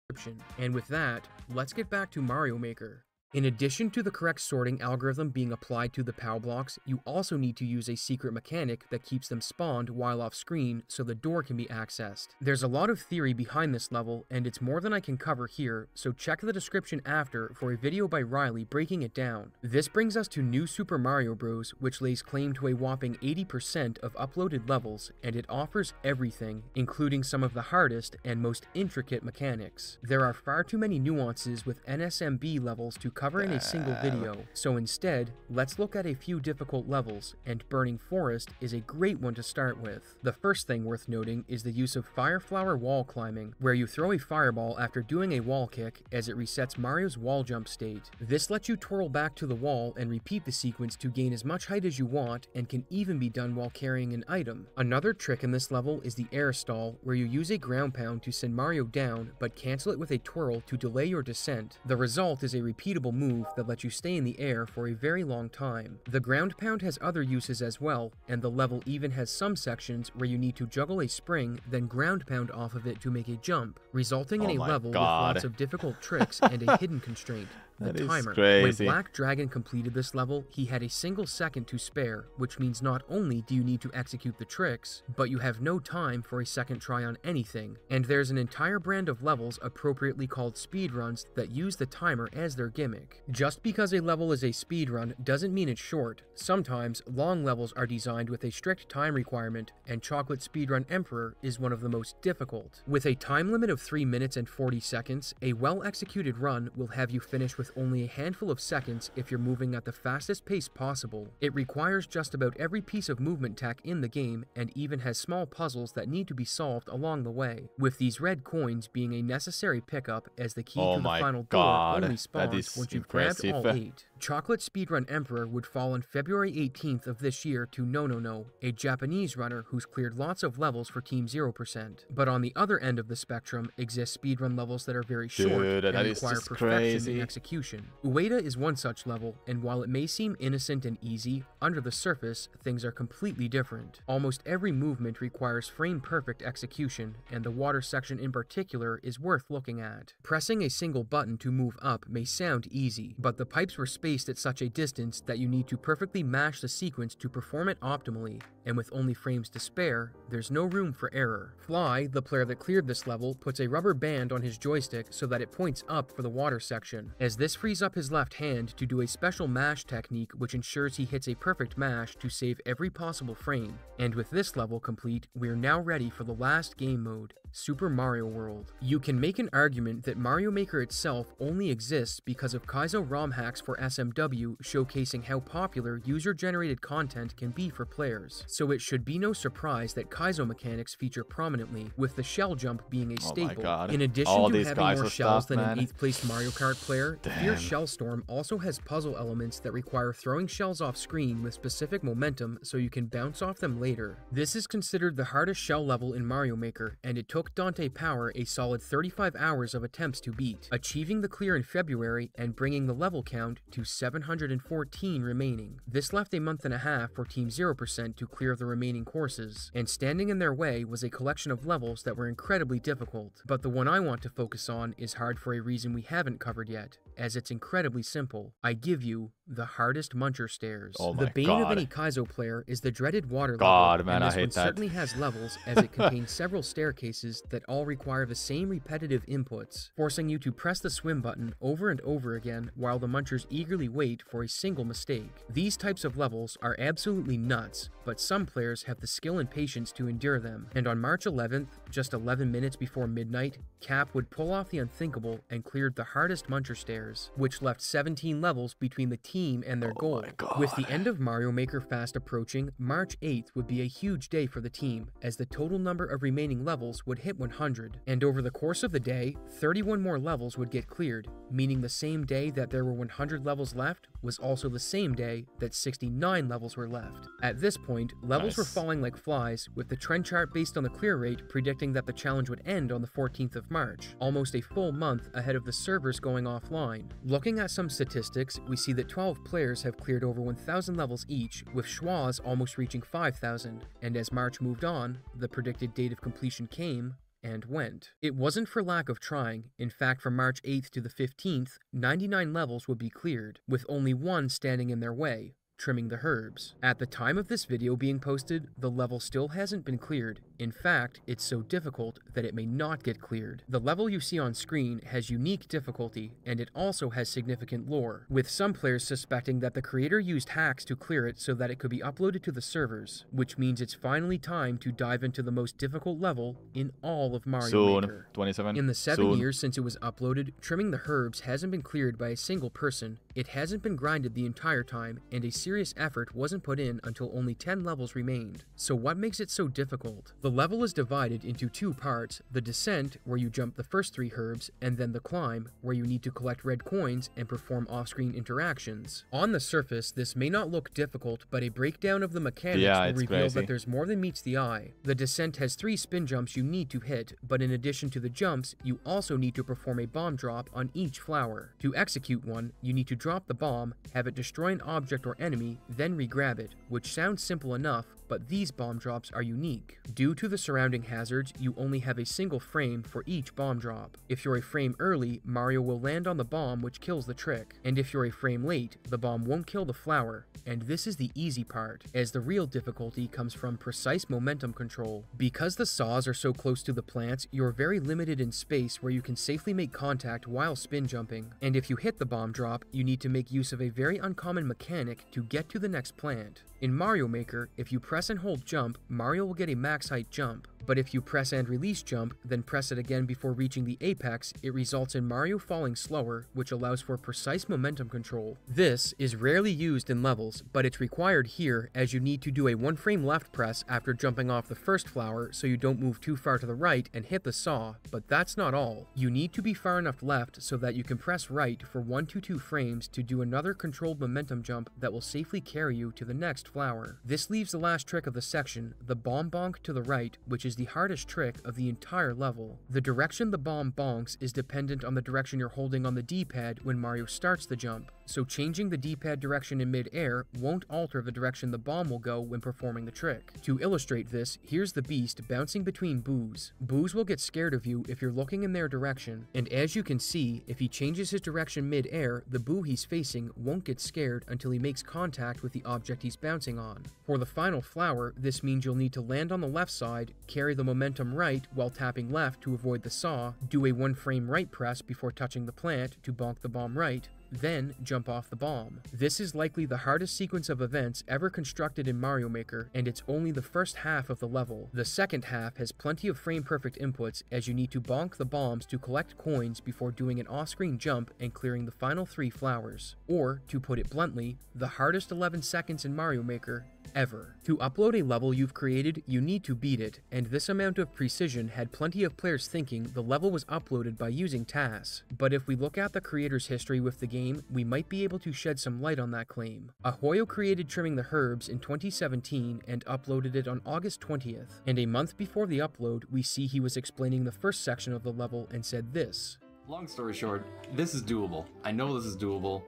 And with that, let's get back to Mario Maker. In addition to the correct sorting algorithm being applied to the POW blocks, you also need to use a secret mechanic that keeps them spawned while off screen so the door can be accessed. There's a lot of theory behind this level, and it's more than I can cover here, so check the description after for a video by Riley breaking it down. This brings us to New Super Mario Bros., which lays claim to a whopping 80% of uploaded levels, and it offers everything, including some of the hardest and most intricate mechanics. There are far too many nuances with NSMB levels to cover in a single video, so instead, let's look at a few difficult levels, and Burning Forest is a great one to start with. The first thing worth noting is the use of Fire Flower wall climbing, where you throw a fireball after doing a wall kick as it resets Mario's wall jump state. This lets you twirl back to the wall and repeat the sequence to gain as much height as you want, and can even be done while carrying an item. Another trick in this level is the air stall, where you use a ground pound to send Mario down, but cancel it with a twirl to delay your descent. The result is a repeatable move that lets you stay in the air for a very long time. The ground pound has other uses as well, and the level even has some sections where you need to juggle a spring, then ground pound off of it to make a jump, resulting in a level with lots of difficult tricks and a hidden constraint. The timer. When Black Dragon completed this level, he had a single second to spare, which means not only do you need to execute the tricks, but you have no time for a second try on anything. And there's an entire brand of levels appropriately called speedruns that use the timer as their gimmick. Just because a level is a speedrun doesn't mean it's short. Sometimes, long levels are designed with a strict time requirement, and Chocolate Speedrun Emperor is one of the most difficult. With a time limit of 3 minutes and 40 seconds, a well-executed run will have you finish with with only a handful of seconds if you're moving at the fastest pace possible. It requires just about every piece of movement tech in the game and even has small puzzles that need to be solved along the way, with these red coins being a necessary pickup as the key to the final door only spawns once you've grabbed all 8. Chocolate Speedrun Emperor would fall on February 18th of this year to No, a Japanese runner who's cleared lots of levels for Team 0%. But on the other end of the spectrum exist speedrun levels that are very short and require perfection in execution. Ueda is one such level, and while it may seem innocent and easy, under the surface, things are completely different. Almost every movement requires frame-perfect execution, and the water section in particular is worth looking at. Pressing a single button to move up may sound easy, but the pipes were spaced at such a distance that you need to perfectly mash the sequence to perform it optimally, and with only frames to spare, there's no room for error. Fly, the player that cleared this level, puts a rubber band on his joystick so that it points up for the water section, as this frees up his left hand to do a special mash technique which ensures he hits a perfect mash to save every possible frame. And with this level complete, we're now ready for the last game mode, Super Mario World. You can make an argument that Mario Maker itself only exists because of Kaizo ROM hacks for SMW showcasing how popular user-generated content can be for players, so it should be no surprise that Kaizo mechanics feature prominently, with the shell jump being a staple. In addition to having more shells than an 8th place Mario Kart player, Fierce Shell Storm also has puzzle elements that require throwing shells off screen with specific momentum so you can bounce off them later. This is considered the hardest shell level in Mario Maker, and it took Dante Power a solid 35 hours of attempts to beat, achieving the clear in February and bringing the level count to 714 remaining. This left a month and a half for Team 0% to clear the remaining courses, and standing in their way was a collection of levels that were incredibly difficult. But the one I want to focus on is hard for a reason we haven't covered yet, as it's incredibly simple. I give you the hardest Muncher stairs. The bane of any Kaizo player is the dreaded water level, and this one certainly has levels as it contains several staircases that all require the same repetitive inputs, forcing you to press the swim button over and over again while the Munchers eagerly wait for a single mistake. These types of levels are absolutely nuts, but some players have the skill and patience to endure them, and on March 11th, just 11 minutes before midnight, Cap would pull off the unthinkable and cleared the hardest Muncher stairs, which left 17 levels between the team and their goal. With the end of Mario Maker fast approaching, March 8th would be a huge day for the team, as the total number of remaining levels would hit 100, and over the course of the day, 31 more levels would get cleared, meaning the same day that there were 100 levels left was also the same day that 69 levels were left. At this point, levels were falling like flies, with the trend chart based on the clear rate predicting that the challenge would end on the 14th of March, almost a full month ahead of the servers going offline. Looking at some statistics, we see that 12 players have cleared over 1,000 levels each, with Schwaz almost reaching 5,000, and as March moved on, the predicted date of completion came and went. It wasn't for lack of trying. In fact, from March 8th to the 15th, 99 levels would be cleared, with only one standing in their way, trimming the herbs. At the time of this video being posted, the level still hasn't been cleared. In fact, it's so difficult that it may not get cleared. The level you see on screen has unique difficulty, and it also has significant lore, with some players suspecting that the creator used hacks to clear it so that it could be uploaded to the servers, which means it's finally time to dive into the most difficult level in all of Mario Maker. 27. In the 7 years since it was uploaded, trimming the herbs hasn't been cleared by a single person. It hasn't been grinded the entire time, and a serious effort wasn't put in until only 10 levels remained. So what makes it so difficult? The level is divided into two parts: the descent, where you jump the first 3 herbs, and then the climb, where you need to collect red coins and perform off-screen interactions. On the surface, this may not look difficult, but a breakdown of the mechanics will reveal that there's more than meets the eye. The descent has 3 spin jumps you need to hit, but in addition to the jumps, you also need to perform a bomb drop on each flower. To execute one, you need to drop the bomb, have it destroy an object or enemy, then re-grab it, which sounds simple enough, but these bomb drops are unique. Due to the surrounding hazards, you only have a single frame for each bomb drop. If you're a frame early, Mario will land on the bomb, which kills the trick, and if you're a frame late, the bomb won't kill the flower. And this is the easy part, as the real difficulty comes from precise momentum control. Because the saws are so close to the plants, you're very limited in space where you can safely make contact while spin jumping. And if you hit the bomb drop, you need to make use of a very uncommon mechanic to get to the next plant. In Mario Maker, if you press and hold jump, Mario will get a max height jump, but if you press and release jump, then press it again before reaching the apex, it results in Mario falling slower, which allows for precise momentum control. This is rarely used in levels, but it's required here as you need to do a 1-frame left press after jumping off the first flower so you don't move too far to the right and hit the saw, but that's not all. You need to be far enough left so that you can press right for 1 to 2 frames to do another controlled momentum jump that will safely carry you to the next flower. This leaves the last trick of the section, the bomb bonk to the right, which is the hardest trick of the entire level. The direction the bomb bonks is dependent on the direction you're holding on the D-pad when Mario starts the jump, so changing the D-pad direction in mid-air won't alter the direction the bomb will go when performing the trick. To illustrate this, here's the beast bouncing between boos. Boos will get scared of you if you're looking in their direction, and as you can see, if he changes his direction mid-air, the boo he's facing won't get scared until he makes contact with the object he's bouncing on. For the final flower, this means you'll need to land on the left side, carry the momentum right while tapping left to avoid the saw, do a 1-frame right press before touching the plant to bonk the bomb right, then jump off the bomb. This is likely the hardest sequence of events ever constructed in Mario Maker, and it's only the first half of the level. The second half has plenty of frame-perfect inputs as you need to bonk the bombs to collect coins before doing an off-screen jump and clearing the final 3 flowers. Or, to put it bluntly, the hardest 11 seconds in Mario Maker ever. To upload a level you've created, you need to beat it, and this amount of precision had plenty of players thinking the level was uploaded by using TAS. But if we look at the creator's history with the game, we might be able to shed some light on that claim. Ahoyo created Trimming the Herbs in 2017 and uploaded it on August 20th, and a month before the upload, we see he was explaining the first section of the level and said this. Long story short, this is doable. I know this is doable.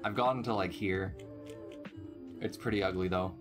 I've gotten to like here. It's pretty ugly though.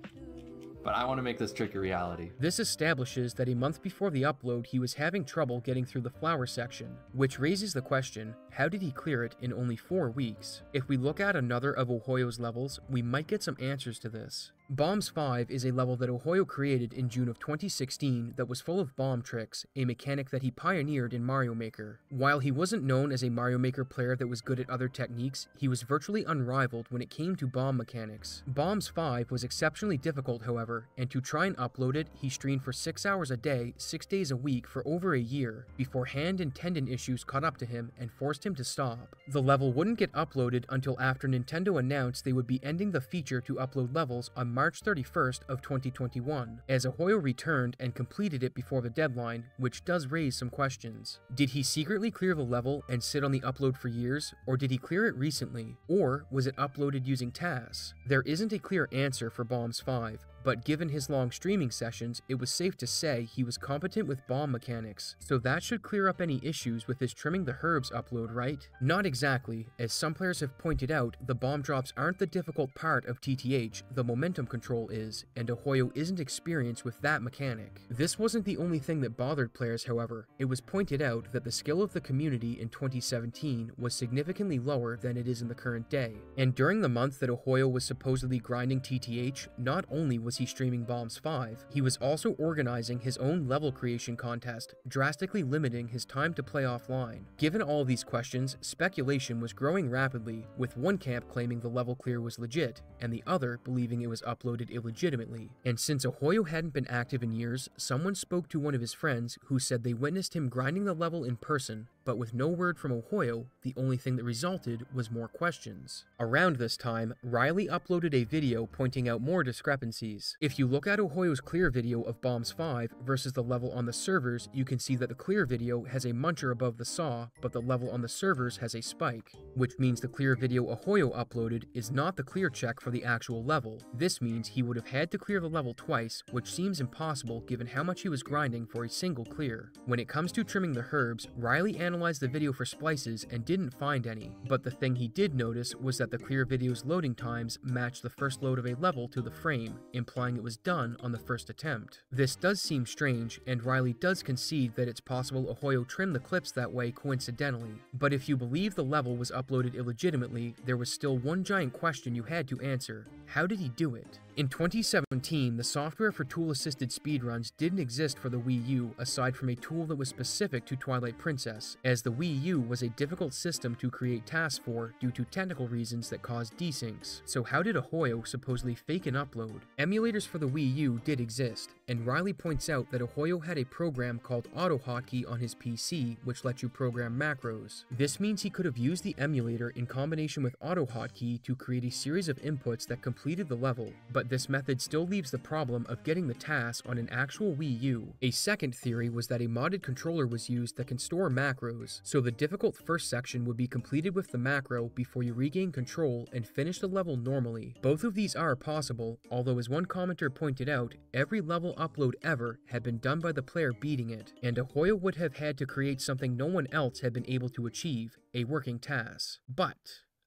But I want to make this trick a reality. This establishes that a month before the upload, he was having trouble getting through the flower section, which raises the question, how did he clear it in only 4 weeks? If we look at another of Ohoyo's levels, we might get some answers to this. Bombs 5 is a level that Ohoyo created in June of 2016 that was full of bomb tricks, a mechanic that he pioneered in Mario Maker. While he wasn't known as a Mario Maker player that was good at other techniques, he was virtually unrivaled when it came to bomb mechanics. Bombs 5 was exceptionally difficult, however, and to try and upload it, he streamed for 6 hours a day, 6 days a week for over a year, before hand and tendon issues caught up to him and forced him to stop. The level wouldn't get uploaded until after Nintendo announced they would be ending the feature to upload levels on March 31st of 2021, as Ahoyo returned and completed it before the deadline, which does raise some questions. Did he secretly clear the level and sit on the upload for years, or did he clear it recently, or was it uploaded using TAS? There isn't a clear answer for Bombs 5, but given his long streaming sessions, it was safe to say he was competent with bomb mechanics, so that should clear up any issues with his Trimming the Herbs upload, right? Not exactly, as some players have pointed out, the bomb drops aren't the difficult part of TTH, the momentum control is, and Ahoyo isn't experienced with that mechanic. This wasn't the only thing that bothered players, however. It was pointed out that the skill of the community in 2017 was significantly lower than it is in the current day, and during the month that Ahoyo was supposedly grinding TTH, not only was he streaming Bombs 5, he was also organizing his own level creation contest, drastically limiting his time to play offline. Given all these questions, speculation was growing rapidly, with one camp claiming the level clear was legit, and the other believing it was uploaded illegitimately. And since Ahoyo hadn't been active in years, someone spoke to one of his friends who said they witnessed him grinding the level in person, but with no word from Ahoyo, the only thing that resulted was more questions. Around this time, Riley uploaded a video pointing out more discrepancies. If you look at Ohoyo's clear video of Bombs 5 versus the level on the servers, you can see that the clear video has a muncher above the saw, but the level on the servers has a spike, which means the clear video Ahoyo uploaded is not the clear check for the actual level. This means he would have had to clear the level twice, which seems impossible given how much he was grinding for a single clear. When it comes to Trimming the Herbs, Riley analyzed the video for splices and didn't find any, but the thing he did notice was that the clear video's loading times matched the first load of a level to the frame, implying it was done on the first attempt. This does seem strange, and Riley does concede that it's possible Ahoyo trimmed the clips that way coincidentally, but if you believe the level was uploaded illegitimately, there was still one giant question you had to answer: how did he do it? In 2017, the software for tool-assisted speedruns didn't exist for the Wii U aside from a tool that was specific to Twilight Princess, as the Wii U was a difficult system to create tasks for due to technical reasons that caused desyncs. So how did Ahoyo supposedly fake an upload? Emulators for the Wii U did exist, and Riley points out that Ahoyo had a program called AutoHotkey on his PC which let you program macros. This means he could have used the emulator in combination with AutoHotkey to create a series of inputs that completed the level, but this method still leaves the problem of getting the task on an actual Wii U. A second theory was that a modded controller was used that can store macros, so the difficult first section would be completed with the macro before you regain control and finish the level normally. Both of these are possible, although as one commenter pointed out, every level upload ever had been done by the player beating it, and Ahoyo would have had to create something no one else had been able to achieve, a working task. But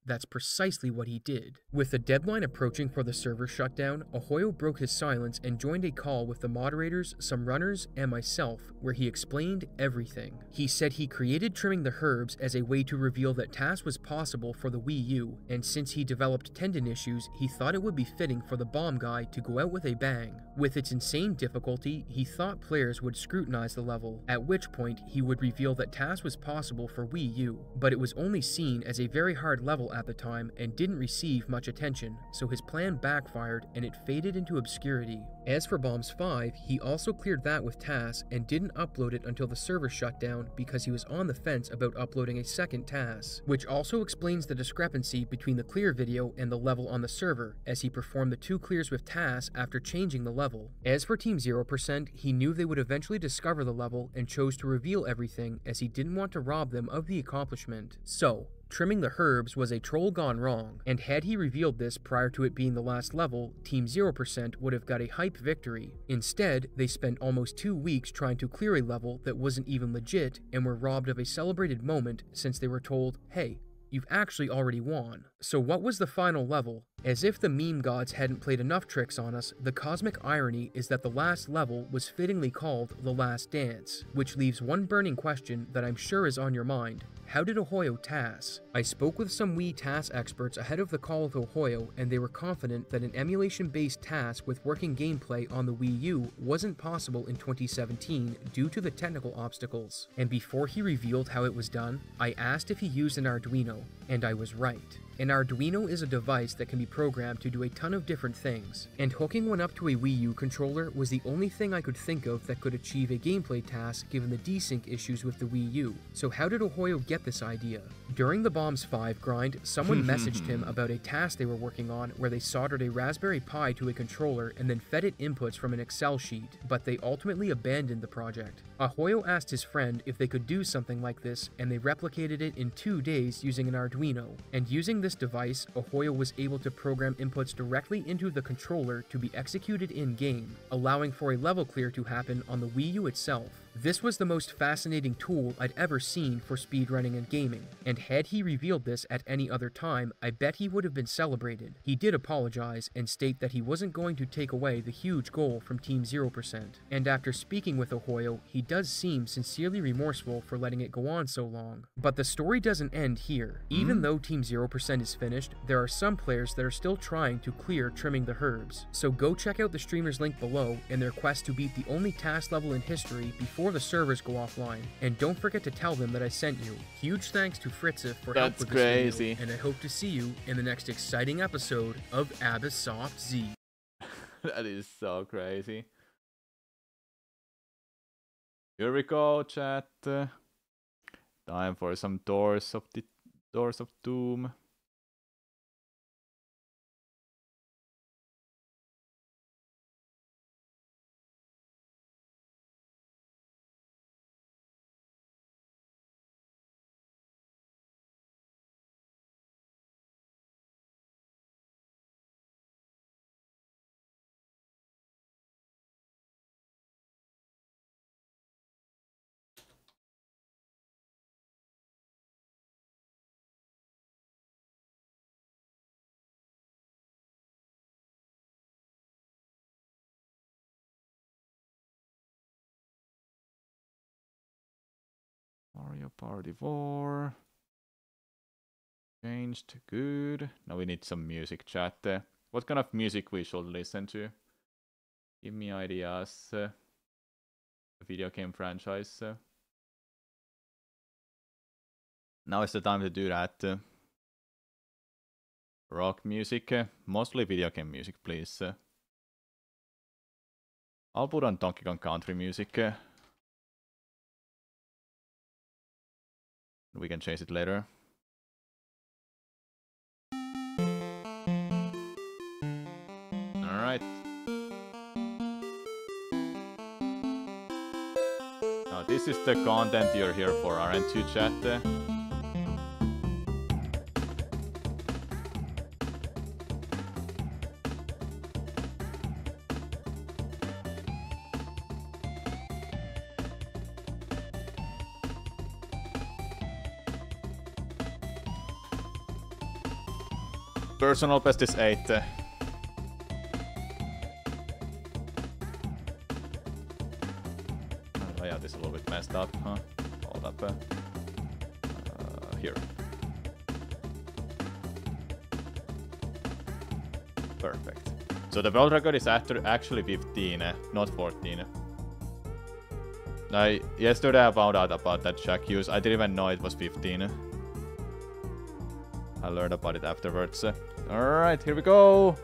that's precisely what he did. With the deadline approaching for the server shutdown, Ahoyo broke his silence and joined a call with the moderators, some runners, and myself, where he explained everything. He said he created trimming the herbs as a way to reveal that task was possible for the Wii U, and since he developed tendon issues, he thought it would be fitting for the bomb guy to go out with a bang. With its insane difficulty, he thought players would scrutinize the level, at which point he would reveal that task was possible for Wii U, but it was only seen as a very hard level at the time and didn't receive much attention, so his plan backfired and it faded into obscurity. As for Bombs 5, he also cleared that with TAS and didn't upload it until the server shut down because he was on the fence about uploading a second TAS, which also explains the discrepancy between the clear video and the level on the server, as he performed the 2 clears with TAS after changing the level. As for Team 0%, he knew they would eventually discover the level and chose to reveal everything as he didn't want to rob them of the accomplishment. So, trimming the herbs was a troll gone wrong, and had he revealed this prior to it being the last level, Team 0% would have got a hype victory. Instead, they spent almost 2 weeks trying to clear a level that wasn't even legit and were robbed of a celebrated moment since they were told, hey, you've actually already won. So what was the final level? As if the meme gods hadn't played enough tricks on us, the cosmic irony is that the last level was fittingly called The Last Dance, which leaves one burning question that I'm sure is on your mind. How did Ahoyo TAS? I spoke with some Wii TAS experts ahead of the call with Ahoyo, and they were confident that an emulation-based TAS with working gameplay on the Wii U wasn't possible in 2017 due to the technical obstacles. And before he revealed how it was done, I asked if he used an Arduino, and I was right. An Arduino is a device that can be programmed to do a ton of different things, and hooking one up to a Wii U controller was the only thing I could think of that could achieve a gameplay task given the desync issues with the Wii U. So how did Ahoyo get this idea? During the Bombs 5 grind, someone messaged him about a task they were working on where they soldered a Raspberry Pi to a controller and then fed it inputs from an Excel sheet, but they ultimately abandoned the project. Ahoyo asked his friend if they could do something like this, and they replicated it in 2 days using an Arduino, and using this device, Ahoyo was able to program inputs directly into the controller to be executed in-game, allowing for a level clear to happen on the Wii U itself. This was the most fascinating tool I'd ever seen for speedrunning and gaming, and had he revealed this at any other time, I bet he would have been celebrated. He did apologize and state that he wasn't going to take away the huge goal from Team 0%, and after speaking with Ahoyo, he does seem sincerely remorseful for letting it go on so long. But the story doesn't end here. Even though Team 0% is finished, there are some players that are still trying to clear trimming the herbs, so go check out the streamer's link below in their quest to beat the only task level in history before the servers go offline, and don't forget to tell them that I sent you. Huge thanks to Fritzif for help with this video, and I hope to see you in the next exciting episode of Abysoft Z. That is so crazy. Here we go, chat. Time for some Doors of Doom. Mario Party 4. Changed. Good. Now we need some music, chat. What kind of music we should listen to? Give me ideas. The video game franchise. Now is the time to do that. Rock music. Mostly video game music, please. I'll put on Donkey Kong Country music. We can change it later. Alright. Now this is the content you're here for, aren't you, chat? Personal best is 8. Layout is a little bit messed up, huh? Hold up. Here. Perfect. So the world record is actually 15, not 14. Yesterday I found out about that shack use. I didn't even know it was 15. I learned about it afterwards. Alright, here we go.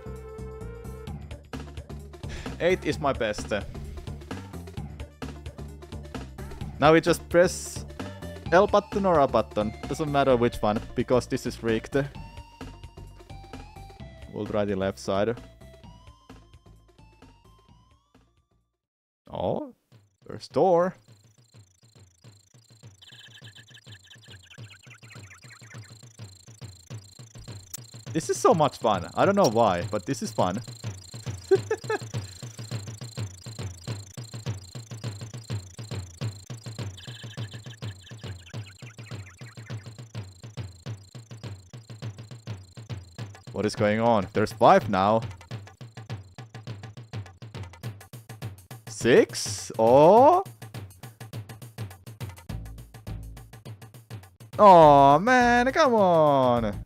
8 is my best. Now we just press L button or A button. Doesn't matter which one, because this is rigged. We'll try the left side. Oh, first door. This is so much fun. I don't know why, but this is fun. What is going on? There's 5 now. 6? Oh! Oh man, come on!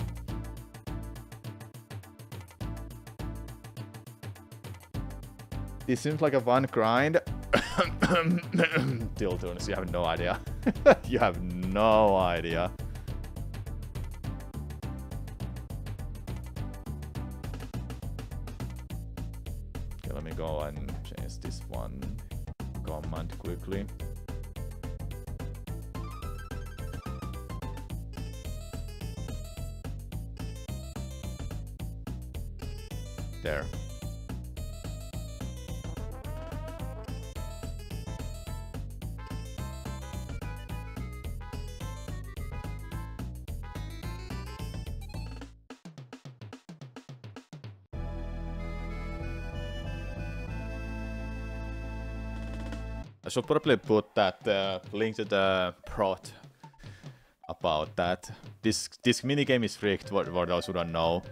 This seems like a fun grind. Tiltoons, you have no idea. You have no idea. Okay, let me go and change this one command quickly. There. I should probably put that link to the prot about that. This minigame is rigged, for those who don't know.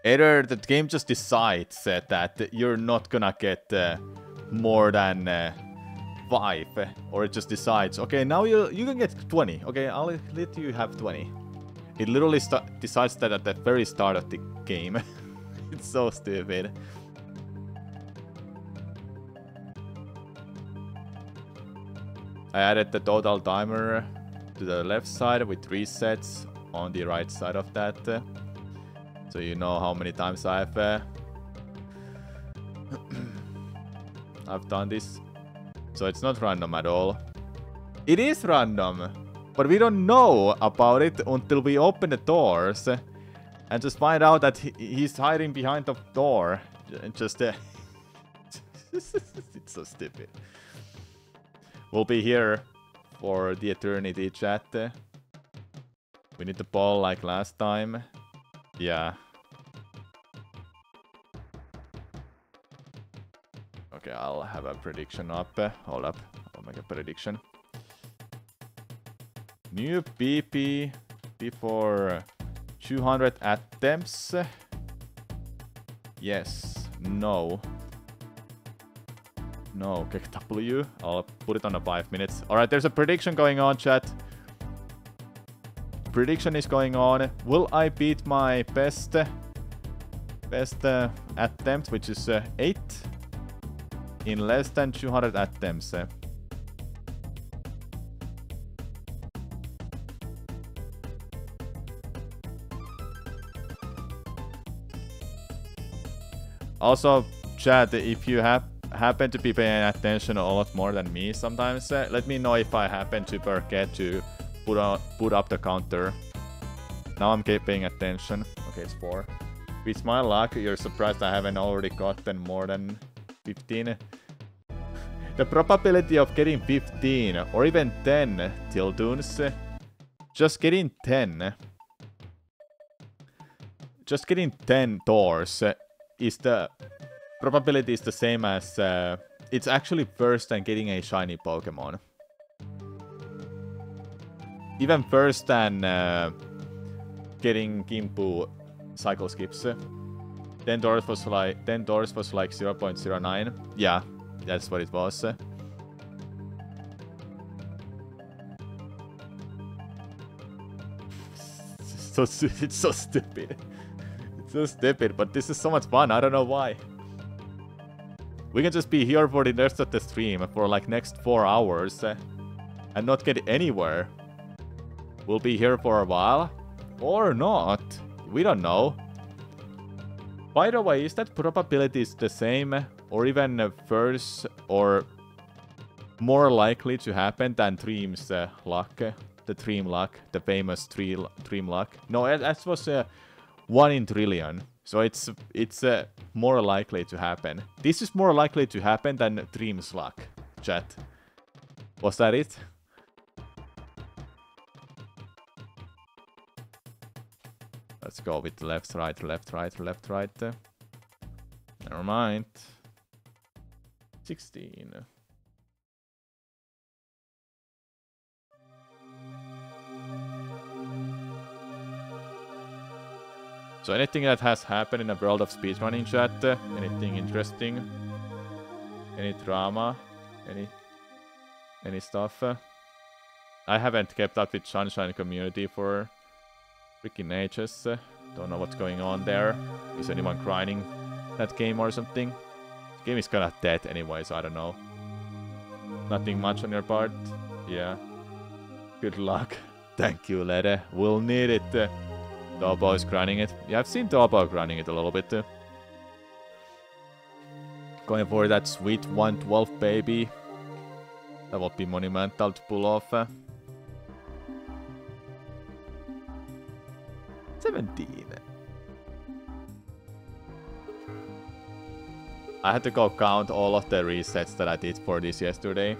Either the game just decides that you're not gonna get more than 5, or it just decides, okay, now you can get 20. Okay, I'll let you have 20. It literally decides that at the very start of the game. It's so stupid. I added the total timer to the left side with resets on the right side of that. So you know how many times I've done this. So it's not random at all. It is random, but we don't know about it until we open the doors and just find out that he's hiding behind the door. And just it's so stupid. We'll be here for the eternity, chat. We need the ball like last time. Yeah. Okay, I'll have a prediction up. Hold up. I'll make a prediction. New BP before 200 attempts. Yes. No. No, W. I'll put it on a 5 minutes. Alright, there's a prediction going on, chat. Prediction is going on. Will I beat my best attempt, which is 8, in less than 200 attempts? Also, chat, if you happen to be paying attention a lot more than me sometimes, let me know if I happen to forget to put up the counter. Now I'm paying attention. Okay, it's 4. With my luck, you're surprised I haven't already gotten more than 15. The probability of getting 15 or even 10 Tilduns, just getting 10 doors is the probability is the same as it's actually worse than getting a shiny Pokemon. Even worse than getting Gimpu cycle skips. 10 doors was like 0.09. Yeah, that's what it was. It's so stupid. It's so stupid, but this is so much fun. I don't know why. We can just be here for the rest of the stream for like next 4 hours and not get anywhere. We'll be here for a while or not. We don't know. By the way, is that probability the same or even worse or more likely to happen than Dream's luck? The Dream luck, the famous Dream luck. No, that was 1 in trillion. So it's more likely to happen. This is more likely to happen than Dream's luck, chat. Was that it? Let's go with left, right, left, right, left, right. Never mind. 16. So anything that has happened in the world of speedrunning, chat? Anything interesting? Any drama? Any stuff? I haven't kept up with Sunshine community for freaking ages. Don't know what's going on there. Is anyone grinding that game or something? The game is kinda dead anyway, so I don't know. Nothing much on your part? Yeah. Good luck. Thank you, Lede. We'll need it. Dobo is grinding it. Yeah, I've seen Dobo grinding it a little bit. Going for that sweet 112, baby. That would be monumental to pull off. 17. I had to go count all of the resets that I did for this yesterday.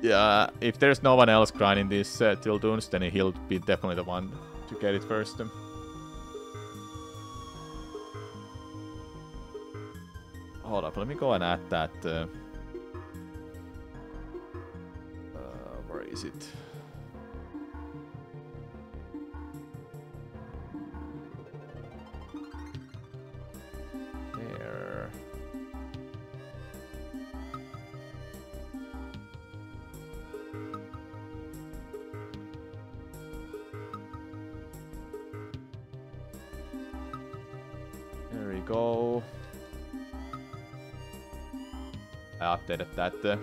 Yeah, if there's no one else grinding this Tilduns, then he'll be definitely the one to get it first. Hold up, let me go and add that. Where is it? There. There we go. I updated that.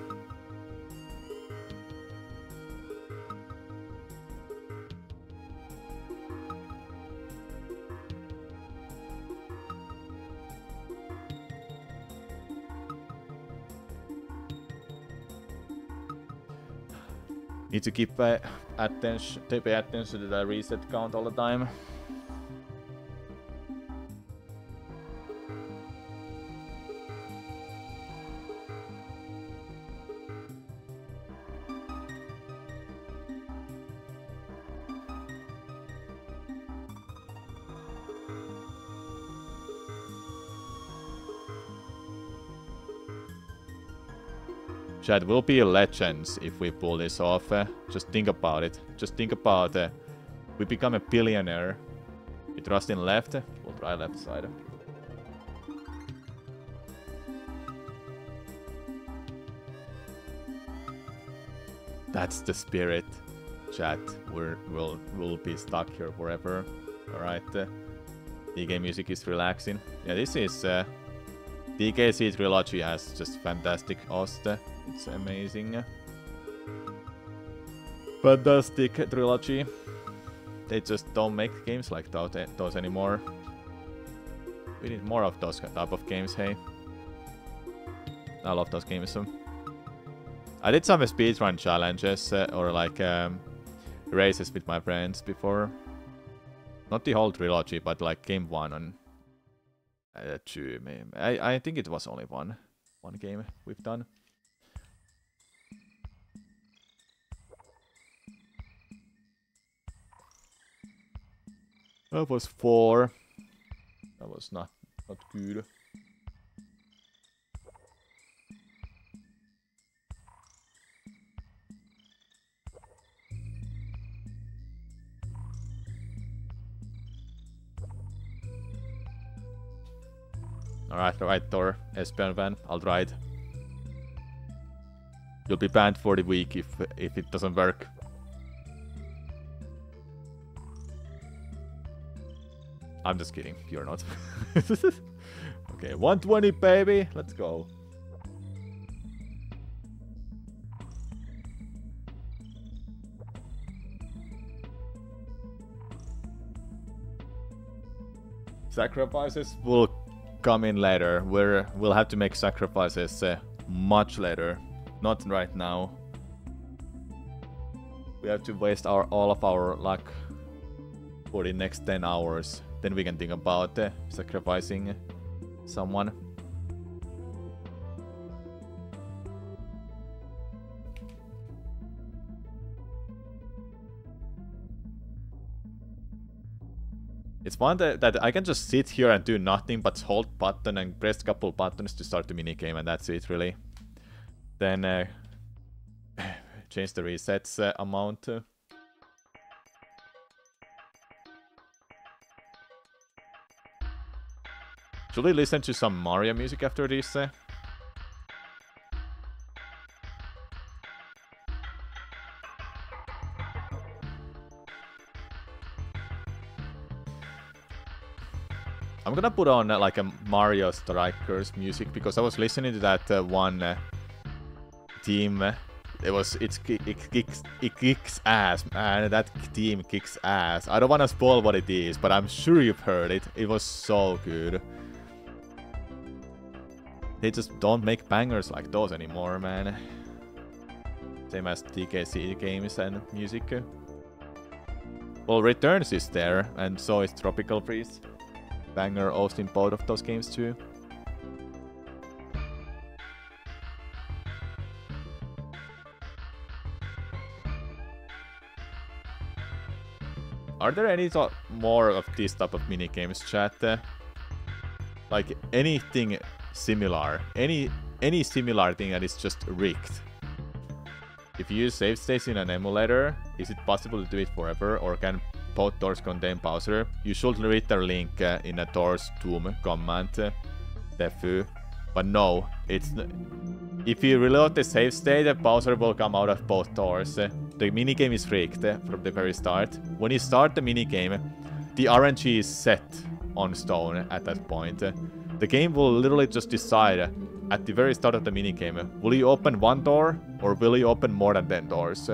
Need to keep pay attention to the reset count all the time. Chat will be legends if we pull this off. Just think about it. Just think about we become a billionaire. You trust in left? We'll try left side. That's the spirit, chat. We'll be stuck here forever. Alright. DK music is relaxing. Yeah, this is DKC trilogy has just fantastic host. It's amazing. Fantastic trilogy. They just don't make games like those anymore. We need more of those type of games, hey. I love those games. So. I did some speedrun challenges or like races with my friends before. Not the whole trilogy, but like game 1 on 2. I think it was only one game we've done. That was 4. That was not good. Alright, Thor, Espen van, I'll try it. You'll be banned for the week if it doesn't work. I'm just kidding, you're not. Okay, 120 baby, let's go. Sacrifices will come in later. We'll have to make sacrifices much later, not right now. We have to waste all of our luck for the next 10 hours. Then we can think about sacrificing someone. It's fun that I can just sit here and do nothing but hold button and press a couple buttons to start the minigame, and that's it really. Then change the resets amount. Should we listen to some Mario music after this? I'm gonna put on like a Mario Strikers music because I was listening to that one team. It kicks ass, man. That team kicks ass. I don't wanna spoil what it is, but I'm sure you've heard it. It was so good. They just don't make bangers like those anymore, man. Same as TKC games and music. Well, Returns is there, and so is Tropical Freeze. Banger also in both of those games too. Are there any more of these type of minigames, chat? Like anything similar, any similar thing that is just rigged. If you use save states in an emulator, is it possible to do it forever, or can both doors contain Bowser? You should read the link in a doors tomb command, defu. But no, it's if you reload the save state, Bowser will come out of both doors. The minigame is rigged from the very start. When you start the minigame, the RNG is set on stone at that point. The game will literally just decide at the very start of the minigame, will you open one door or will you open more than 10 doors?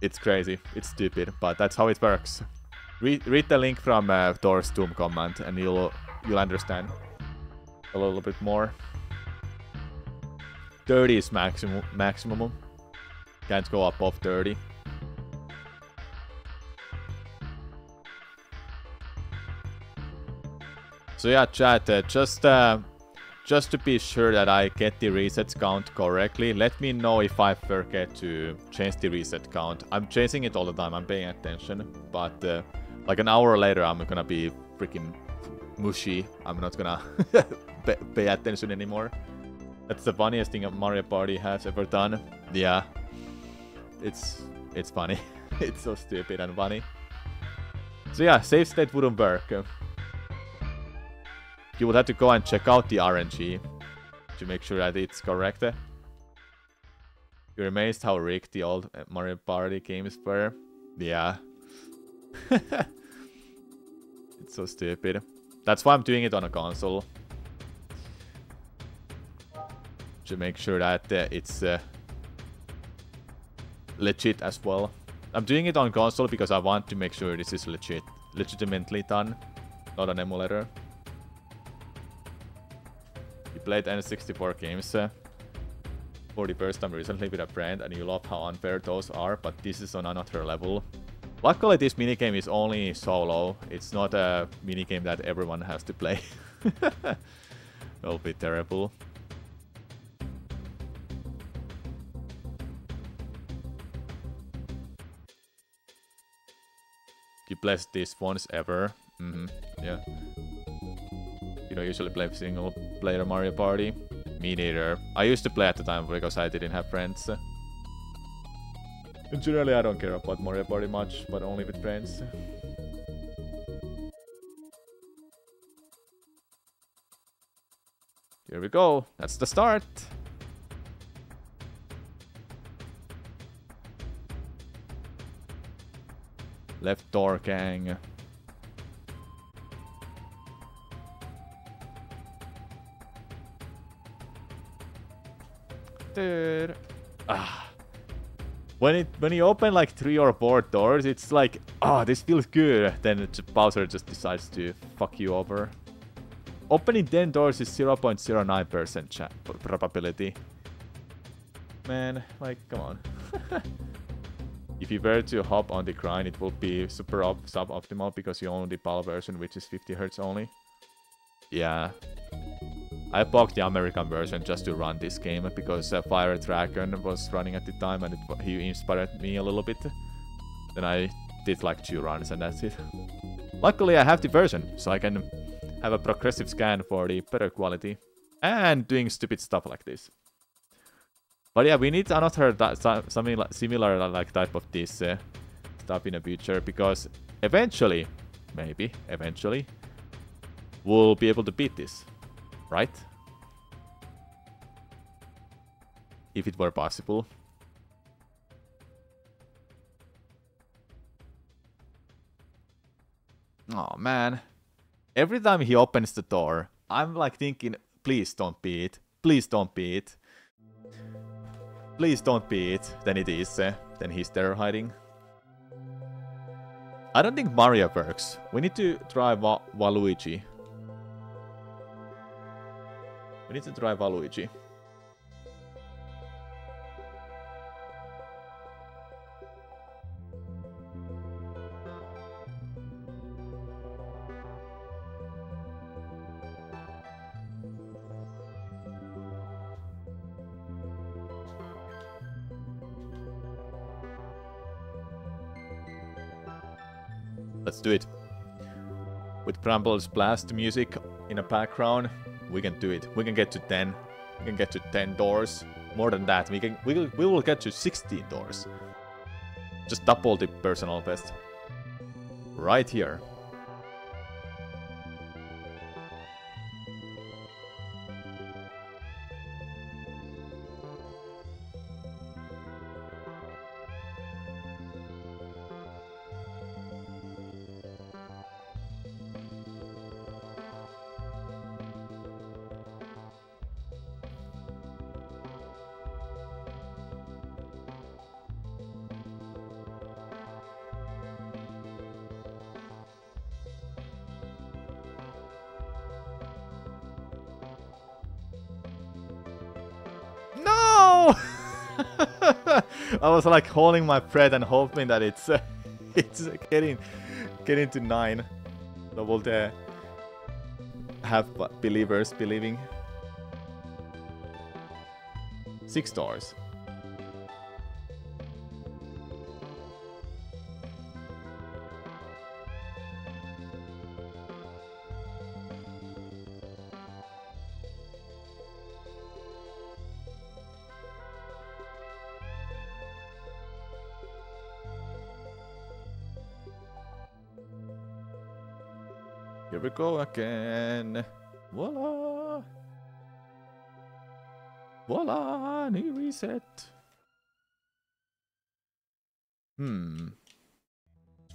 It's crazy, it's stupid, but that's how it works. Read the link from Doors Tomb command and you'll understand a little bit more. 30 is maximum. Can't go above 30. So yeah, chat, just to be sure that I get the reset count correctly, let me know if I forget to change the reset count. I'm changing it all the time, I'm paying attention, but like an hour later I'm gonna be freaking mushy. I'm not gonna pay attention anymore. That's the funniest thing Mario Party has ever done. Yeah, it's funny. It's so stupid and funny. So yeah, save state wouldn't work. You would have to go and check out the RNG to make sure that it's correct. You're amazed how rigged the old Mario Party games were. Yeah. It's so stupid. That's why I'm doing it on a console. To make sure that it's legit as well. I'm doing it on console because I want to make sure this is legit legitimately done, not an emulator. You played N64 games for the first time recently with a friend, and you love how unfair those are, but this is on another level. Luckily, this minigame is only solo. It's not a minigame that everyone has to play. It'll be terrible. You played this once ever. Yeah. You don't usually play single player Mario Party. Me neither. I used to play at the time because I didn't have friends. And generally I don't care about Mario Party much, but only with friends. Here we go. That's the start. Left door, gang. Dude. When you open like 3 or 4 doors, it's like, oh, this feels good. Then Bowser just decides to fuck you over. Opening 10 doors is 0.09% probability. Man, like, come on. If you were to hop on the grind, it will be super suboptimal because you own the PAL version, which is 50 Hz only. Yeah. I bought the American version just to run this game because Fire Dragon was running at the time and he inspired me a little bit. Then I did like 2 runs and that's it. Luckily I have the version, so I can have a progressive scan for the better quality and doing stupid stuff like this. But yeah, we need another something similar like type of this stuff in the future because eventually, maybe eventually, we'll be able to beat this. Right? If it were possible. Oh man. Every time he opens the door, I'm like thinking, please don't be it. Please don't be it. Please don't be it. Then it is. Then he's there hiding. I don't think Mario works. We need to try Waluigi. We need to try Waluigi. Let's do it. With Brambles Blast music in a background, we can do it. We can get to 10. We can get to 10 doors. More than that, we will get to 16 doors. Just double the personal best. Right here. No! I was like holding my breath and hoping that it's getting to 9. So we'll have believers believing. 6 doors. Here we go again. Voila! Voila! New reset.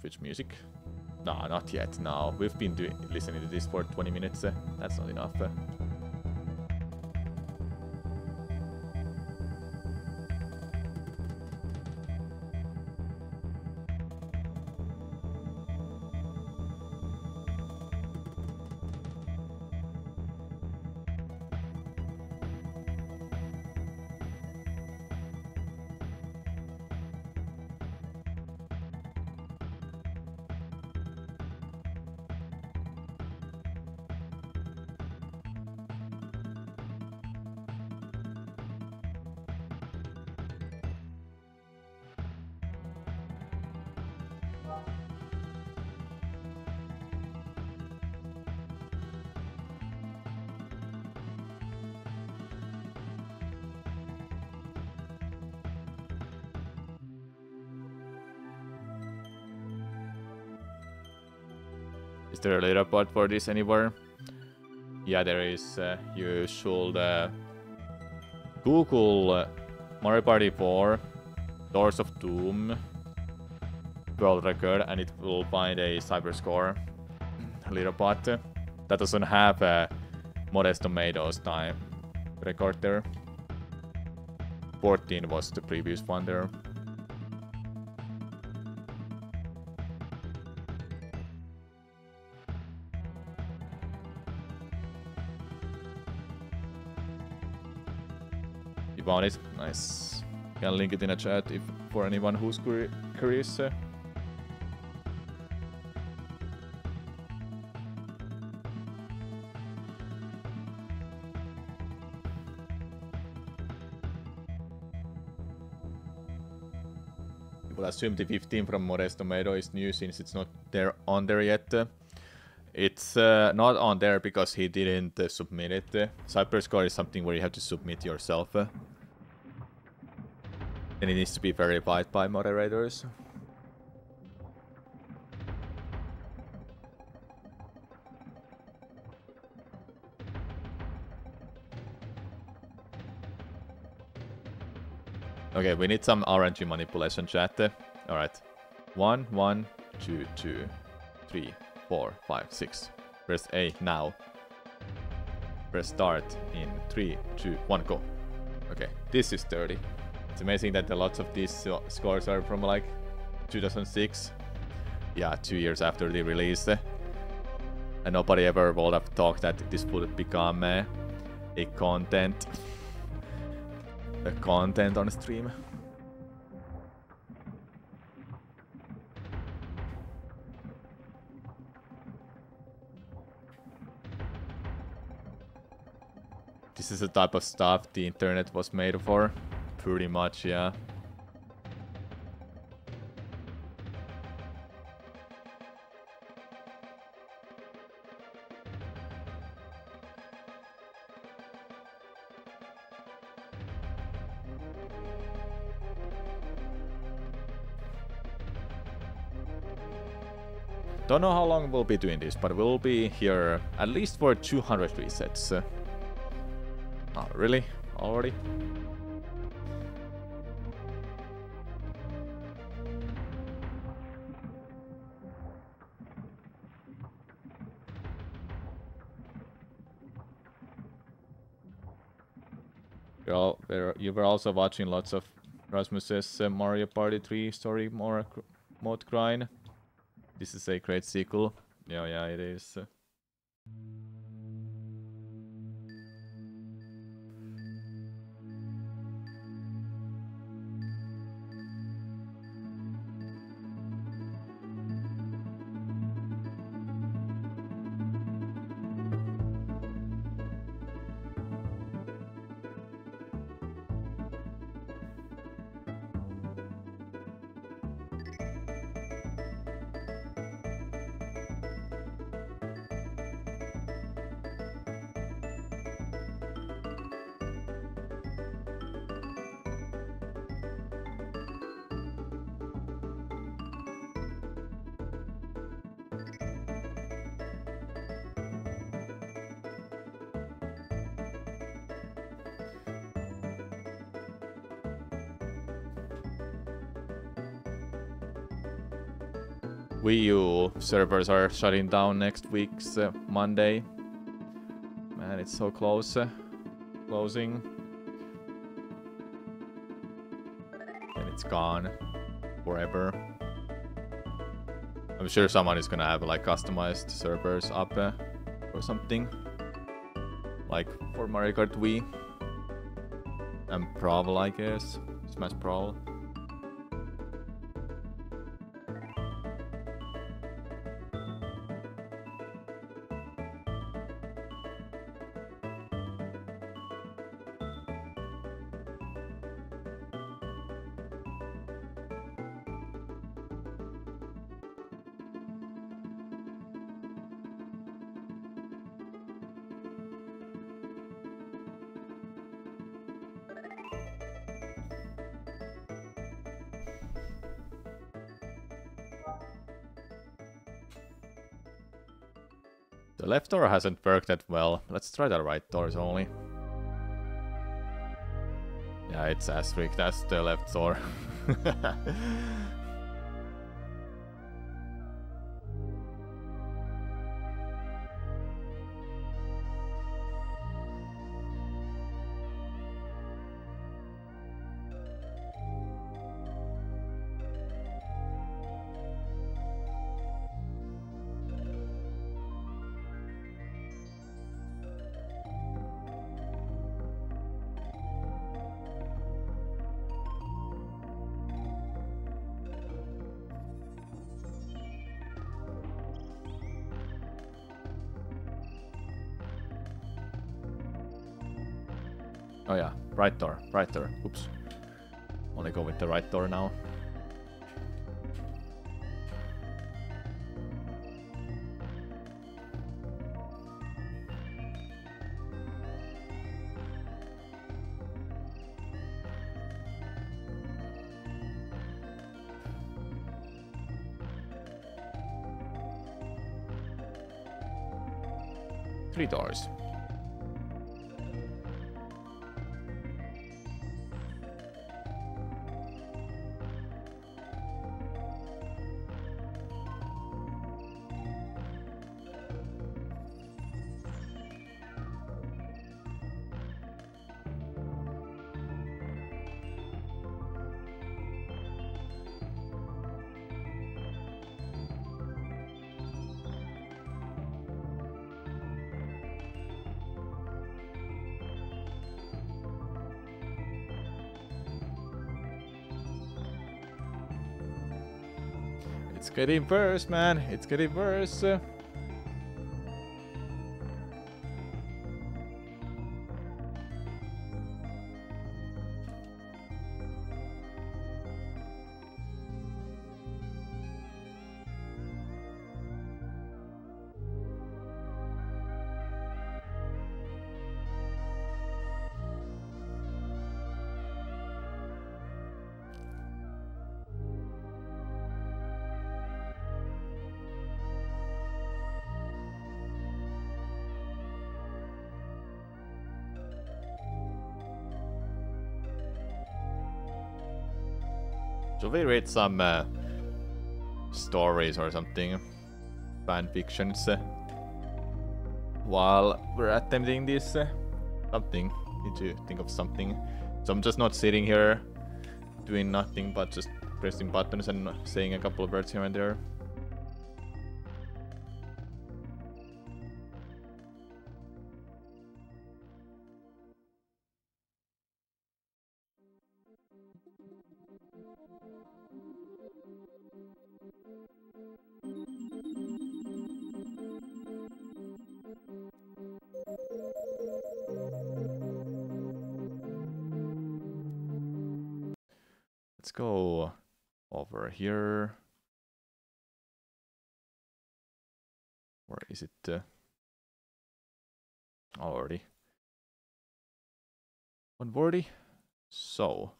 Switch music? No, not yet. No, we've been listening to this for 20 minutes. That's not enough. Is there a leaderboard for this anywhere? Yeah, there is. You should Google Mario Party 4 Doors of Doom world record, and it will find a cyberscore leaderboard. That doesn't have a Modesto Tomatoes time record there. 14 was the previous one there. You found it? Nice. Can link it in a chat if for anyone who's curious. People assume the 15 from Modesto Tomato is new since it's not there on there yet. It's not on there because he didn't submit it. Cyberscore is something where you have to submit yourself. And it needs to be verified by moderators. Okay, we need some RNG manipulation, chat. Alright. 1, 1, 2, 2, 3, 4, 5, 6. Press A now. Press start in 3, 2, 1, go. Okay, this is 30. It's amazing that a lot of these scores are from like 2006. Yeah, 2 years after the release. And nobody ever would have thought that this would become a content. A content on stream. This is the type of stuff the internet was made for. Pretty much, yeah. Don't know how long we'll be doing this, but we'll be here at least for 200 resets. Oh, really? Already? You were also watching lots of Rasmus's Mario Party 3 story mode grind. This is a great sequel. Yeah, it is. Wii U servers are shutting down next week's Monday. Man, it's so close. Closing. And it's gone. Forever. I'm sure someone is gonna have like customized servers up or something. Like for Mario Kart Wii. And Brawl, I guess. Smash Brawl. The left door hasn't worked that well. Let's try the right doors only. Yeah, it's as weak as the left door. Oh yeah, right door, right door. Oops. Only go with the right door now. Three doors. It's getting worse, man. It's getting worse. Should we read some stories or something? Fan fictions while we're attempting this? Something. Need to think of something. So I'm just not sitting here doing nothing but just pressing buttons and saying a couple of words here and there. Let's go over here. Where is it? Already. 140. So.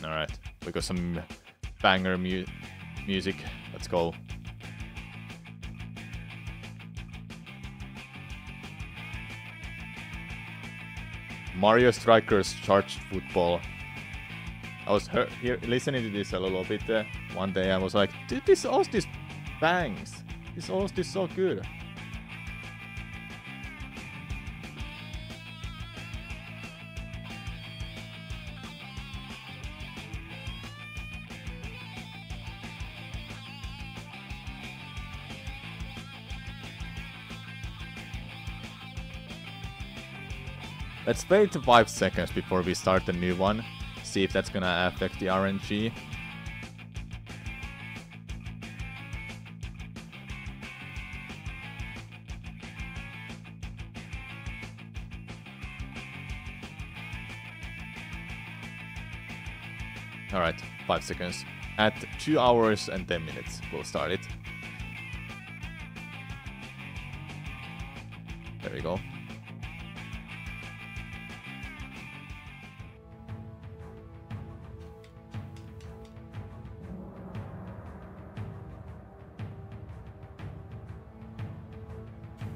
Alright, we got some banger music. Let's go. Mario Strikers Charged Football. I was here listening to this a little bit one day. I was like, dude, this bangs. This is so good. Let's wait 5 seconds before we start the new one. See if that's gonna affect the RNG. Alright, 5 seconds. At 2 hours and 10 minutes, we'll start it. There we go.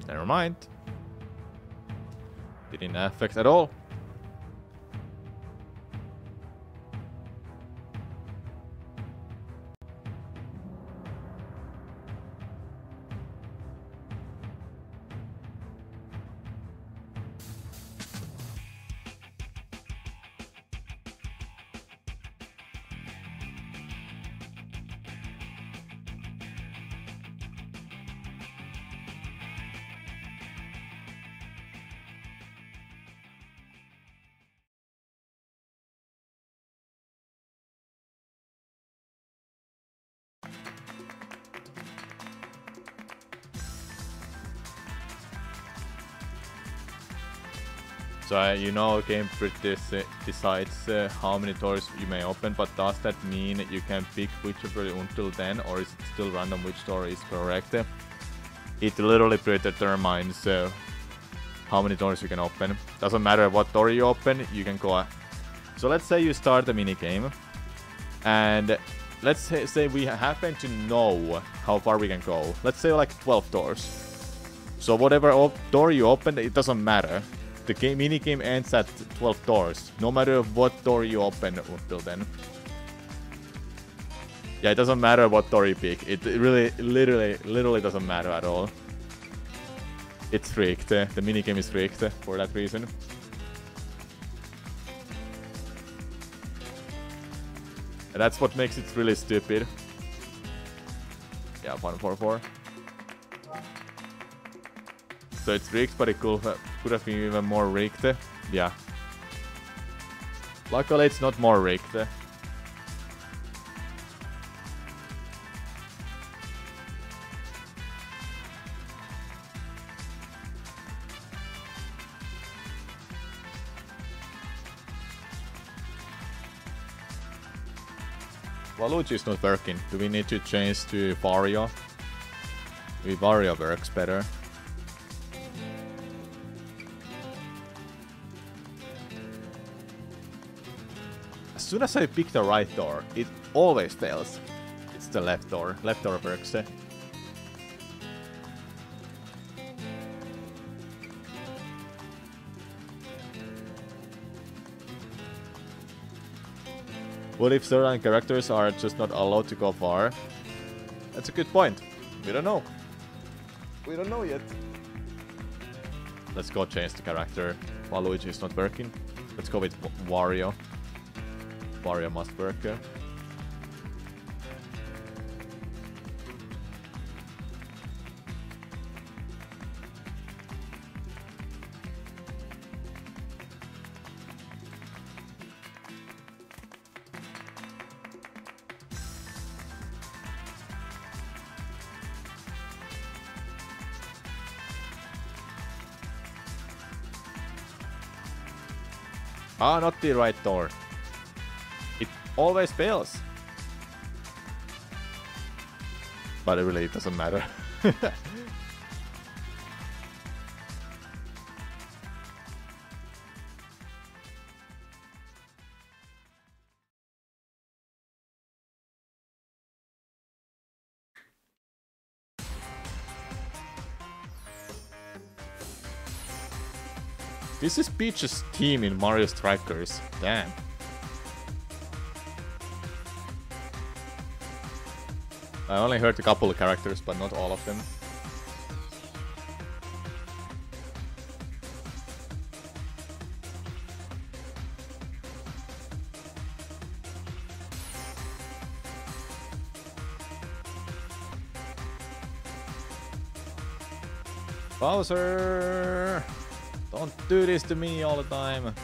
Never mind. Didn't affect at all. So you know, Gamebridge decides how many doors you may open, but does that mean you can pick whichever until then, or is it still random which door is correct? It literally predetermines how many doors you can open. Doesn't matter what door you open, you can go. So let's say you start a minigame, and let's say we happen to know how far we can go. Let's say like 12 doors. So whatever door you open, it doesn't matter. The minigame ends at 12 doors, no matter what door you open until then. Yeah, it doesn't matter what door you pick. It really, literally doesn't matter at all. It's rigged. The minigame is rigged for that reason. And that's what makes it really stupid. Yeah, 144. So it's rigged, but it could have been even more rigged. Yeah. Luckily, it's not more rigged. Waluigi is not working. Do we need to change to Vario? Maybe Vario works better. As soon as I pick the right door, it always fails. It's the left door. Left door works. What if certain characters are just not allowed to go far? That's a good point. We don't know. We don't know yet. Let's go change the character. Waluigi is not working. Let's go with Wario. Wario must work. Ah, not the right door. It always fails. But it really doesn't matter. This is Peach's team in Mario Strikers. Damn. I only heard a couple of characters, but not all of them. Bowser! Don't do this to me all the time.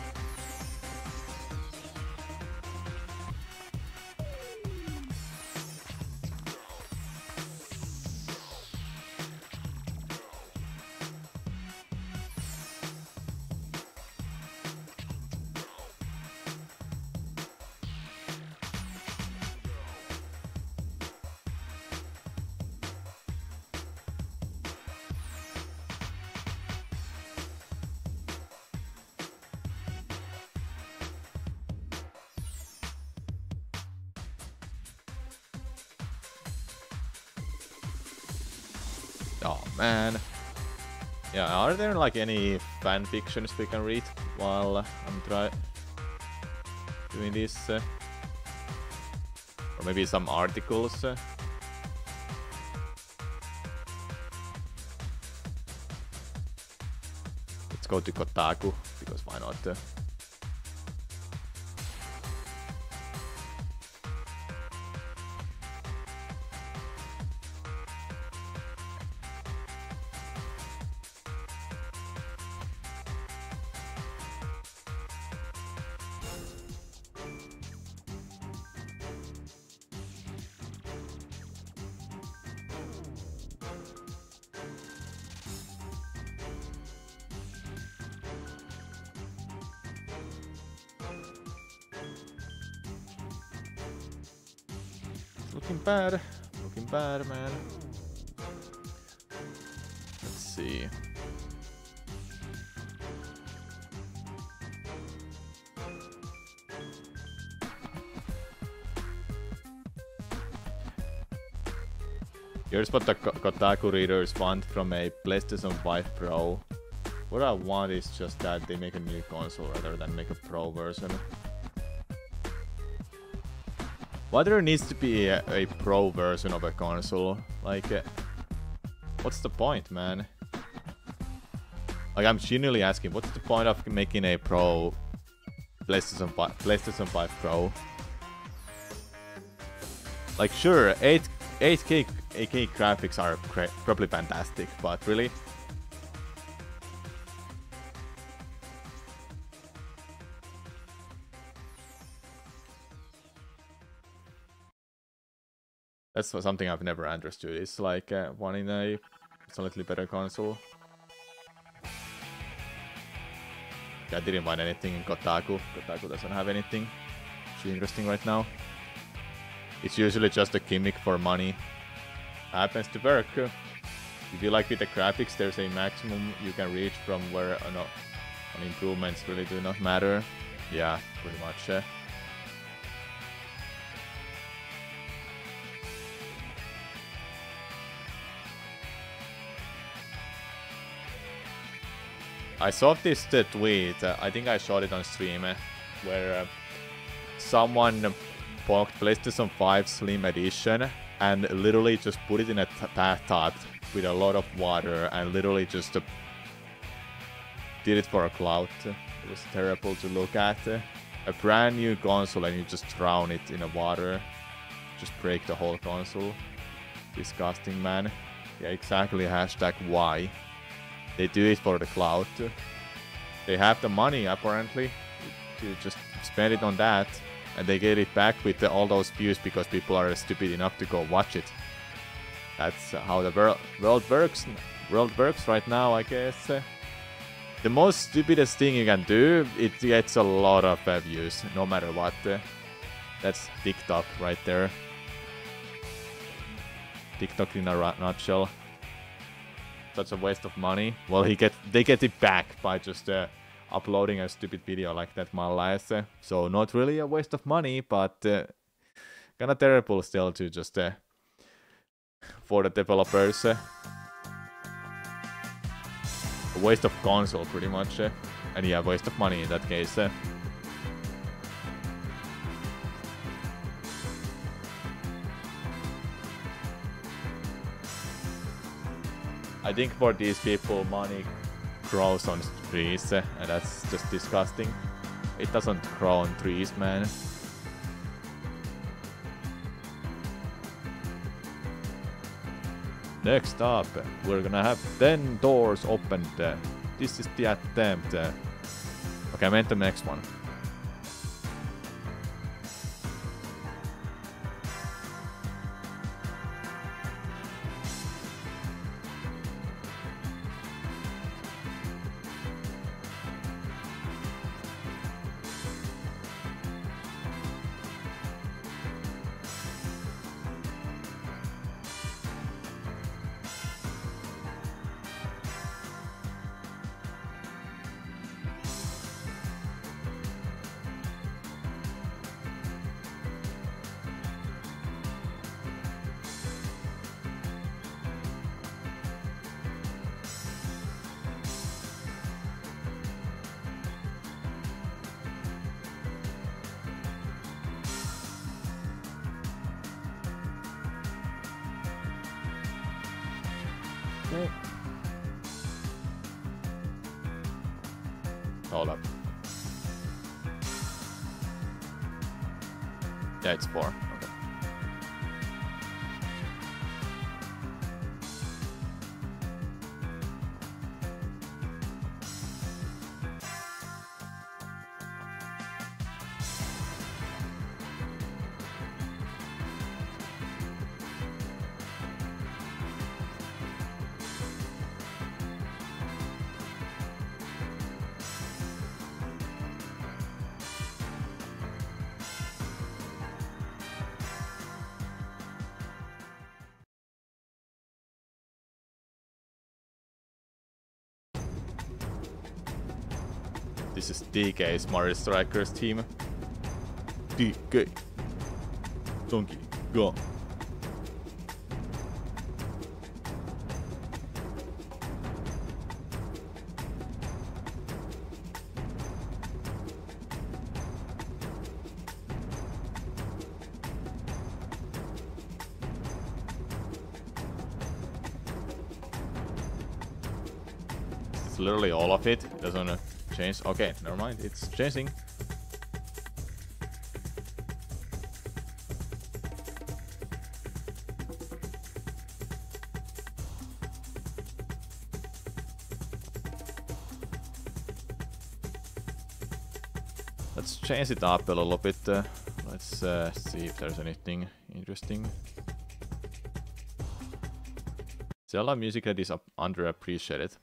Oh man. Yeah, are there like any fan fictions we can read while I'm doing this? Or maybe some articles? Let's go to Kotaku, because why not? Looking bad, man. Let's see. Here's what the Kotaku readers want from a PlayStation 5 Pro. What I want is just that they make a new console rather than make a Pro version. Why there needs to be a Pro version of a console? Like, what's the point, man? Like, I'm genuinely asking, what's the point of making a Pro PlayStation 5 Pro? Like, sure, 8K graphics are probably fantastic, but really? That's something I've never understood. It's like wanting a slightly better console. I didn't find anything in Kotaku. Kotaku doesn't have anything too interesting right now. It's usually just a gimmick for money. Happens to work. If you like with the graphics, there's a maximum you can reach from where on improvements really do not matter. Yeah, pretty much. I saw this tweet, I think I showed it on stream, where someone bought PlayStation 5 Slim Edition and literally just put it in a bathtub with a lot of water and literally just did it for a clout. It was terrible to look at. A brand new console and you just drown it in the water. Just break the whole console. Disgusting, man. Yeah, exactly, hashtag why. They do it for the clout. They have the money, apparently, to just spend it on that. And they get it back with all those views because people are stupid enough to go watch it. That's how the world works right now, I guess. The most stupidest thing you can do, it gets a lot of views, no matter what. That's TikTok right there. TikTok in a nutshell. Such a waste of money. Well, they get it back by just uploading a stupid video like that, my life. So not really a waste of money, but kinda terrible still to just for the developers. A waste of console, pretty much. And yeah, waste of money in that case. I think for these people, money grows on trees, and that's just disgusting. It doesn't grow on trees, man. Next up, we're gonna have 10 doors opened. This is the attempt. Okay, I meant the next one. No. Hold up. Yeah, it's 4. Okay. This is DK's Mario Strikers team. DK. Donkey, go. It's literally all of it. It doesn't change. Okay, never mind. It's changing. Let's change it up a little bit. Let's see if there's anything interesting. Zelda music that is underappreciated.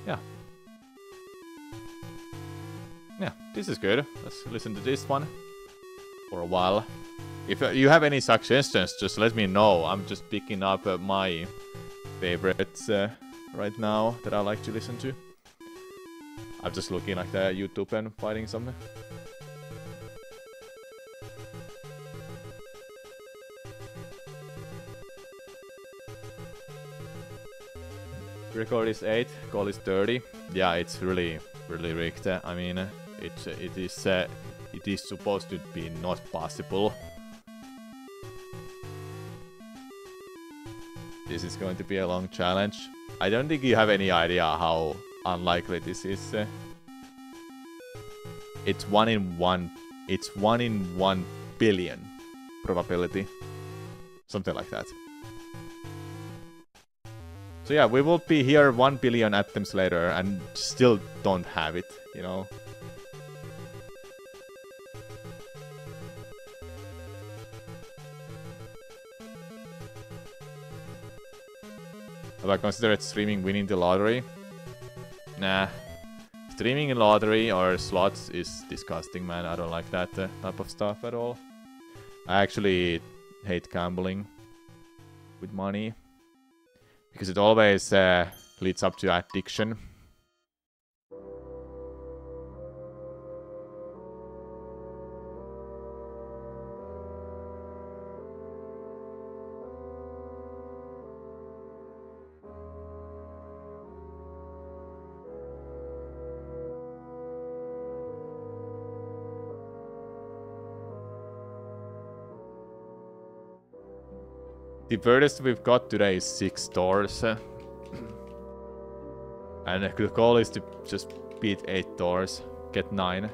Yeah. Yeah, this is good. Let's listen to this one for a while. If you have any suggestions, just let me know. I'm just picking up my favorites right now that I like to listen to. I'm just looking like the YouTube and finding something. Record is 8, goal is 30. Yeah, it's really rigged. I mean, it is supposed to be not possible. This is going to be a long challenge. I don't think you have any idea how unlikely this is. It's 1 in 1. It's 1 in 1 billion probability. Something like that. So yeah, we will be here 1 billion attempts later and still don't have it, you know. Have I considered streaming winning the lottery? Nah. Streaming in lottery or slots is disgusting, man. I don't like that type of stuff at all. I actually hate gambling with money. Because it always leads up to addiction. The furthest we've got today is 6 doors. And the goal is to just beat 8 doors, get 9.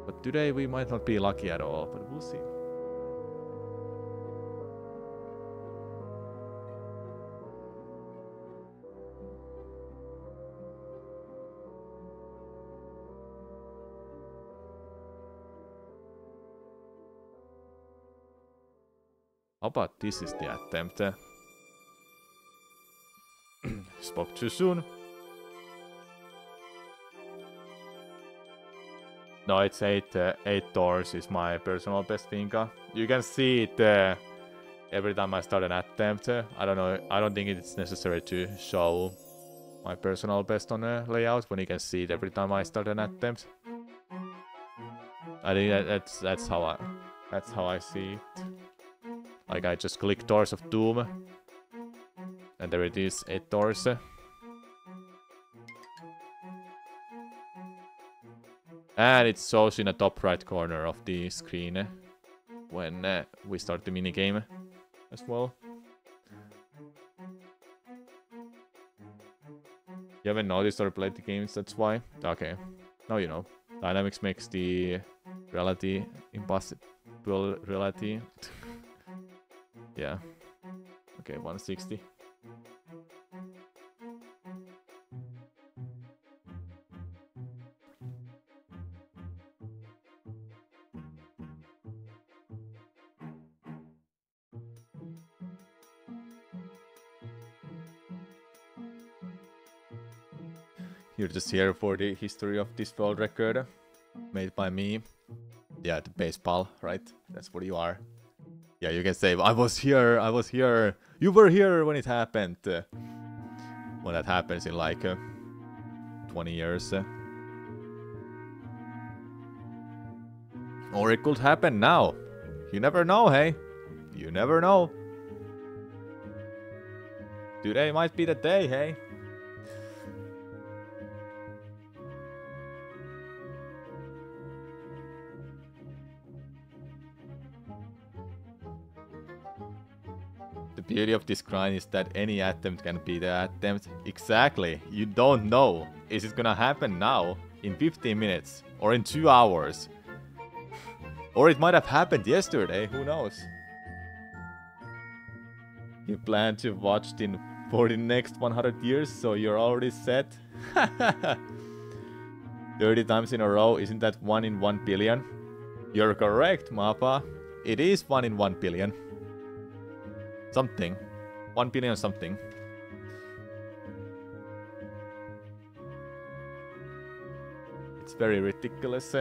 But today we might not be lucky at all, but we'll see. How about this is the attempt? Spoke too soon. No, it's 8 doors is my personal best finger. You can see it every time I start an attempt. I don't know. I don't think it's necessary to show my personal best on a layout when you can see it every time I start an attempt. I think that's how I see it. Like I just click Doors of Doom. And there it is, 8 doors. And it shows in the top right corner of the screen when we start the minigame as well. You haven't noticed or played the games, that's why? Okay, now you know. Dynamics makes the reality impossible reality. Yeah. Okay, 160. You're just here for the history of this world record made by me. Yeah, the baseball, right? That's what you are. Yeah, you can say, I was here, you were here when it happened. When that happens in like 20 years. Or it could happen now. You never know, hey? You never know. Today might be the day, hey? The beauty of this grind is that any attempt can be the attempt. Exactly. You don't know. Is it gonna happen now? In 15 minutes? Or in 2 hours? Or it might have happened yesterday. Who knows? You plan to watch it for the next 100 years, so you're already set? 30 times in a row, isn't that 1 in 1 billion? You're correct, Mappa. It is 1 in 1 billion. Something. 1 billion something. It's very ridiculous.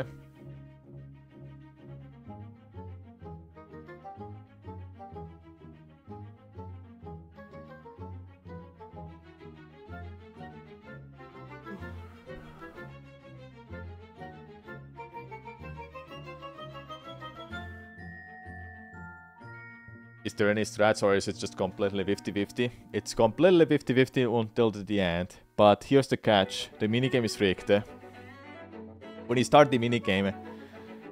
Is there any strats or is it just completely 50-50? It's completely 50-50 until the end. But here's the catch. The minigame is rigged. When you start the minigame,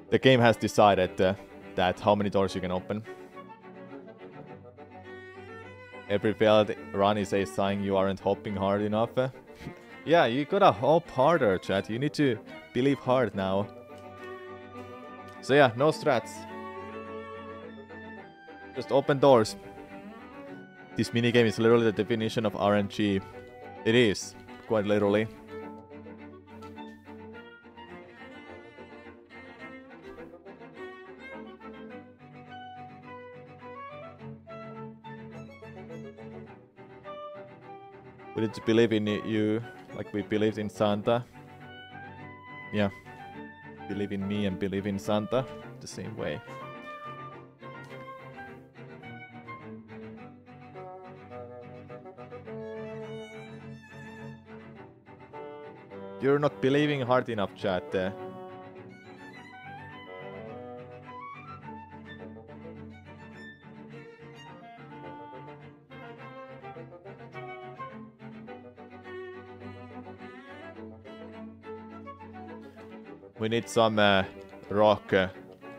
the game has decided that how many doors you can open. Every failed run is a sign you aren't hoping hard enough. Yeah, you gotta hope harder, chat. You need to believe hard now. So yeah, no strats. Just open doors. This minigame is literally the definition of RNG. It is, quite literally. We need to believe in you, like we believed in Santa. Yeah. Believe in me and believe in Santa the same way. You're not believing hard enough, chat. We need some rock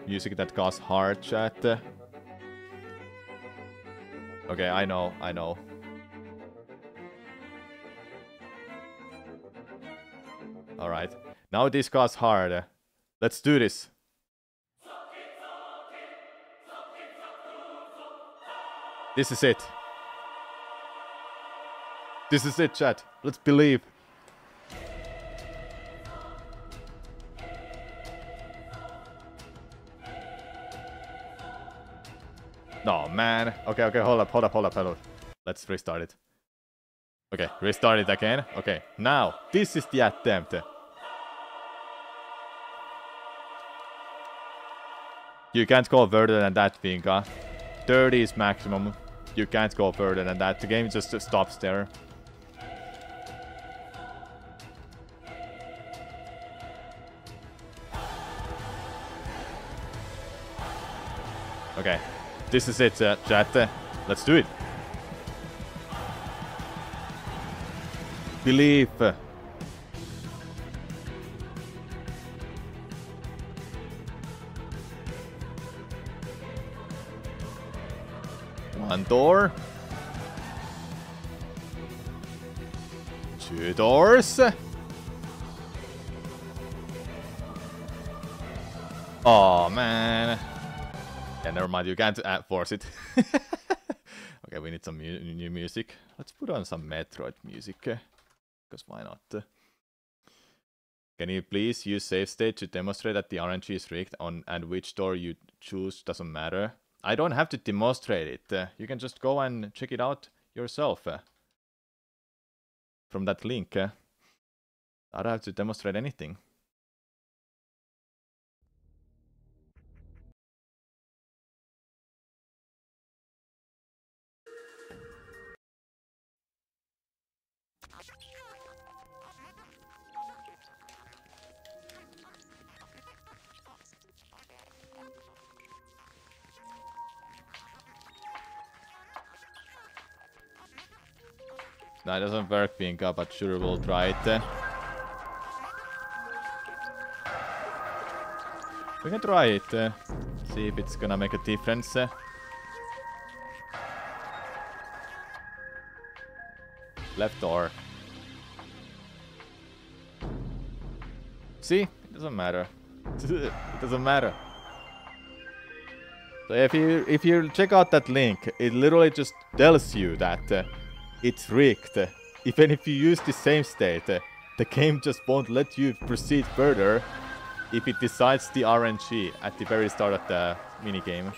music that goes hard, chat. Okay, I know. Alright, now this goes hard. Let's do this. This is it. This is it, chat. Let's believe. No, man. Okay, hold up. Let's restart it. Okay, restart it again. Okay, now, this is the attempt. You can't go further than that, Vinka. 30 is maximum. You can't go further than that. The game just stops there. Okay, this is it, chat. Let's do it. Believe. One door. Two doors. Oh man. Yeah, never mind. You can't force it. Okay, we need some new music. Let's put on some Metroid music. Because why not? Can you please use save state to demonstrate that the RNG is rigged on and which door you choose doesn't matter? I don't have to demonstrate it. You can just go and check it out yourself. From that link. I don't have to demonstrate anything. No, it doesn't work, Pinka, but sure we'll try it. We can try it. See if it's gonna make a difference. Left door. See? It doesn't matter. It doesn't matter. So if you check out that link, it literally just tells you that it's rigged. Even if you use the same state, the game just won't let you proceed further if it decides the RNG at the very start of the minigame.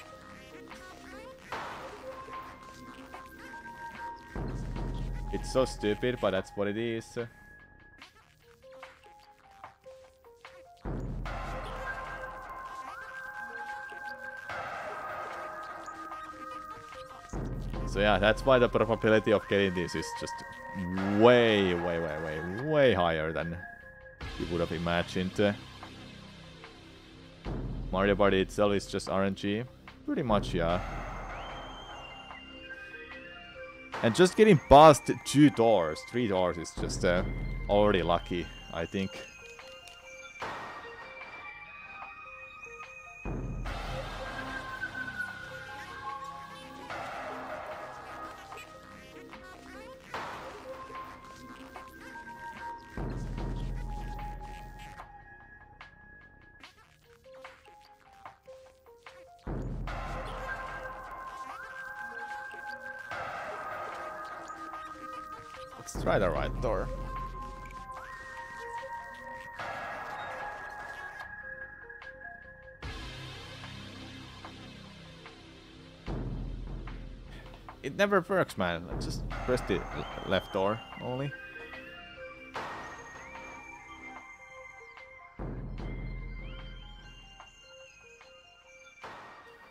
It's so stupid, but that's what it is. So yeah, that's why the probability of getting this is just way higher than you would have imagined. Mario Party itself is just RNG. Pretty much, yeah. And just getting past 2 doors, 3 doors is just already lucky, I think. Let's try the right door. It never works, man. Let's just press the left door only.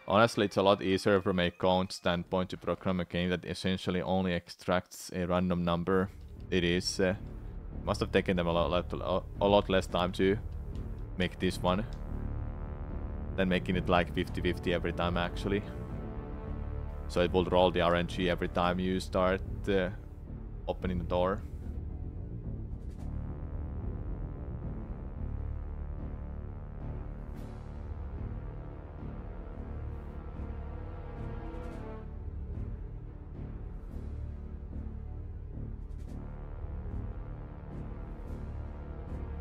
Honestly, it's a lot easier from a count standpoint to program a game that essentially only extracts a random number. It is. Must have taken them a lot less time to make this one than making it like 50-50 every time actually. So it will roll the RNG every time you start opening the door.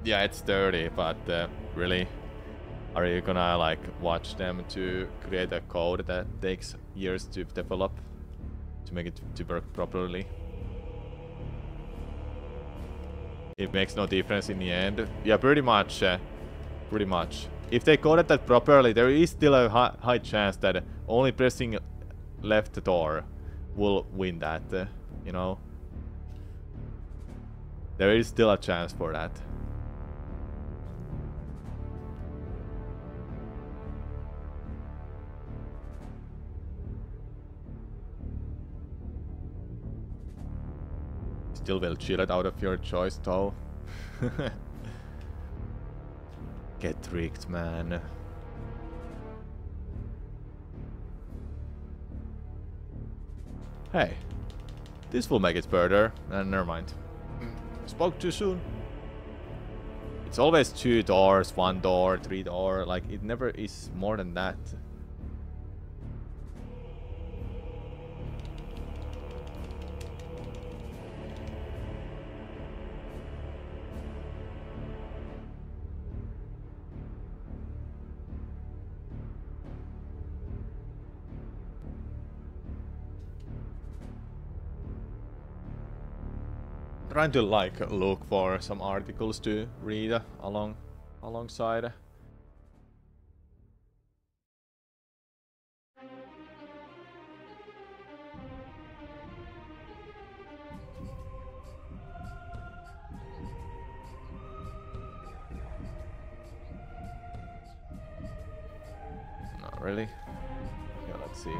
Yeah, it's 30, but really? Are you gonna like watch them to create a code that takes years to develop to make it to work properly? It makes no difference in the end. Yeah, pretty much. Pretty much. If they coded that properly, there is still a high chance that only pressing left door will win that, you know? There is still a chance for that. Still will chill it out of your choice though. Get tricked, man. Hey, this will make it further. Never mind. Spoke too soon. It's always 2 doors, 1 door, 3 door. Like it never is more than that. Trying to like look for some articles to read alongside. Not really. Okay, let's see.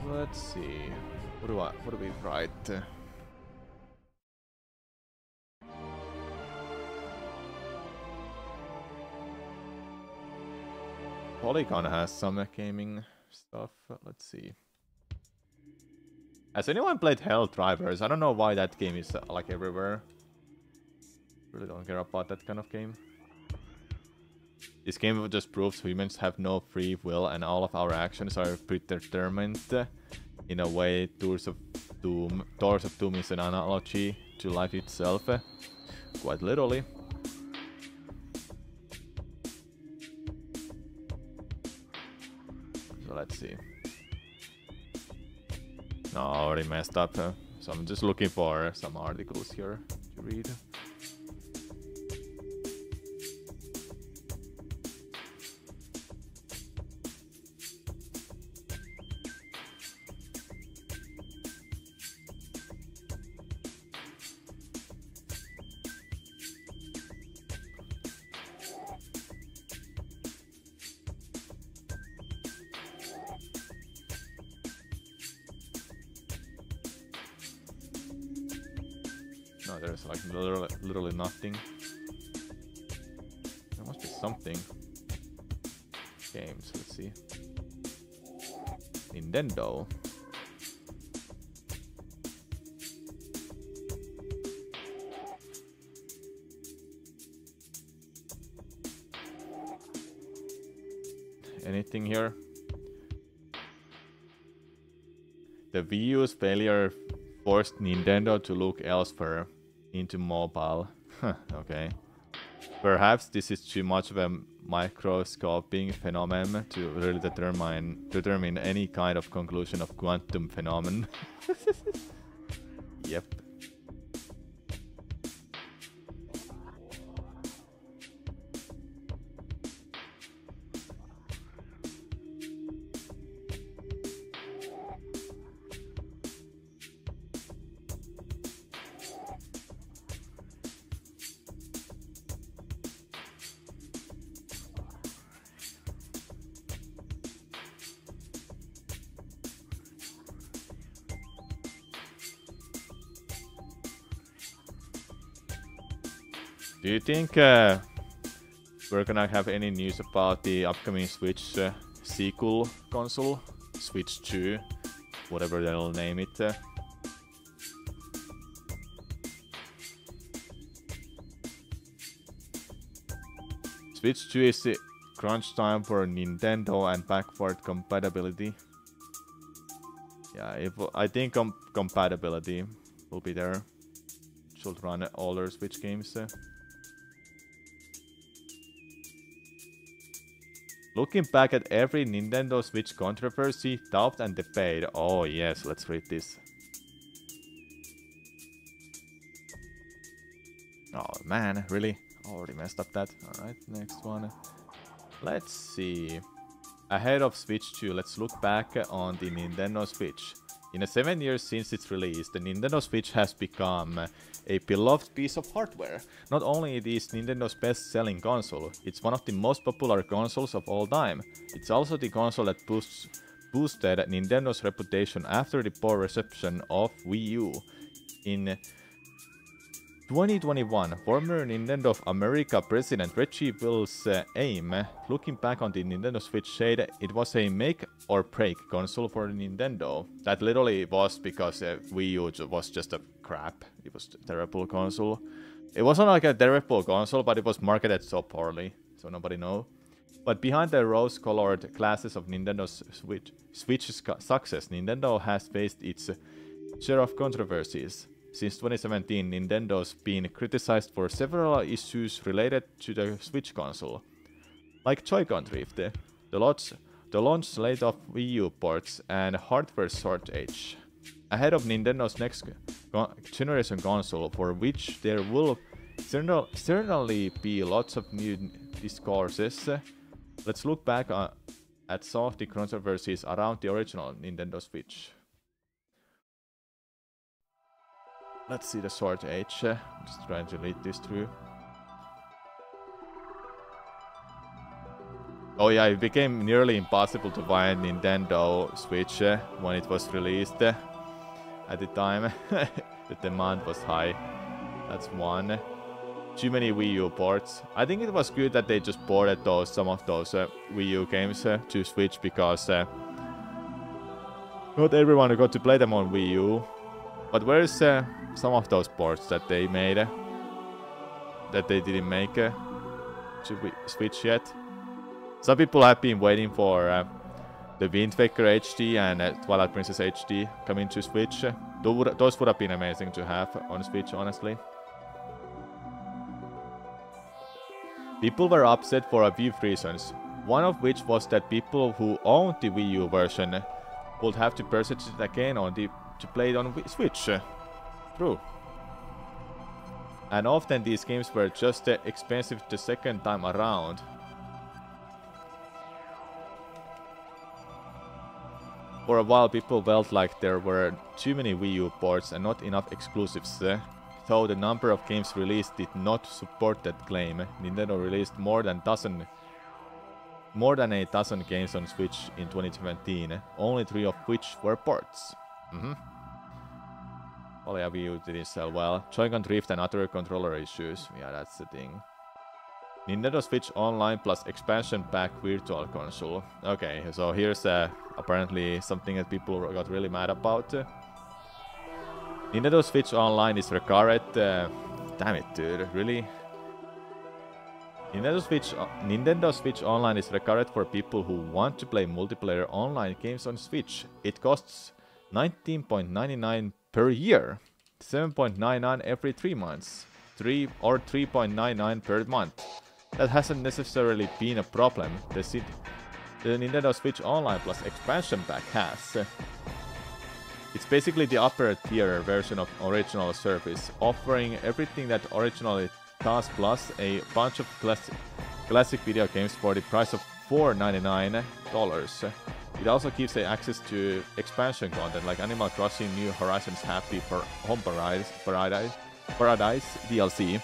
Let's see. What do we write? Polygon has some gaming stuff. Let's see. Has anyone played Hell Drivers? I don't know why that game is like everywhere. Really don't care about that kind of game. This game just proves humans have no free will and all of our actions are predetermined. In a way, Doors of Doom is an analogy to life itself. Quite literally. So let's see. No, I already messed up. So I'm just looking for some articles here to read. No, there's like literally nothing. There must be something. Games, let's see. Nintendo. Anything here? The Wii U's failure forced Nintendo to look elsewhere, into mobile. Okay. Perhaps this is too much of a microscoping phenomenon to really determine any kind of conclusion of quantum phenomenon. Yep. Do you think we're gonna have any news about the upcoming Switch sequel console? Switch 2, whatever they'll name it. Switch 2 is the crunch time for Nintendo and backward compatibility. Yeah, I think compatibility will be there. Should run older Switch games. Looking back at every Nintendo Switch controversy, doubt and debate. Oh yes, let's read this. Oh man, really? Already messed up that. Alright, next one. Let's see. Ahead of Switch 2, let's look back on the Nintendo Switch. In the 7 years since its release, the Nintendo Switch has become a beloved piece of hardware. Not only it is Nintendo's best-selling console, it's one of the most popular consoles of all time. It's also the console that boosted Nintendo's reputation after the poor reception of Wii U. In 2021, former Nintendo of America President Reggie Will's aim, looking back on the Nintendo Switch, said it was a make-or-break console for Nintendo. That literally was because Wii U was just a crap. It was a terrible console. It wasn't like a terrible console, but it was marketed so poorly, so nobody know. But behind the rose-colored glasses of Nintendo's Switch's success, Nintendo has faced its share of controversies. Since 2017, Nintendo's been criticized for several issues related to the Switch console, like Joy-Con drift, the launch late of Wii U ports, and hardware shortage. ahead of Nintendo's next generation console, for which there will certainly be lots of new discourses. Let's look back at some of the controversies around the original Nintendo Switch. Let's see the short age. Just trying to lead this through. Oh yeah, it became nearly impossible to find Nintendo Switch when it was released at the time. The demand was high. That's one. Too many Wii U ports. I think it was good that they just ported some of those Wii U games to Switch, because not everyone got to play them on Wii U. But where's some of those ports that they made that they didn't make to Switch yet? Some people have been waiting for the Wind Waker HD and Twilight Princess HD coming to Switch. Those would have been amazing to have on Switch, honestly. People were upset for a few reasons, one of which was that people who owned the Wii U version would have to purchase it again to play it on Switch. True. And often these games were just expensive the second time around. For a while people felt like there were too many Wii U ports and not enough exclusives. Though the number of games released did not support that claim, Nintendo released more than a dozen games on Switch in 2017, only 3 of which were ports. Well, yeah, Wii U didn't sell well. Joy-Con drift and other controller issues. Yeah, that's the thing. Nintendo Switch Online plus expansion pack virtual console. Okay, so here's apparently something that people got really mad about. Nintendo Switch Online is regarded... damn it, dude, really? Nintendo Switch Online is regarded for people who want to play multiplayer online games on Switch. It costs $19.99 per year, $7.99 every 3 months, or $3.99 per month. That hasn't necessarily been a problem. The Nintendo Switch Online plus expansion pack has. It's basically the upper tier version of original service, offering everything that originally does plus a bunch of classic video games for the price of $4.99. It also gives access to expansion content like Animal Crossing New Horizons Happy for Home Paradise DLC.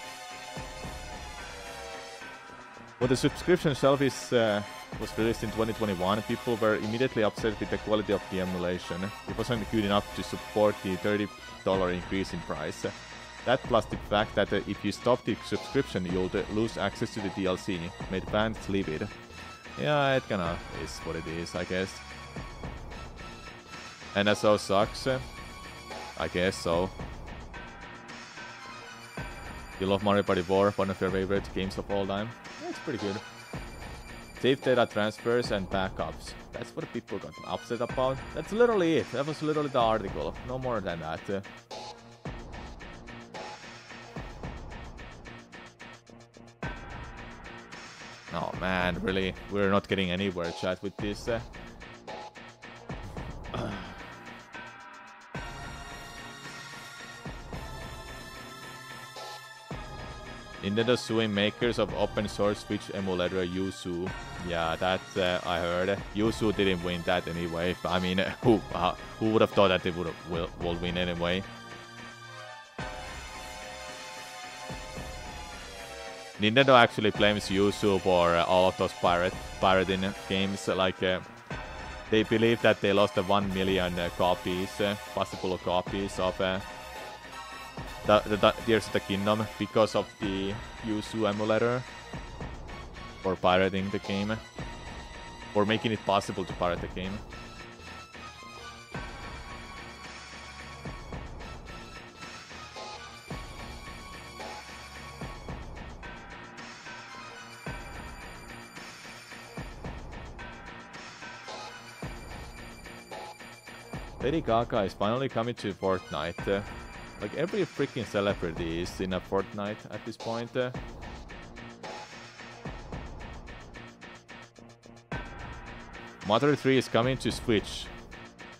When the subscription service was released in 2021, people were immediately upset with the quality of the emulation. It wasn't good enough to support the $30 increase in price. That plus the fact that if you stop the subscription, you'll lose access to the DLC, made fans leave it. Yeah, it kinda is what it is, I guess. NSO sucks. I guess so. You love Mario Party 4, one of your favorite games of all time? Yeah, it's pretty good. Save data transfers and backups. That's what people got upset about. That's literally it. That was literally the article. No more than that. Oh man, really? We're not getting anywhere, chat, with this. Nintendo suing makers of open source Switch emulator Yuzu. Yeah, that I heard. Yuzu didn't win that anyway. I mean, who would have thought that they will win anyway? Nintendo actually blames Yuzu for all of those pirating games. Like, they believe that they lost 1 million copies, possible copies of Tears of the Kingdom because of the Yuzu emulator for pirating the game, or making it possible to pirate the game. Lady Gaga is finally coming to Fortnite. Like every freaking celebrity is in a Fortnite at this point. Mother 3 is coming to Switch.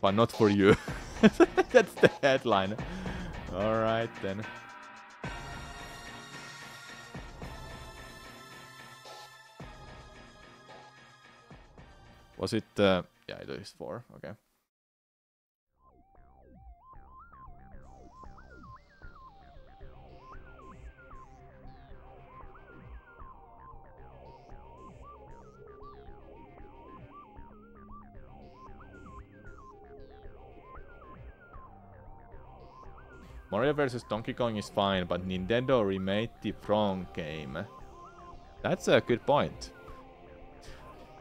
but not for you. That's the headline. Alright then. Was it... yeah, it is 4. Okay. Mario vs. Donkey Kong is fine, but Nintendo remade the wrong game. That's a good point.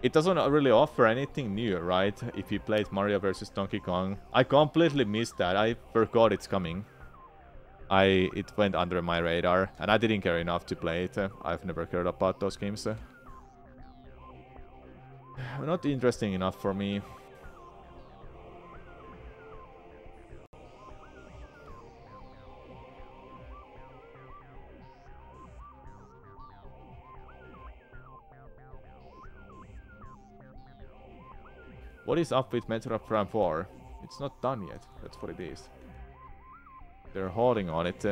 It doesn't really offer anything new, right? If you played Mario vs. Donkey Kong. I completely missed that. I forgot it's coming. It went under my radar, and I didn't care enough to play it. I've never cared about those games. Not interesting enough for me. What is up with Metroid Prime 4? It's not done yet. That's what it is. They're holding on it.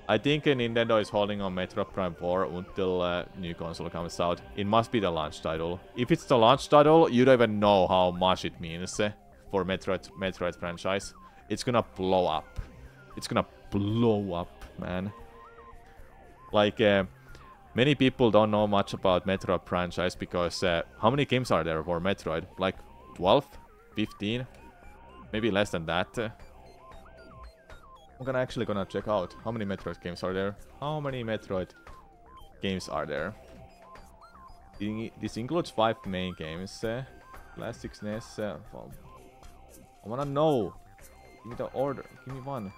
I think Nintendo is holding on Metroid Prime 4 until new console comes out. It must be the launch title. If it's the launch title, you don't even know how much it means for Metroid franchise. It's gonna blow up. It's gonna blow up, man. Like, many people don't know much about Metroid franchise because how many games are there for Metroid? Like 12? 15? Maybe less than that. I'm actually gonna check out how many Metroid games are there. How many Metroid games are there? This includes 5 main games. Classic SNES. Well, I wanna know. Give me the order. Give me one.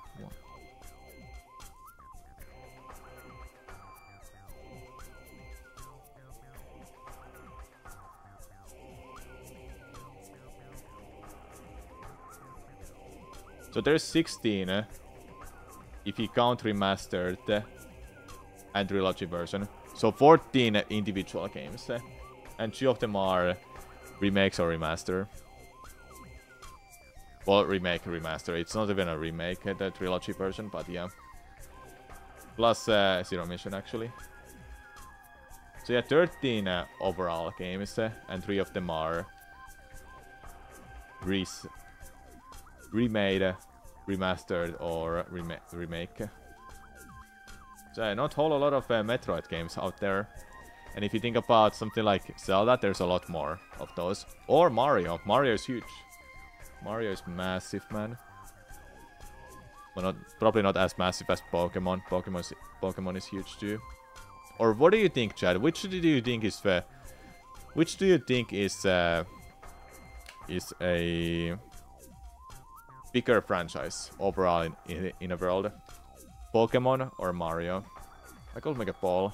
So there's 16 if you count remastered and trilogy version. So 14 individual games and 2 of them are remakes or remaster. Well, remake, remaster. It's not even a remake, the trilogy version, but yeah. Plus Zero Mission actually. So yeah, 13 overall games and 3 of them are remade, remastered, or remake. So not a lot of Metroid games out there. And if you think about something like Zelda, there's a lot more of those. Or Mario. Mario is huge. Mario is massive, man. Well, probably not as massive as Pokemon. Pokemon is huge too. Or what do you think, Chad? Which do you think is a bigger franchise overall in a world? Pokemon or Mario? I could make a poll.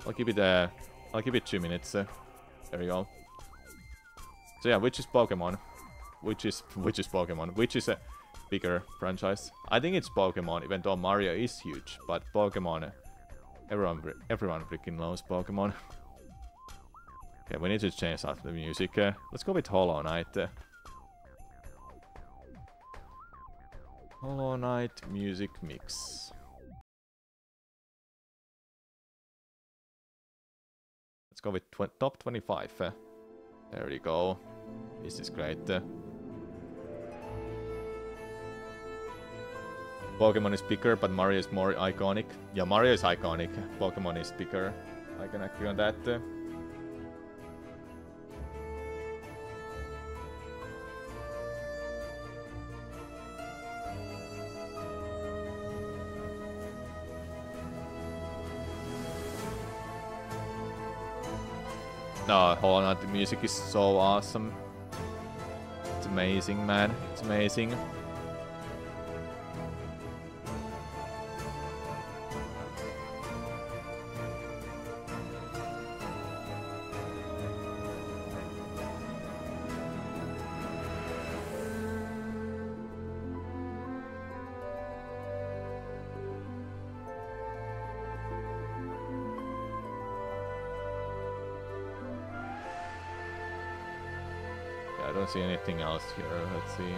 I'll give it 2 minutes. There we go. So yeah, which is Pokemon? Which is Pokemon? Which is a bigger franchise? I think it's Pokemon, even though Mario is huge. But Pokemon, everyone freaking loves Pokemon. Okay, we need to change out the music. Let's go with Hollow Knight. Hollow Knight music mix. Let's go with top 25. There we go. This is great. Pokemon is bigger, but Mario is more iconic. Yeah, Mario is iconic. Pokemon is bigger. I can agree on that. No, Hollow Knight, the music is so awesome. It's amazing, man. It's amazing. I don't see anything else here. Let's see.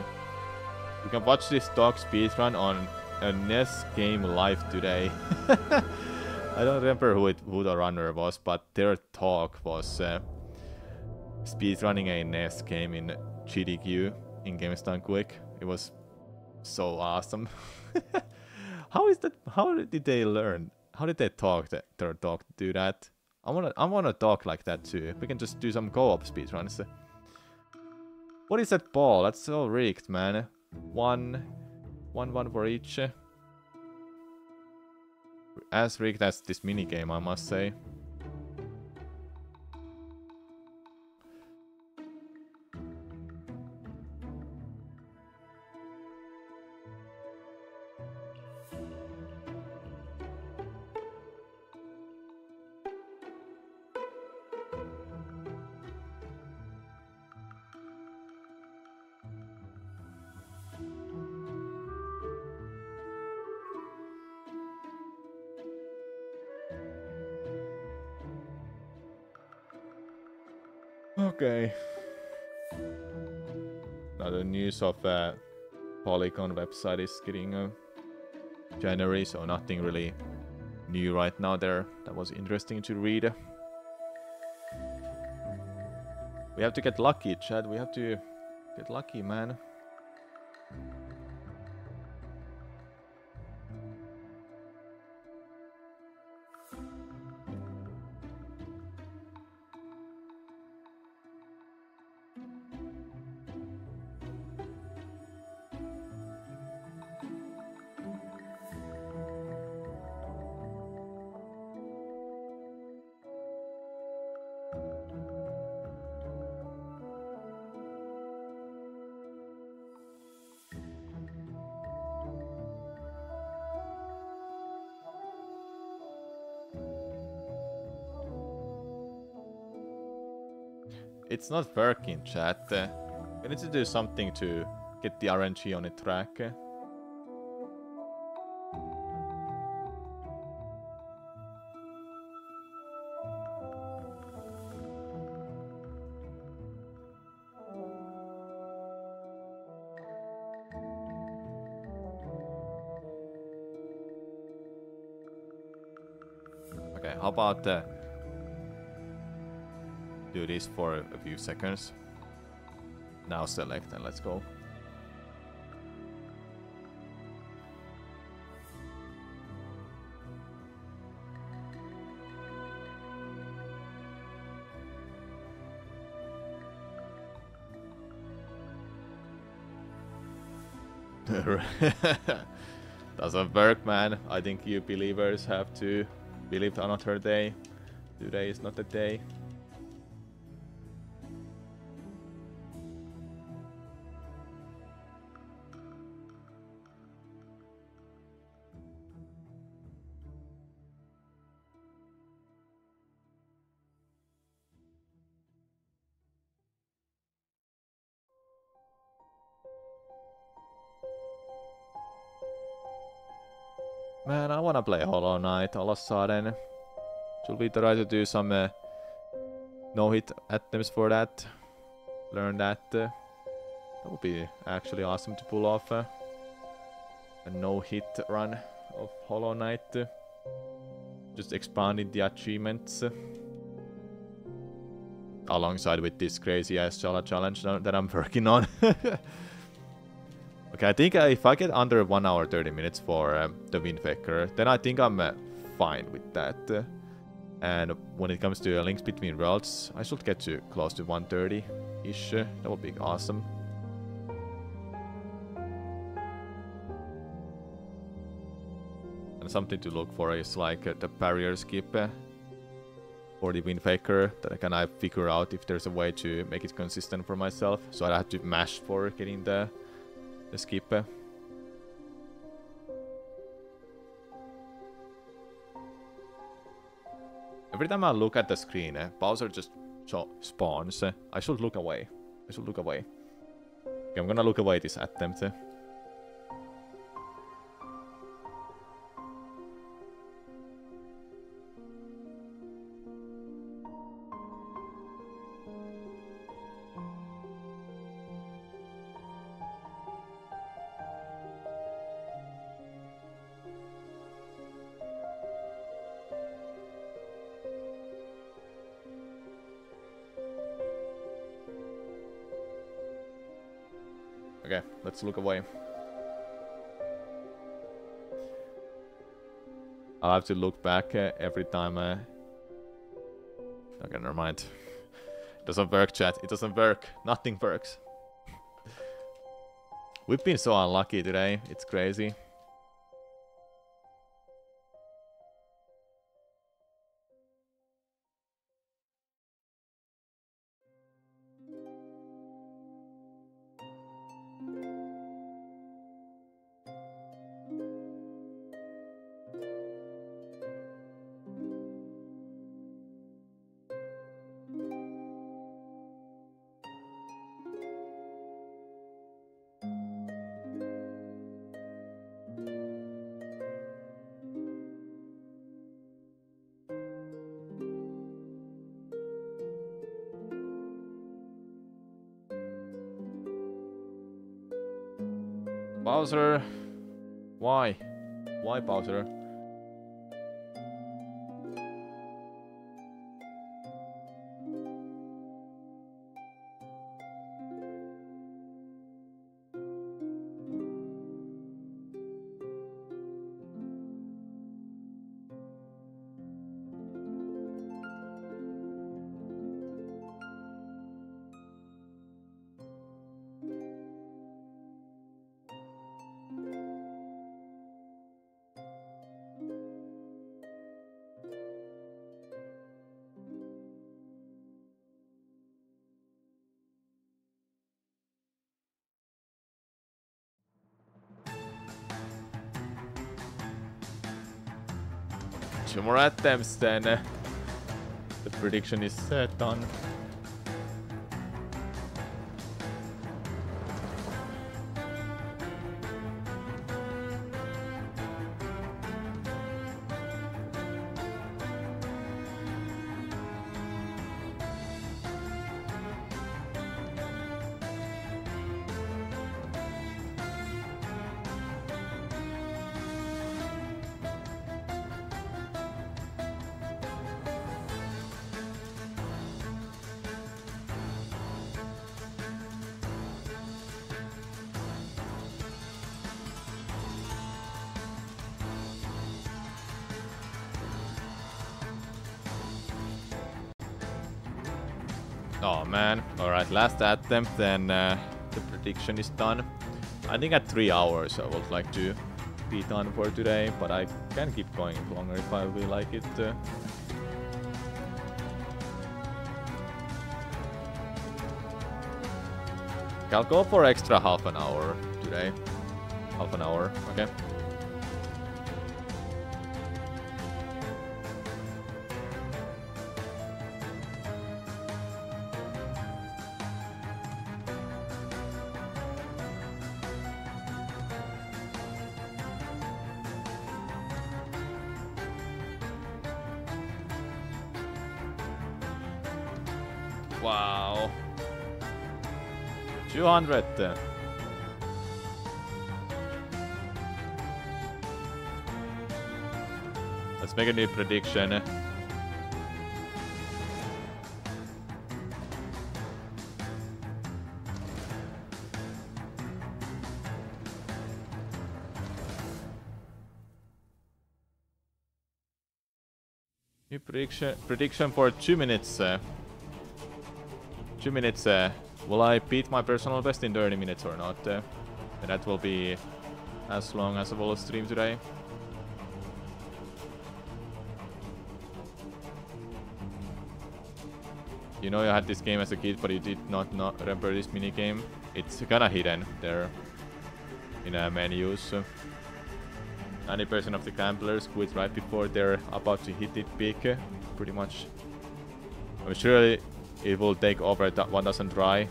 You can watch this dog speedrun on a NES game live today. I don't remember who the runner was, but their talk was speedrunning a NES game in GDQ in GameStone Quick. It was so awesome. How is that? How did they learn? How did they talk their dog to do that? I wanna talk like that too. We can just do some co-op speedruns. What is that ball? That's so rigged, man. One for each. As rigged as this minigame, I must say. Okay. Now the news of Polygon website is getting January, so nothing really new right now there. That was interesting to read. We have to get lucky, Chad. We have to get lucky, man. It's not working, chat. We need to do something to get the RNG on the track. Okay, how about do this for a few seconds. Now select and let's go. Doesn't work, man. I think you believers have to believe another day. Today is not the day. Man, I wanna play Hollow Knight all of a sudden. Should we try to do some no-hit attempts for that? Learn that. That would be actually awesome to pull off a no-hit run of Hollow Knight. Just expanding the achievements. Alongside with this crazy-ass challenge that I'm working on. Okay, I think if I get under 1 hour 30 minutes for the Wind Waker, then I think I'm fine with that. And when it comes to Links Between Worlds, I should get to close to 130-ish. That would be awesome. And something to look for is like the barrier skip for the Wind Waker, that I can figure out if there's a way to make it consistent for myself. So I have to mash for getting the skip. Every time I look at the screen, Bowser just spawns. I should look away. I should look away. Okay, I'm gonna look away this attempt. Okay, let's look away. I'll have to look back every time. Okay, never mind. It doesn't work, chat. It doesn't work. Nothing works. We've been so unlucky today. It's crazy. Bowser, why? Why Bowser? Two more attempts, then the prediction is done. Oh man, alright, last attempt, then the prediction is done. I think at 3 hours I would like to be done for today, but I can keep going longer if I really like it. I'll go for extra half an hour today. Half an hour, okay. Wow. 200. Let's make a new prediction. New prediction for 2 minutes. 2 minutes. Will I beat my personal best in 30 minutes or not? And that will be as long as I will stream today. You know you had this game as a kid, but you did not remember this minigame. It's kinda hidden there in menus. 90% of the gamblers quit right before they're about to hit it big, pretty much. I'm sure it will take over 1,000 try.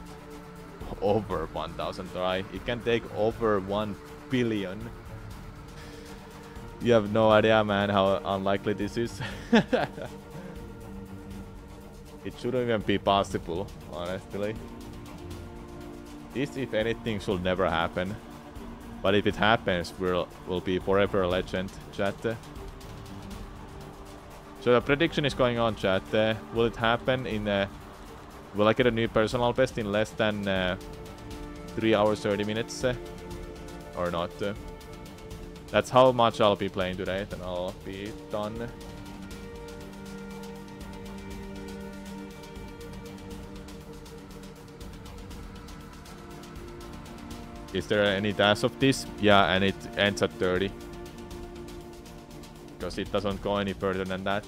Over 1,000 try. It can take over 1 billion. You have no idea, man, how unlikely this is. It shouldn't even be possible, honestly. This, if anything, should never happen. But if it happens, we'll be forever a legend, chat. So the prediction is going on, chat. Will it happen in... will I get a new personal best in less than 3 hours 30 minutes or not. That's how much I'll be playing today, then I'll be done. Is there any dash of this? Yeah, and it ends at 30. Because it doesn't go any further than that.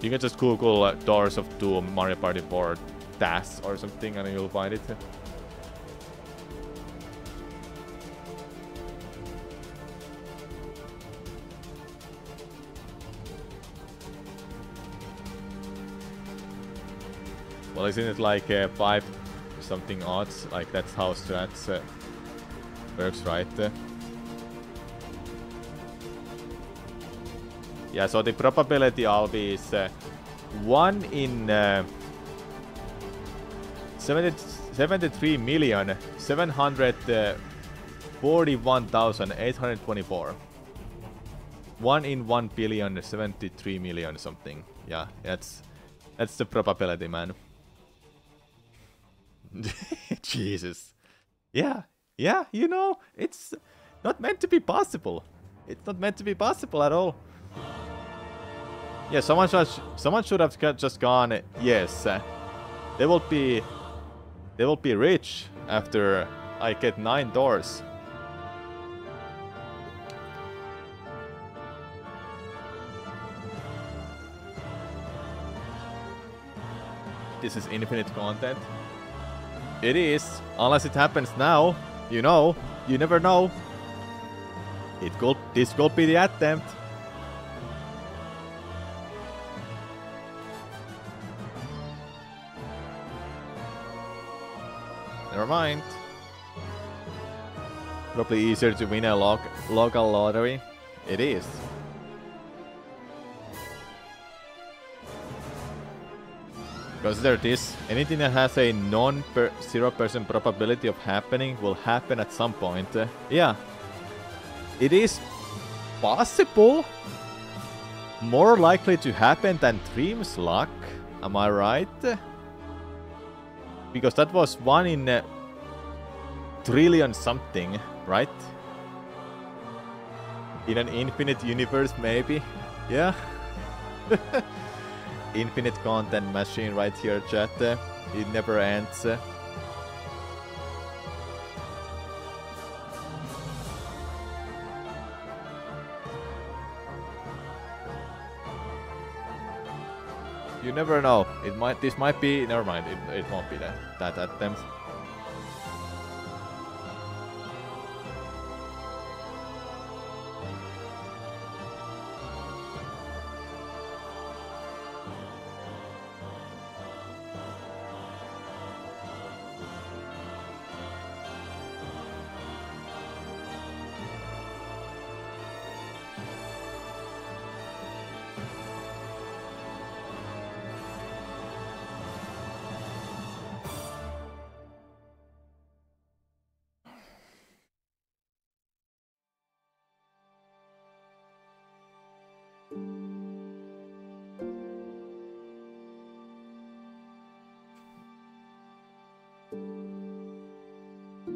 You can just Google Doors of Doom Mario Party 4 dash or something and you'll find it. Well, isn't it like 5 something odds? Like that's how strats works, right? Yeah, so the probability albi is 1 in 73,741,824. 1 in 1,073,000,000 something. Yeah, that's the probability, man. Jesus. Yeah, you know, it's not meant to be possible. It's not meant to be possible at all. Yeah, someone should have just gone. Yes, they will be rich after I get 9 doors. This is infinite content. It is, unless it happens now. You know, you never know. This could be the attempt. Never mind. Probably easier to win a local lottery. It is. Consider this. Anything that has a 0% probability of happening will happen at some point. Yeah. It is possible. More likely to happen than Dream's luck. Am I right? Because that was 1 in a trillion something, right? In an infinite universe, maybe? Yeah. Infinite content machine right here, chat. It never ends. You never know. This might be. Never mind. It won't be that attempt.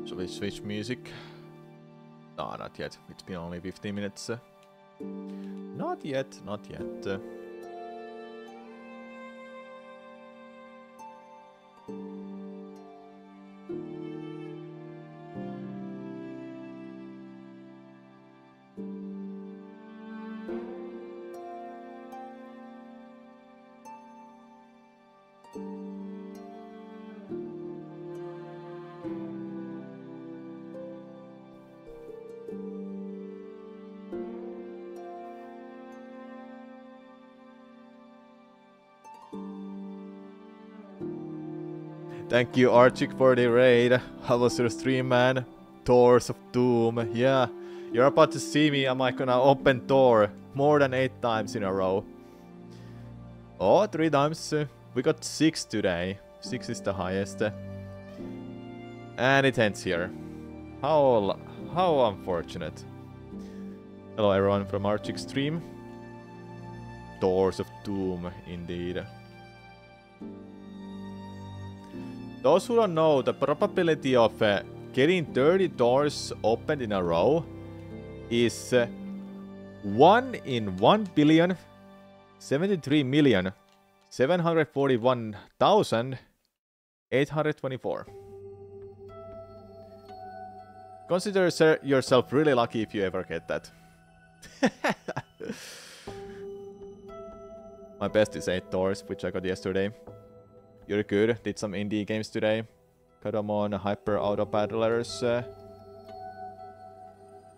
Shall we switch music? No, not yet. It's been only 15 minutes. Not yet, not yet. Thank you, Archik, for the raid. How was your stream, man? Doors of Doom. Yeah, you're about to see me. Am I gonna open door more than 8 times in a row? Oh, 3 times. We got 6 today. 6 is the highest. And it ends here. How unfortunate. Hello, everyone from Archik stream. Doors of Doom, indeed. Those who don't know, the probability of getting 30 doors opened in a row is 1 in 1,073,741,824. Consider yourself really lucky if you ever get that. My best is 8 doors, which I got yesterday. You're good. Did some indie games today. Kodomon, Hyper Auto Battlers,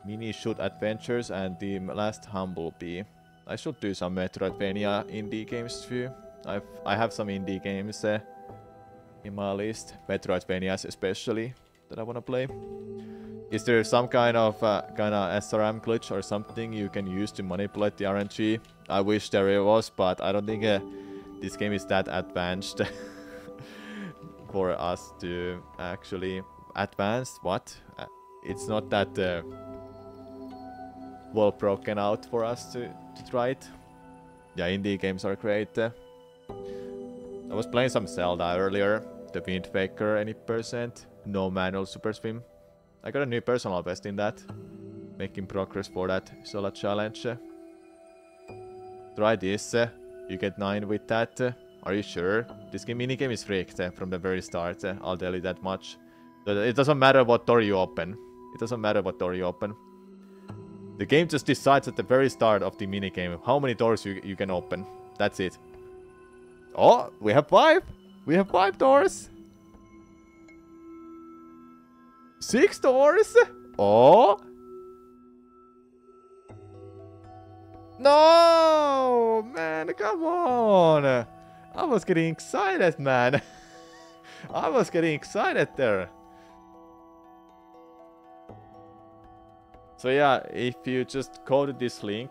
Mini Shoot Adventures, and the last Humblebee. I should do some Metroidvania indie games too. I have some indie games in my list, Metroidvanias especially, that I wanna play. Is there some kind of SRM glitch or something you can use to manipulate the RNG? I wish there was, but I don't think this game is that advanced for us to actually advance. What? It's not that well broken out for us to try it. Yeah, indie games are great. I was playing some Zelda earlier. The Wind Waker, any percent. No manual super swim. I got a new personal best in that. Making progress for that solo challenge. Try this. You get 9 with that. Are you sure? This minigame is rigged from the very start. I'll tell you that much. It doesn't matter what door you open. It doesn't matter what door you open. The game just decides at the very start of the minigame how many doors you can open. That's it. Oh, we have 5! We have 5 doors! 6 doors! Oh! No! Man, come on! I was getting excited, man! I was getting excited there! So yeah, if you just go to this link,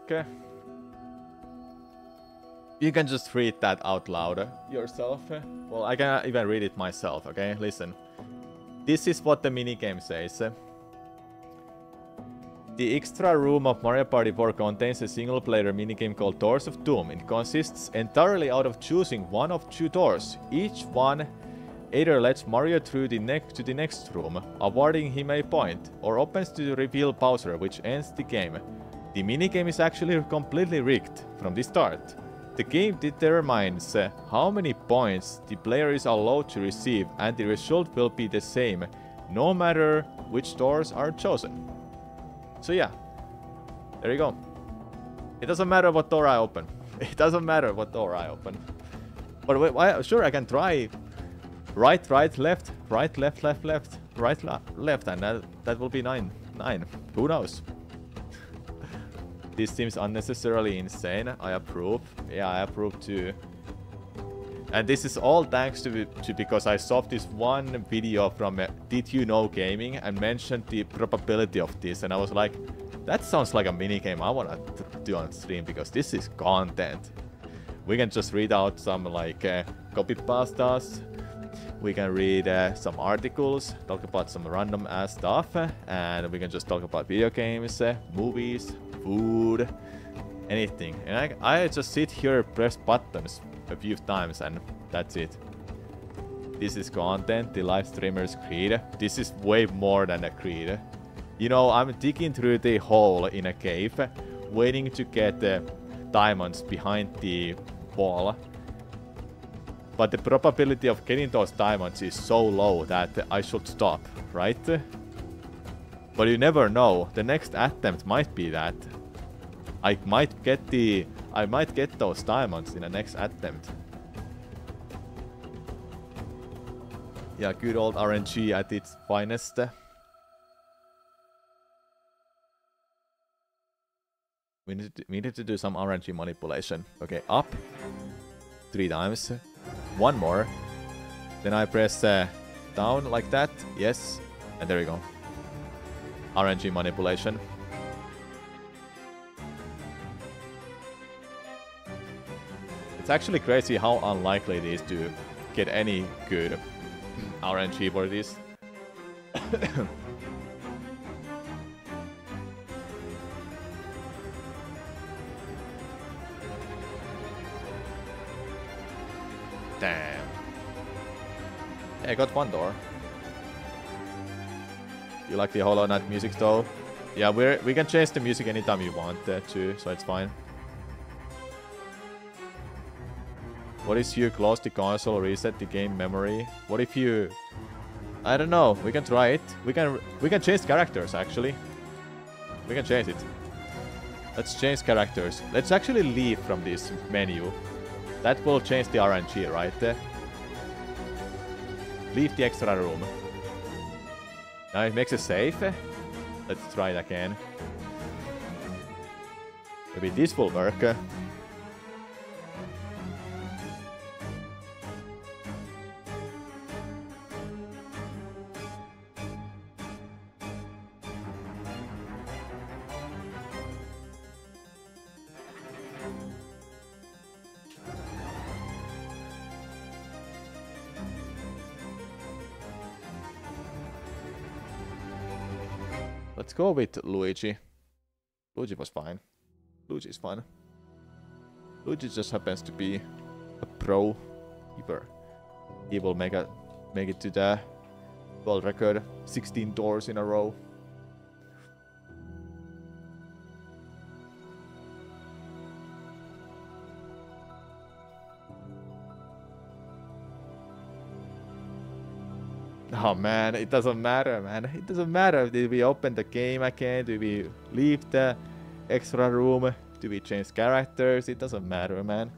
you can just read that out loud yourself. Well, I can even read it myself, okay? Listen. This is what the minigame says. The extra room of Mario Party 4 contains a single-player minigame called Doors of Doom. It consists entirely out of choosing one of 2 doors. Each one either lets Mario through to the next room, awarding him a point, or opens to reveal Bowser, which ends the game. The minigame is actually completely rigged from the start. The game determines how many points the player is allowed to receive, and the result will be the same, no matter which doors are chosen. So yeah, there you go. It doesn't matter what door I open. It doesn't matter what door I open. But wait, sure, I can try right, left, right, left, left, right, left, and that will be 9. Who knows? This seems unnecessarily insane. I approve. Yeah, I approve too. And this is all thanks to because I saw this one video from Did You Know Gaming and mentioned the probability of this, and I was like, that sounds like a minigame I wanna do on stream because this is content. We can just read out some like copy pastas. We can read some articles, talk about some random ass stuff, and we can just talk about video games, movies, food, anything. And I just sit here, press buttons a few times, and that's it. This is content, the live streamer's creed. This is way more than a creed. You know, I'm digging through the hole in a cave, waiting to get the diamonds behind the wall. But the probability of getting those diamonds is so low that I should stop, right? But you never know. The next attempt might be that. I might get those diamonds in the next attempt. Yeah, good old RNG at its finest. We need to do some RNG manipulation. Okay, up 3 times. 1 more. Then I press down like that. Yes. And there you go. RNG manipulation. It's actually crazy how unlikely it is to get any good RNG for this. Damn. Hey, I got one door. You like the Hollow Knight music though? Yeah, we can change the music anytime you want too, so it's fine. What if you close the console, reset the game memory? What if you... I don't know, we can try it. We can change characters actually. We can change it. Let's change characters. Let's actually leave from this menu. That will change the RNG, right? Leave the extra room. Now it makes it safe. Let's try it again. Maybe this will work. Let's go with Luigi. Luigi was fine. Luigi is fine. Luigi just happens to be a pro keeper. He will make it to the world record 16 doors in a row. Oh man, it doesn't matter, man. It doesn't matter. Did we open the game again? Do we leave the extra room? Do we change characters? It doesn't matter, man.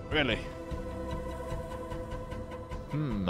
Really? Hmm.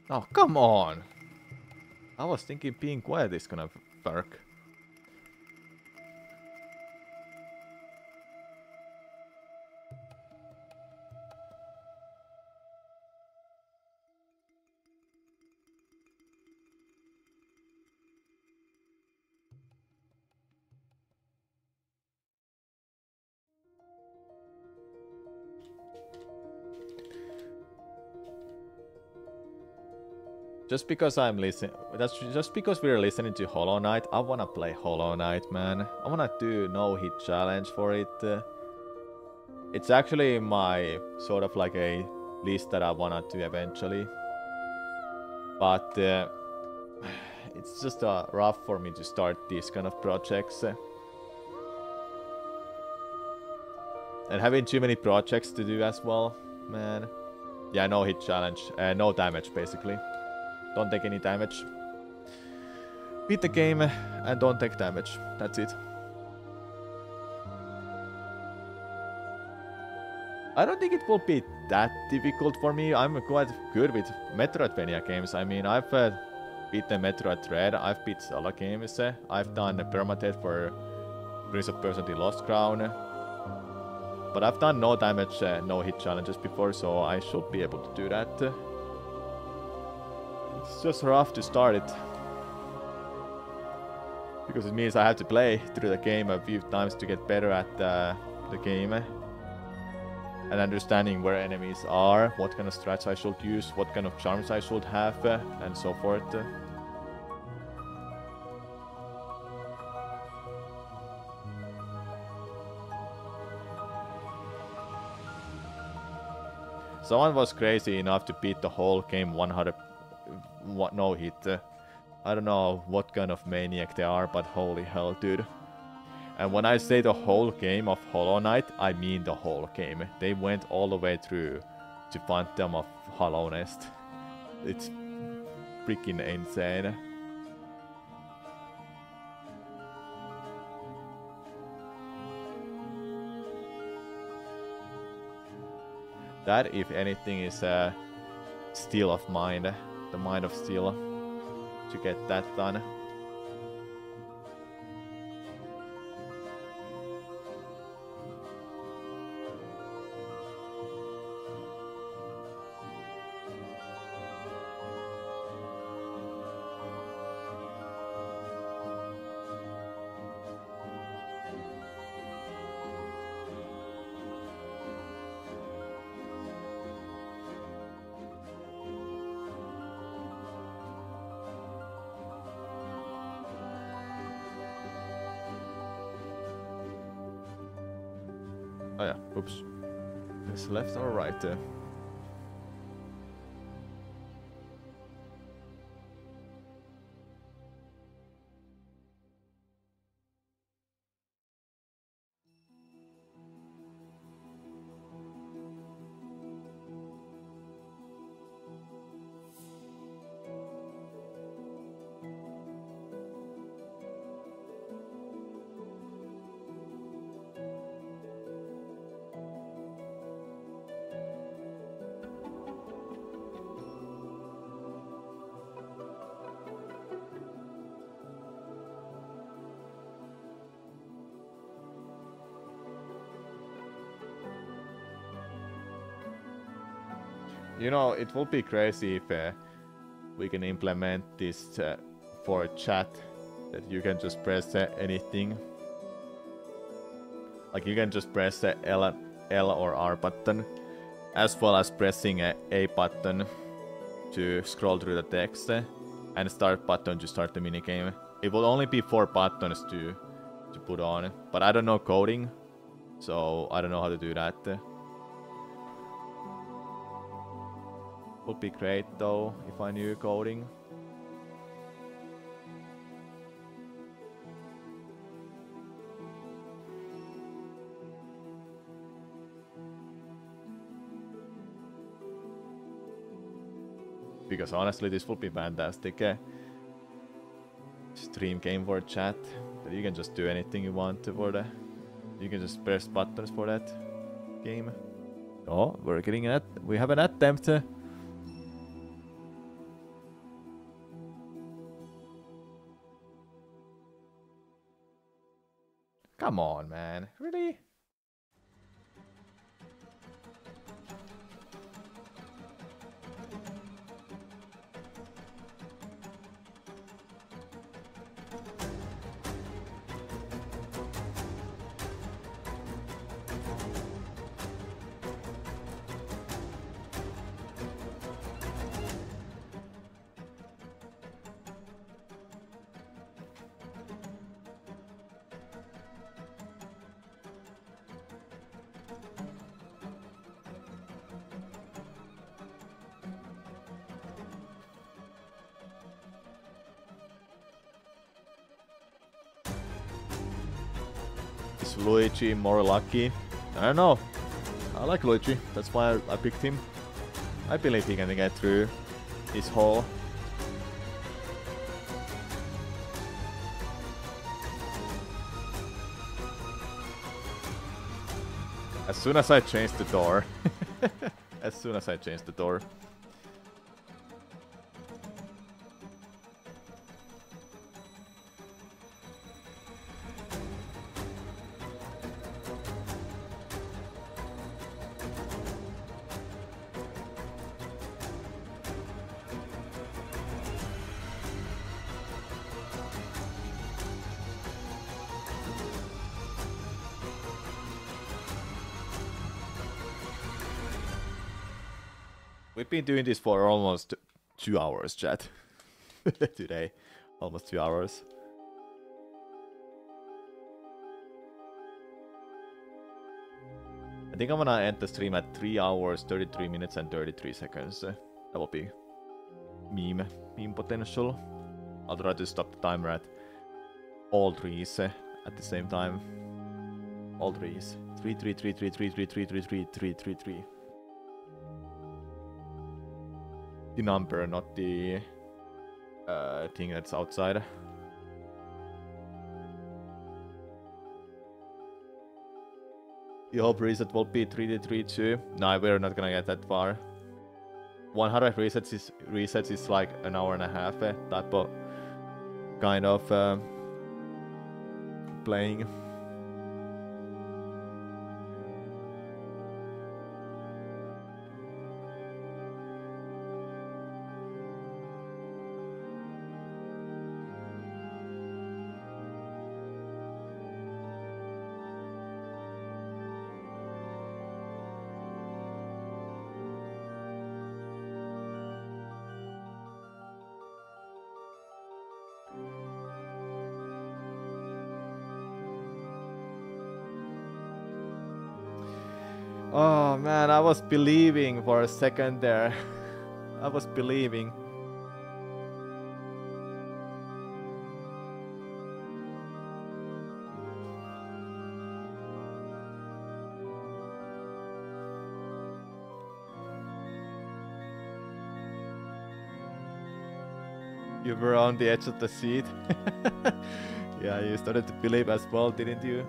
Oh, come on! I was thinking being quiet is gonna work. Just because I'm listening, that's just because we're listening to Hollow Knight, I wanna play Hollow Knight, man. I wanna do no hit challenge for it. It's actually my sort of like a list that I wanna do eventually. But it's just rough for me to start these kind of projects. And having too many projects to do as well, man. Yeah, no hit challenge, no damage basically. Don't take any damage. Beat the game and don't take damage. That's it. I don't think it will be that difficult for me. I'm quite good with Metroidvania games. I mean, I've beaten Metroid Dread, I've beat Zelda games, I've done permadeath for Prince of Persia: The Lost Crown. But I've done no damage, no hit challenges before, so I should be able to do that. It's just rough to start it. Because it means I have to play through the game a few times to get better at the game. And understanding where enemies are, what kind of strats I should use, what kind of charms I should have, and so forth. Someone was crazy enough to beat the whole game 100 no hit. I don't know what kind of maniac they are, but holy hell, dude. And when I say the whole game of Hollow Knight, I mean the whole game. They went all the way through to Phantom of Hollownest. It's freaking insane. That, if anything, is a steel of mind. The mind of steel. To get that done. Oh yeah, oops. Is left or right there? You know, it would be crazy if we can implement this for chat, that you can just press anything. Like you can just press the L or R button, as well as pressing A button to scroll through the text, and start button to start the minigame. It will only be 4 buttons to put on, but I don't know coding, so I don't know how to do that. Would be great though if I knew coding. Because honestly, this would be fantastic. Stream game for chat. That you can just do anything you want for the. You can just press buttons for that game. Oh, we're getting it. We have an attempt. Come on, man. Really? Is Luigi more lucky? I don't know. I like Luigi, that's why I picked him. I believe he can get through this hole. As soon as I change the door. As soon as I change the door. We've been doing this for almost 2 hours, chat. Today. Almost 2 hours. I think I'm gonna end the stream at 3 hours, 33 minutes and 33 seconds. That will be meme potential. I'll try to stop the timer at all threes at the same time. All threes. 3, 3, 3, 3, 3, 3, 3, 3, 3, 3, 3, 3. The number, not the thing that's outside. The hope reset will be 3D32. No, we're not gonna get that far. 100 resets is like an hour and a half type of kind of playing. Oh man, I was believing for a second there. I was believing. You were on the edge of the seat. Yeah, you started to believe as well, didn't you?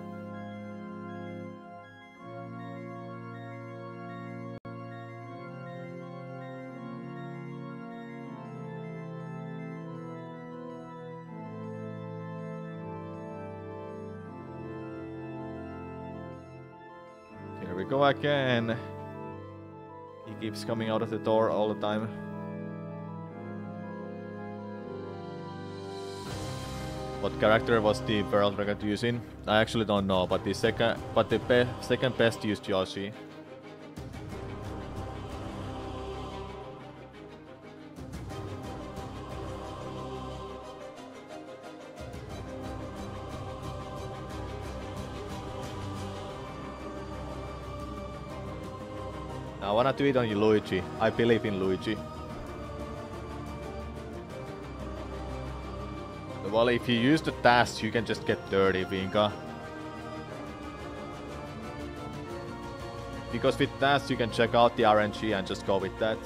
Here we go again. He keeps coming out of the door all the time. What character was the World Record using? I actually don't know, but the second best used Yoshi. I wanna tweet on you, Luigi. I believe in Luigi. Well, if you use the dash, you can just get dirty, Vinka. Because with dash, you can check out the RNG and just go with that.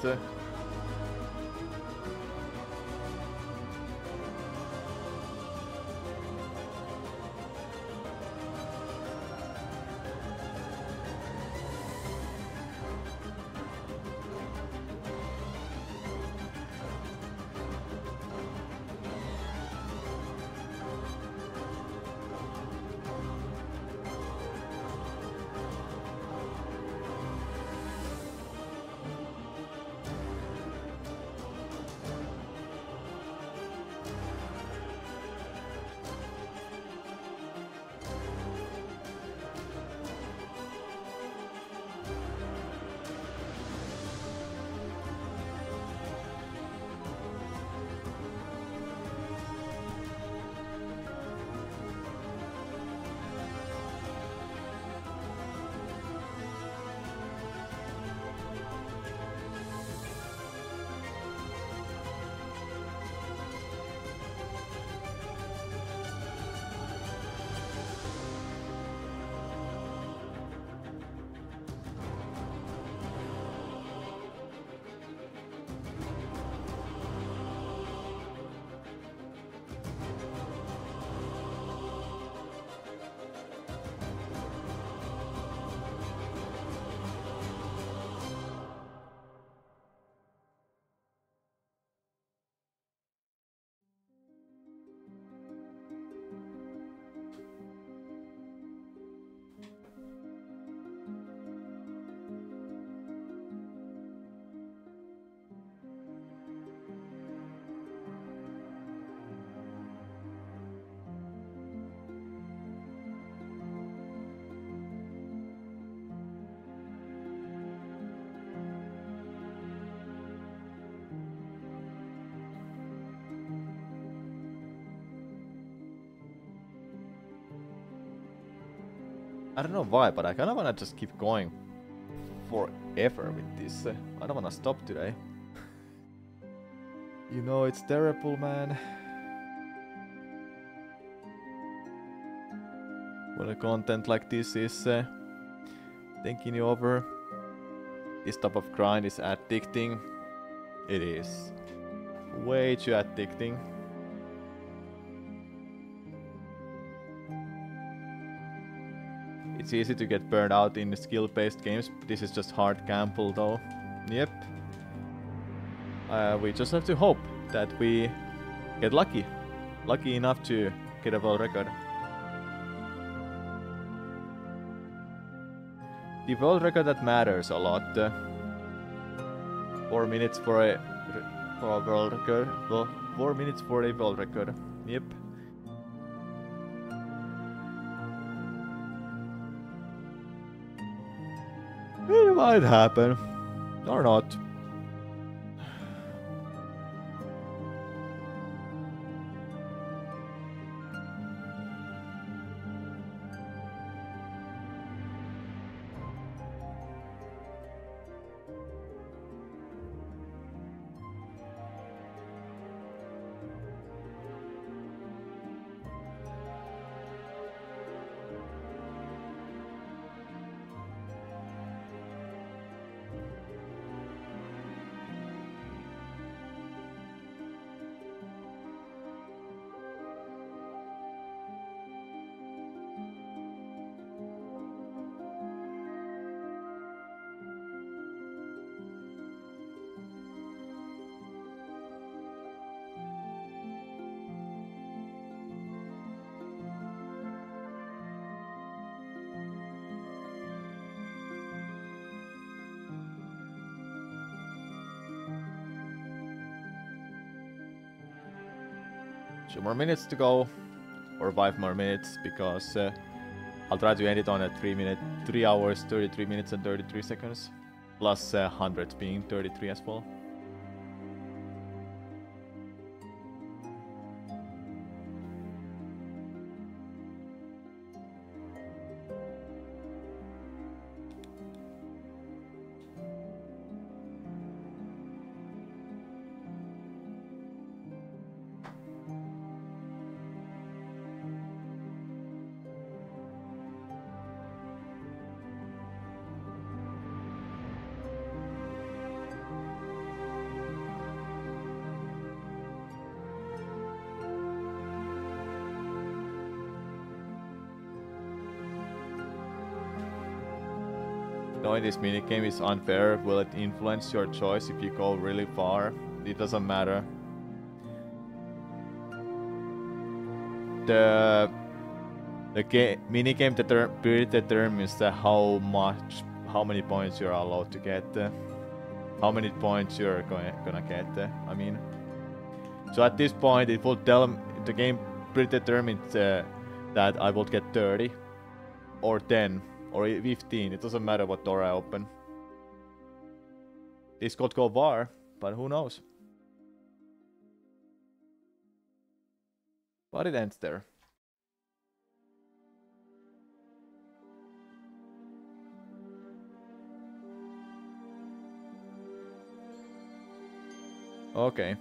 I don't know why, but I kind of want to just keep going. forever with this. I don't wanna stop today. You know, it's terrible, man. When a content like this is taking you over, this type of grind is addicting. It is way too addicting. It's easy to get burned out in skill-based games. This is just hard gamble though. Yep. We just have to hope that we get lucky. Lucky enough to get a world record. The world record that matters a lot. 4 minutes for a world record. Well, 4 minutes for a world record. Yep. It might happen. Or not. Two more minutes to go, or 5 more minutes, because I'll try to end it on a 3 hours, 33 minutes and 33 seconds, plus 100 being 33 as well. Knowing this minigame is unfair, will it influence your choice if you go really far? It doesn't matter. The minigame determines how many points you're allowed to get, how many points you're gonna get. I mean, so at this point, it will tell the game predetermined that I will get 30 or 10. Or 15, it doesn't matter what door I open. This could go far, but who knows? But it ends there. Okay.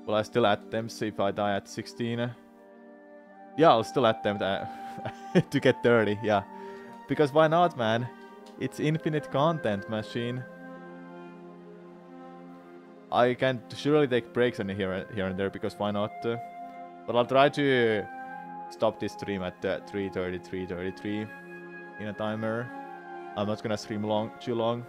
Will I still attempt if I die at 16? Yeah, I'll still attempt to get 30, yeah. Because why not, man? It's infinite content machine. I can surely take breaks in here and there, because why not? But I'll try to stop this stream at 3:33 in a timer. I'm not gonna stream too long.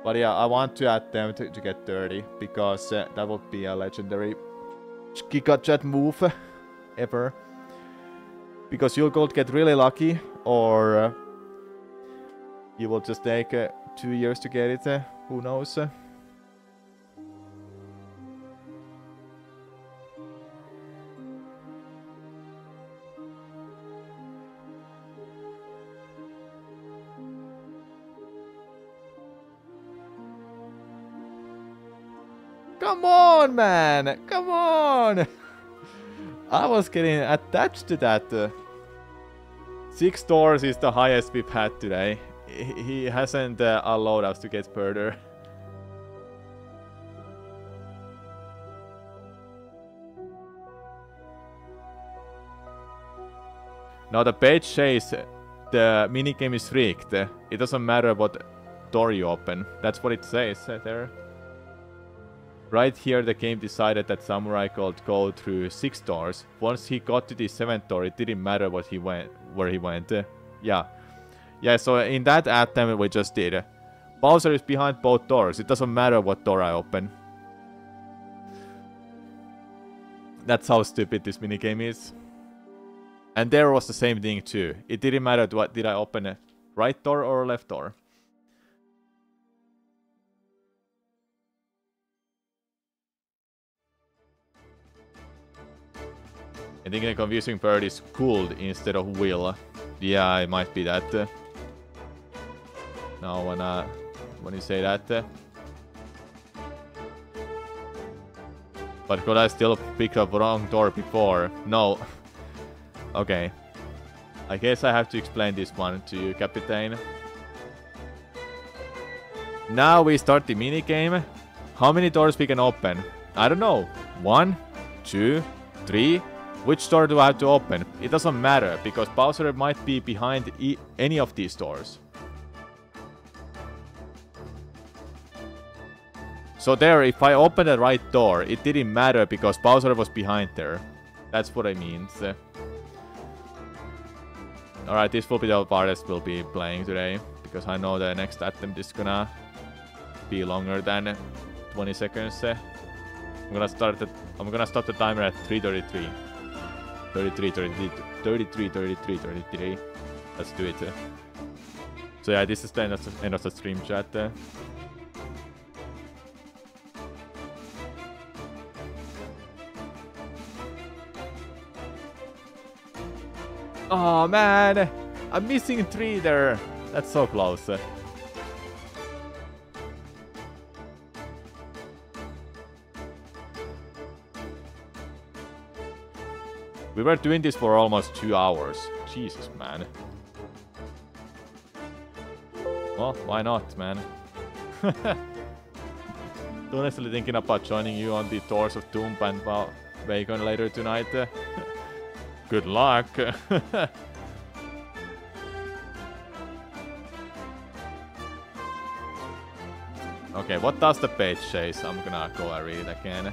But yeah, I want to attempt to get 30, because that would be a legendary Giga Chat move ever. Because you'll go get really lucky, or you will just take 2 years to get it, who knows. Come on, man! Come on! I was getting attached to that. 6 doors is the highest we've had today. He hasn't allowed us to get further. Now the page says the minigame is rigged. It doesn't matter what door you open. That's what it says there. Right here the game decided that Samurai could go through 6 doors. Once he got to the 7th door, it didn't matter what he went, where he went. Yeah, so in that attempt we just did. Bowser is behind both doors. It doesn't matter what door I open. That's how stupid this minigame is. And there was the same thing too. It didn't matter what did I open a right door or a left door. I think the confusing word is cooled instead of will. Yeah, it might be that. Now when you say that. But could I still pick up wrong door before? No. Okay. I guess I have to explain this one to you, Captain. Now we start the minigame. How many doors we can open? I don't know. 1, 2, 3. Which door do I have to open? It doesn't matter, because Bowser might be behind any of these doors. So there, if I open the right door, it didn't matter because Bowser was behind there. That's what I mean. Alright, this will be the hardest we'll be playing today, because I know the next attempt is gonna be longer than 20 seconds. I'm gonna stop the timer at 3:33. 33. Let's do it. So yeah, this is the end of the stream chat. Oh man, I'm missing 3 there. That's so close. We were doing this for almost 2 hours. Jesus, man. Well, why not, man? Honestly thinking about joining you on the Doors of Doom and Bacon later tonight. Good luck. Okay, what does the page say? So I'm gonna go and read it again.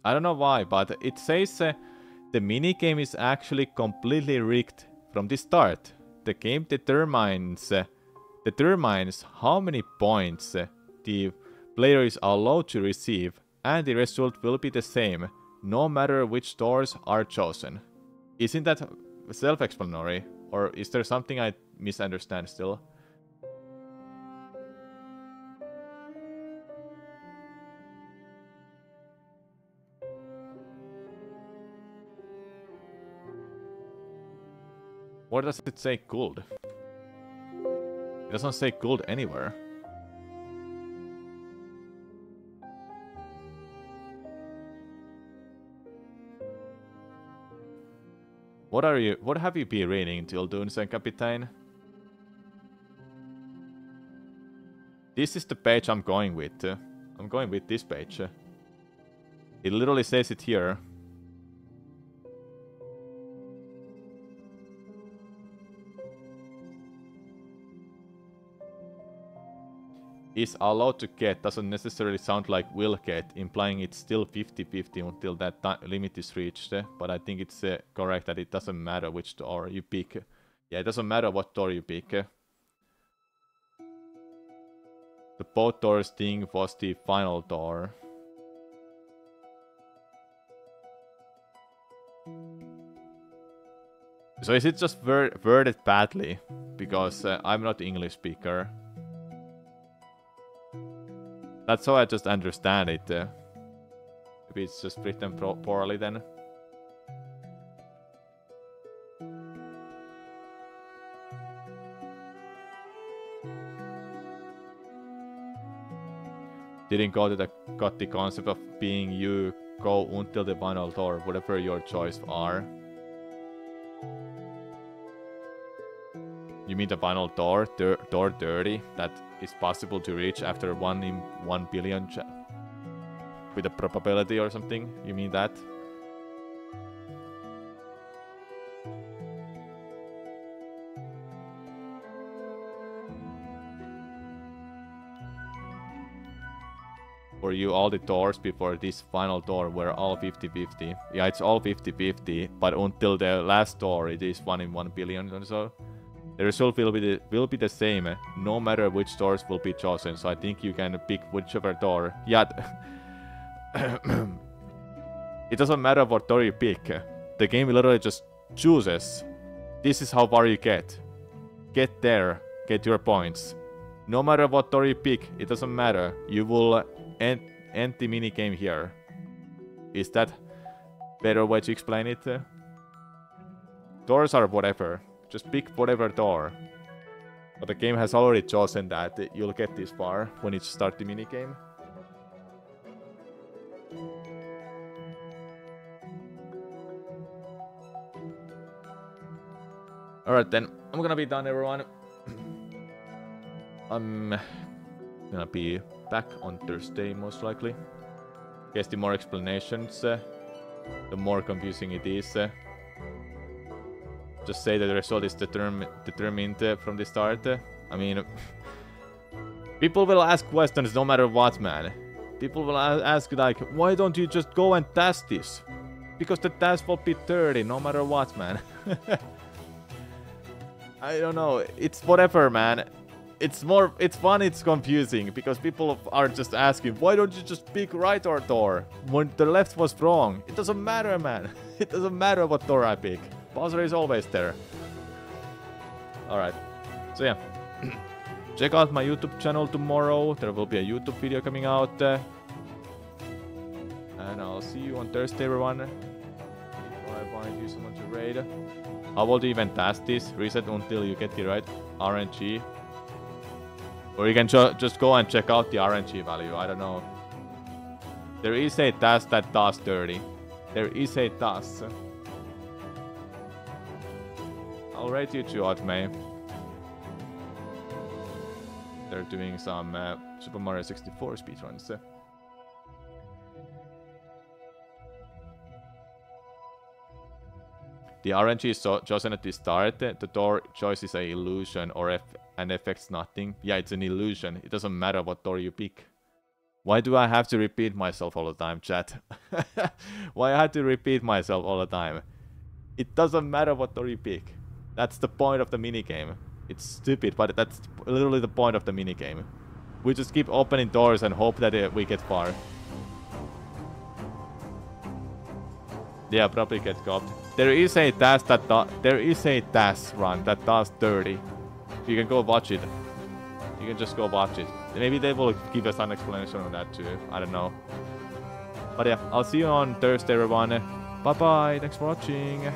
I don't know why, but it says the minigame is actually completely rigged from the start. The game determines how many points the player is allowed to receive, and the result will be the same, no matter which doors are chosen. Isn't that self-explanatory, or is there something I misunderstand still? Where does it say gold? It doesn't say gold anywhere. What have you been reading till Dunsen, Captain? This is the page I'm going with. I'm going with this page. It literally says it here. Is allowed to get doesn't necessarily sound like will get, implying it's still 50-50 until that limit is reached. But I think it's correct that it doesn't matter which door you pick. Yeah, it doesn't matter what door you pick. The both doors thing was the final door. So is it just worded badly? Because I'm not English speaker. That's how I just understand it. maybe it's just written poorly then. Didn't got the concept of being you go until the final door, whatever your choice are. You mean the final door, door 30, that is possible to reach after 1 in 1 billion with a probability or something? You mean that? For you, all the doors before this final door were all 50-50. Yeah, it's all 50-50, but until the last door, it is 1 in 1 billion or so. The result will be the same, no matter which doors will be chosen. So I think you can pick whichever door. Yeah, it doesn't matter what door you pick. The game literally just chooses. This is how far you get. Get there, get your points. No matter what door you pick, it doesn't matter. You will end the minigame here. Is that better way to explain it? Doors are whatever. Just pick whatever door. But the game has already chosen that you'll get this far when you start the minigame. Alright then, I'm gonna be done, everyone. I'm gonna be back on Thursday, most likely. Guess the more explanations, the more confusing it is. Just say that the result is determined from the start. I mean, people will ask questions no matter what, man. People will ask like, why don't you just go and test this? Because the test will be 30 no matter what, man. I don't know. It's whatever, man. It's fun, it's confusing, because people are just asking, why don't you just pick right or door when the left was wrong? It doesn't matter, man. It doesn't matter what door I pick. Bowser is always there. Alright. So yeah. Check out my YouTube channel tomorrow. There will be a YouTube video coming out. And I'll see you on Thursday, everyone. If I find you someone to raid. How will you even task this? Reset until you get the right RNG. Or you can just go and check out the RNG value. I don't know. There is a task that does 30. There is a task. I'll rate you 2 out, May. They're doing some Super Mario 64 speedruns. The RNG is chosen at the start. The door choice is an illusion and affects nothing. Yeah, it's an illusion. It doesn't matter what door you pick. Why do I have to repeat myself all the time, chat? Why I have to repeat myself all the time? It doesn't matter what door you pick. That's the point of the minigame. It's stupid, but that's literally the point of the minigame. We just keep opening doors and hope that we get far. Yeah, probably get copped. There is a task run that does 30. You can go watch it. You can just go watch it. Maybe they will give us an explanation on that too. I don't know. But yeah, I'll see you on Thursday, everyone. Bye bye. Thanks for watching.